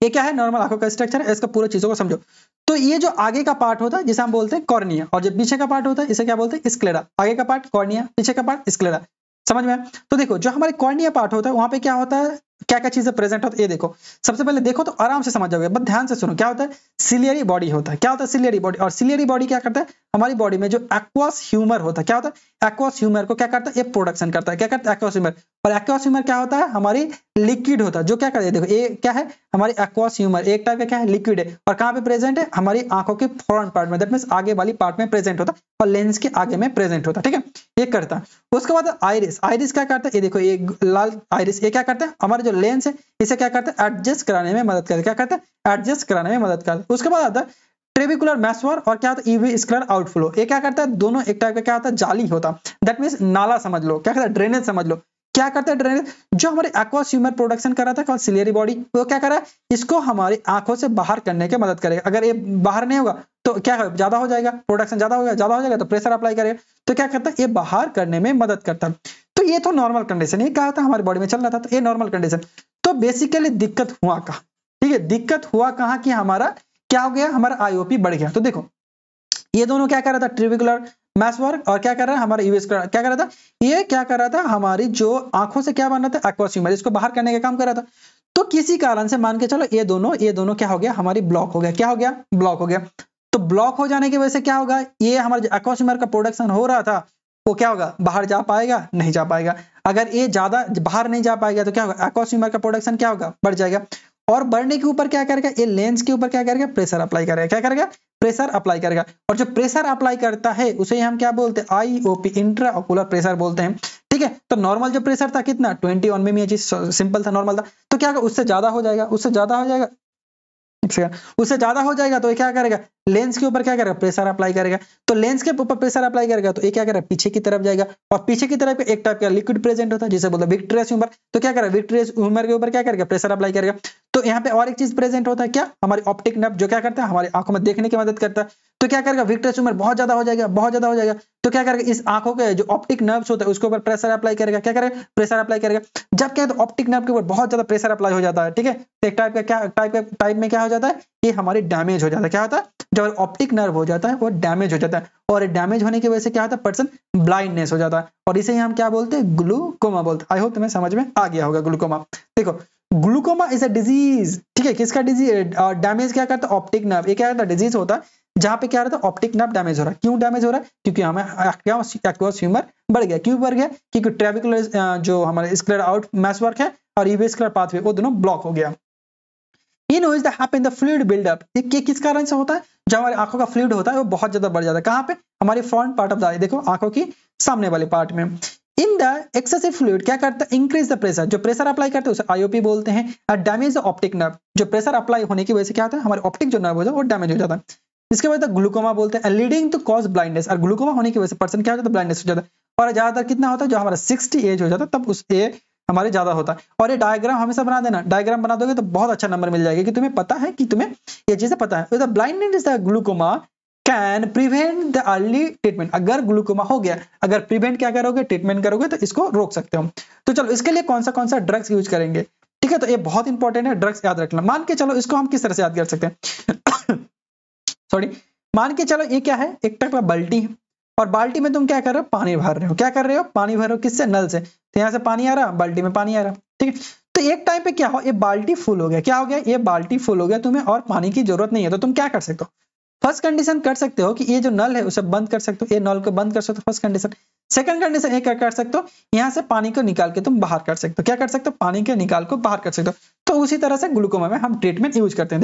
[SPEAKER 1] ये क्या है, नॉर्मल आंखों का स्ट्रक्चर है, इसका पूरा चीजों को समझो। तो ये जो आगे का पार्ट होता है जिसे हम बोलते हैं कॉर्निया, और जो पीछे का पार्ट होता है इसे क्या बोलते हैं, स्क्लेरा। आगे का पार्ट कॉर्निया, पीछे का पार्ट स्क्लेरा, समझ में। तो देखो जो हमारे कॉर्निया पार्ट होता है वहां पे क्या होता है, क्या क्या चीजें प्रेजेंट होता है, ये देखो सबसे पहले देखो तो आराम से समझ जाओगे, बस ध्यान से सुनो। क्या होता है, सिलियरी बॉडी होता है। क्या होता है, सिलियरी बॉडी। और सिलियरी बॉडी क्या करता है, हमारी बॉडी में जो एक्वस ह्यूमर होता है, क्या होता है, एक्वस ह्यूमर को क्या करता है, ये प्रोडक्शन करता है। क्या करता है, एक्वस ह्यूमर। और एक्वस ह्यूमर क्या होता है, हमारी लिक्विड होता है, जो क्या करता है, देखो ये क्या है, हमारी एक्वस ह्यूमर एक टाइप का क्या है, लिक्विड है, और कहां पे प्रेजेंट है, हमारी आंखों के फ्रंट पार्ट में, दैट मींस आगे वाली पार्ट में प्रेजेंट होता है, और लेंस के आगे में प्रेजेंट होता है। ठीक है, ये करता है। उसके बाद आइरिस, आइरिस क्या करता है, ये देखो ये लाल आइरिस, ये क्या करता है, हमारा जो लेंस है इसे क्या करता है, एडजस्ट कराने में मदद करता है। क्या करता है, एडजस्ट कराने में मदद करता है। उसके बाद आता है ट्रेबिकुलर मैस्वर, और क्या होता है, ईवी स्क्लेर आउटफ्लो। ये क्या करता है, दोनों एक टाइप का क्या होता है, जाली होता है, दैट मींस नाला समझ लो। क्या करता है, ड्रेनेज समझ लो। क्या करता है ड्रेनेज, जो हमारे एक्वस ह्यूमर प्रोडक्शन कर रहा था कॉल्ड सिलियरी बॉडी, वो क्या कर रहा है, इसको हमारी आंखों से बाहर करने की मदद करेगा। अगर ये बाहर नहीं होगा तो क्या है, ज्यादा हो जाएगा, प्रोडक्शन ज्यादा हो जाएगा तो प्रेशर अप्लाई करेगा, तो क्या करता है, ये बाहर करने में मदद करता है। तो ये तो नॉर्मल कंडीशन, ये क्या था, हमारी बॉडी में चल रहा था, तो ये नॉर्मल कंडीशन। तो बेसिकली दिक्कत हुआ कहां, ठीक है, दिक्कत हुआ कहां कि हमारा क्या हो गया, हमारा आईओपी बढ़ गया। तो देखो ये दोनों क्या कर रहा था, ट्रेबिकुलर मैस्वर्क, और क्या कर रहा है, हमारा यूएस क्या कर रहा था, ये क्या कर रहा था, हमारी जो आंखों से क्या बन रहा था, एक्वस ह्यूमर, इसको बाहर करने का काम कर रहा था। तो किसी कारण से मान के चलो ये दोनों क्या हो गया, हमारी ब्लॉक हो गया। क्या हो गया, ब्लॉक हो गया। तो ब्लॉक हो जाने की वजह से क्या होगा, ये हमारा जो एक्वस ह्यूमर का प्रोडक्शन हो रहा था वो क्या होगा, बाहर जा पाएगा, नहीं जा पाएगा। अगर ये ज्यादा बाहर नहीं जा पाएगा तो क्या होगा, एक्वस ह्यूमर का प्रोडक्शन क्या होगा, बढ़ जाएगा। और बढ़ने के ऊपर क्या करेगा, ये लेंस के ऊपर क्या करेगा, प्रेशर अप्लाई करेगा। क्या करेगा, प्रेशर अप्लाई करेगा। और जो प्रेशर अप्लाई करता है उसे हम क्या बोलते हैं, आईओपी, इंट्रा ऑकुलर प्रेशर बोलते हैं। ठीक है, तो नॉर्मल जो प्रेशर था कितना, 20 on mmHg, सिंपल था, नॉर्मल था। तो क्या होगा, उससे ज्यादा हो जाएगा, उससे ज्यादा हो जाएगा तो क्या करेगा, लेंस के ऊपर क्या करेगा, प्रेशर अप्लाई करेगा। तो लेंस के ऊपर प्रेशर अप्लाई करेगा तो ये क्या करेगा, पीछे की तरफ जाएगा, और पीछे की तरफ एक टाइप का लिक्विड प्रेजेंट होता है जिसे बोलते हैं विट्रियस ह्यूमर। तो क्या करेगा, विट्रियस ह्यूमर के ऊपर क्या करेगा, प्रेशर अप्लाई करेगा। तो यहाँ पे और एक चीज प्रेजेंट होता है, क्या, हमारी ऑप्टिक नर्व, जो क्या करता है, हमारी आंखों में देखने की मदद करता है। तो क्या करेगा, विट्रियस ह्यूमर बहुत ज्यादा हो जाएगा, बहुत ज्यादा हो जाएगा। तो क्या करेगा, इस आंखों के जो ऑप्टिक नर्व्स होता है उसके ऊपर प्रेशर अप्लाई करेगा। क्या करेगा, प्रेशर अप्लाई करेगा। जब क्या है, तो ऑप्टिक नर्व के ऊपर बहुत ज्यादा प्रेशर अप्लाई हो जाता है, ठीक है। तो एक टाइप का क्या टाइप में क्या हो जाता है, ये हमारी डैमेज हो जाता है। क्या होता है, जब ऑप्टिक नर्व हो जाता है वो डैमेज हो जाता है, और डैमेज होने की वजह से क्या होता है, पर्सन ब्लाइंडनेस हो जाता है, और इसे हम क्या बोलते हैं, ग्लूकोमा बोलते हैं। आई होप तुम्हें समझ में आ गया होगा ग्लूकोमा। देखो, ग्लूकोमा इज अ डिजीज, ठीक है, किसका डिजीज, डैमेज क्या करता है, ऑप्टिक नर्व। ये क्या होता है, डिजीज होता है जहां पे क्या रहता है, ऑप्टिक नर्व डैमेज हो रहा है। क्यों डैमेज हो रहा है, क्योंकि हमें एक्वस ह्यूमर बढ़ गया। क्यों बढ़ गया, क्योंकि ट्रेबिकुलर जो हमारे स्क्लेरा आउट मैसवर्क है और यूवेस्कुलर पाथवे वो दोनों ब्लॉक हो गया। In which the happen the fluid buildup, ये किस कारण से होता है, जब हमारी आंखों का फ्लूइड होता है वो बहुत ज्यादा बढ़ जाता है। कहां पे, हमारी फ्रंट पार्ट ऑफ द आई, देखो आंखों की सामने वाले पार्ट में। इन द एक्सेसिव फ्लूइड क्या करता है, इंक्रीज द प्रेशर, जो प्रेशर अप्लाई करते हैं उसे आईओपी बोलते हैं। और डैमेज द ऑप्टिक नर्व, जो प्रेशर अप्लाई होने की वजह से क्या होता है, हमारे ऑप्टिक जो नर्व होता है वो डैमेज हो जाता है। इसके वजह से ग्लूकोमा बोलते हैं, लीडिंग टू कॉज ब्लाइंडनेस। और ग्लूकोमा होने की वजह से पर्सन क्या हो जाता है, ब्लाइंडनेस हो जाता है। और ज्यादातर कितना होता है, जो हमारा 60 एज हो जाता है तब उस ए हमारे ज्यादा होता है। और ये डायग्राम हमेशा बना देना, डायग्राम बना दोगे तो बहुत अच्छा नंबर मिल जाएगा कि तुम्हें पता है, कि तुम्हें ये चीजें पता है। Blindness glaucoma can prevent the early treatment. अगर ग्लूकोमा हो गया, अगर प्रिवेंट क्या करोगे, ट्रीटमेंट करोगे तो इसको रोक सकते हो। तो चलो, इसके लिए कौन सा ड्रग्स यूज करेंगे, ठीक है। तो ये बहुत इंपॉर्टेंट है, ड्रग्स याद रखना। मान के चलो, इसको हम किस तरह से याद कर सकते हैं सॉरी, मान के चलो ये क्या है, एक टाइप का बाल्टी है, और बाल्टी में तुम क्या कर रहे हो, पानी भर रहे हो। क्या कर रहे हो, पानी भर रहे हो, किससे, नल से। तो यहाँ से पानी आ रहा, बाल्टी में पानी आ रहा, ठीक है। तो एक टाइम पे क्या हो, ये बाल्टी फुल हो गया। क्या हो गया, ये बाल्टी फुल हो गया, तुम्हें और पानी की जरूरत नहीं है। तो तुम क्या कर सकते हो, फर्स्ट कंडीशन कर सकते हो कि ये जो नल है उसे बंद कर सकते हो, ये नल को बंद कर सकते हो, फर्स्ट कंडीशन। सेकंड कंडीशन ये क्या कर सकते हो, यहाँ से पानी को निकाल के तुम बाहर कर सकते हो। क्या कर सकते हो, पानी के निकाल को बाहर कर सकते हो। तो उसी तरह से ग्लूकोमा में हम ट्रीटमेंट यूज करते हैं।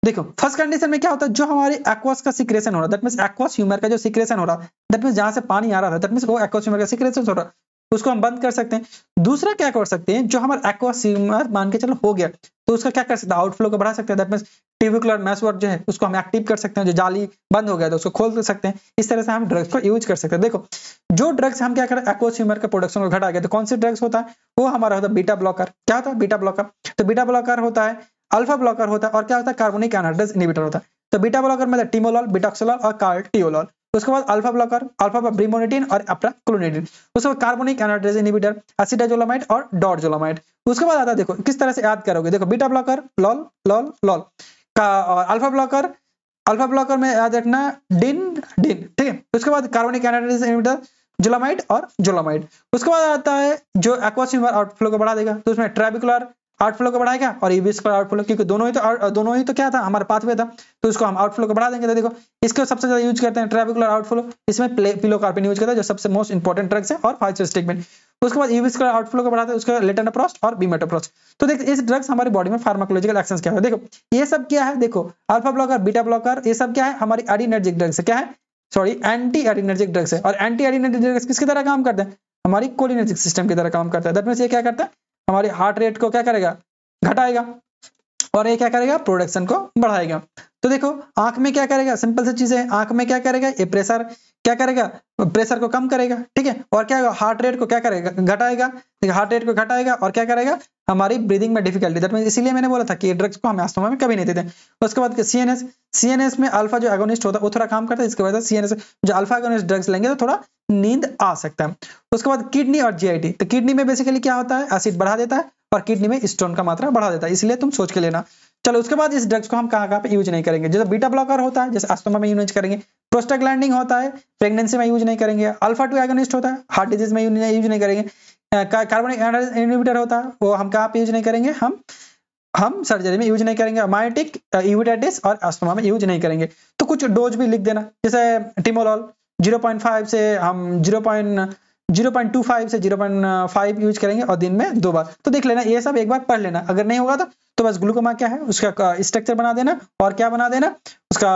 [SPEAKER 1] देखो फर्स्ट कंडीशन में क्या होता है, जो हमारे एक्वास का सिक्रेशन हो रहा है, दैट मींस एक्वास ह्यूमर का जो सिक्रेशन हो रहा है, दैट मींस जहां से पानी आ रहा था, दैट मींस वो एक्वास ह्यूमर का सिक्रेशन हो रहा है, उसको हम बंद कर सकते हैं। दूसरा क्या कर सकते हैं, जो हमारा एक्वास ह्यूमर मान के चलो हो गया, तो उसका क्या कर सकते हैं, आउटफ्लो को बढ़ा सकते हैं। दैट मींस ट्यूबिकुलर मैसवर्क जो है उसको हम एक्टिव कर सकते हैं, जो जाली बंद हो गया तो उसको खोल सकते हैं। इस तरह से हम ड्रग्स को यूज कर सकते हैं। देखो, जो ड्रग्स हम क्या करें, एक्वास ह्यूमर का प्रोडक्शन को घटा गया, तो कौन से ड्रग्स होता है, वो हमारा होता है बीटा ब्लॉकर। क्या होता है, बीटा ब्लॉकर। तो बीटा ब्लॉकर होता है, अल्फा ब्लॉकर होता है, और क्या होता है, कार्बोनिक एनहाइड्रेस इनहिबिटर होता है। तो बीटा ब्लॉकर में टिमोलॉल, बिटॉक्सोलॉल और कार्टियोलॉल। उसके बाद अल्फा ब्लॉकर, अल्फा ब्रिमोनिटिन और अप्राक्लोनिटिन। उसके बाद कार्बोनिक एनहाइड्रेस इनहिबिटर, एसिडाजोलामाइड और डॉर्जोलामाइड। उसके बाद आता है, देखो किस तरह से याद करोगे, देखो beta blocker lol lol lol का, और अल्फा ब्लॉकर में याद रखना डिन डिन, ठीक है। उसके बाद कार्बोनिक एनहाइड्रेस इनहिबिटर जोलामाइड और जोलामाइड। उसके बाद आता है जो एक्वास ह्यूमर आउटफ्लो को बढ़ा देगा, तो उसमें ट्रेबिकुलर आउटफ्लो को बढ़ाएगा और यूवेस्कुलर आउटफ्लो, क्योंकि दोनों ही तो क्या था, हमारा पाथवे था, तो उसको हम आउटफ्लो को बढ़ा देंगे। तो देखो इसको सबसे ज्यादा यूज करते हैं ट्रेबिकुलर आउटफ्लो, इसमें पिलोकार्पिन यूज करता है, जो सबसे मोस्ट इंपॉर्टेंट ड्रग्स है, और फाइटोस्टिगमिन। उसके बाद यूवेस्कुलर आउटफ्लो को बढ़ाते हैं, उसका लेटनोप्रोस्ट और बीमेटोप्रोस्ट। तो देखो इस ड्रग्स हमारी बॉडी में फार्माकोलॉजिकल एक्शंस क्या है, देखो ये सब क्या है, देखो अल्फा ब्लॉकर, बीटा ब्लॉकर, ये सब क्या है, हमारी एडिनर्जिक ड्रग्स है। क्या है, सॉरी, एंटी एडिनर्जिक ड्रग्स है। और एंटी एडिनर्जिक ड्रग्स किसकी तरह काम करते हैं, हमारी कोलिनर्जिक सिस्टम की तरह काम करता है। दैट मींस ये क्या करता है, हमारे हार्ट रेट को क्या करेगा, घटाएगा, और ये क्या करेगा, प्रोडक्शन को बढ़ाएगा। तो देखो आंख में क्या करेगा, सिंपल सी चीजें है, आंख में क्या करेगा, ये प्रेशर क्या करेगा, प्रेशर को कम करेगा, ठीक है। और क्या हार्ट रेट को क्या करेगा, घटाएगा, हार्ट रेट को घटाएगा, और क्या करेगा, हमारी ब्रीदिंग में डिफिकल्टी। दैट मींस इसीलिए मैंने बोला था कि ड्रग्स को हम अस्थमा में कभी नहीं देते। उसके बाद सीएनएस में अल्फा जो एगोनिस्ट होता है वो थोड़ा काम करता है, इसके वजह से सीएनएस जो अल्फा एगोनिस्ट ड्रग्स लेंगे तो थोड़ा नींद आ सकता है। उसके बाद किडनी और जीआईटी, तो किडनी में बेसिकली क्या होता है, एसिड बढ़ा देता है, और किडनी में स्टोन का मात्रा बढ़ा देता है, इसलिए तुम सोच के लेना। चलो उसके बाद इस ड्रग्स को हम कहाँ पे यूज नहीं करेंगे, जैसे बीटा ब्लॉकर होता है, जैसे अस्थमा में यूज करेंगे, प्रोस्टाग्लैंडिन होता है, प्रेगनेंसी में यूज नहीं करेंगे, अल्फा 2 एगोनिस्ट होता है, हार्ट डिजीज में यूज नहीं करेंगे, कार्बोनिक एनहाइड्रेस इनहिबिटर होता है, वो हम कहाँ पे यूज नहीं करेंगे, हम सर्जरी में यूज नहीं करेंगे, मायोटिक यूवेटाइटिस और अस्थमा में यूज नहीं करेंगे। तो कुछ डोज भी लिख देना, जैसे टिमोलॉल 0.5 से हम 0.25 से 0.5 यूज करेंगे, और दिन में 2 बार। तो देख लेना, ये सब एक बार पढ़ लेना, अगर नहीं होगा तो बस ग्लूकोमा क्या है उसका स्ट्रक्चर बना देना, और क्या बना देना, उसका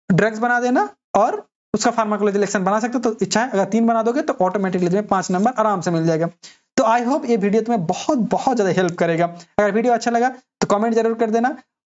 [SPEAKER 1] ड्रग्स बना देना, और उसका फार्माकोलॉजिकल एक्शन बना सकते हो। तो इच्छा है अगर 3 बना दोगे तो ऑटोमेटिकली तुम्हें 5 नंबर आराम से मिल जाएगा। तो आई होप ये वीडियो तुम्हें बहुत बहुत ज्यादा हेल्प करेगा। अगर वीडियो अच्छा लगा तो कमेंट जरूर कर देना,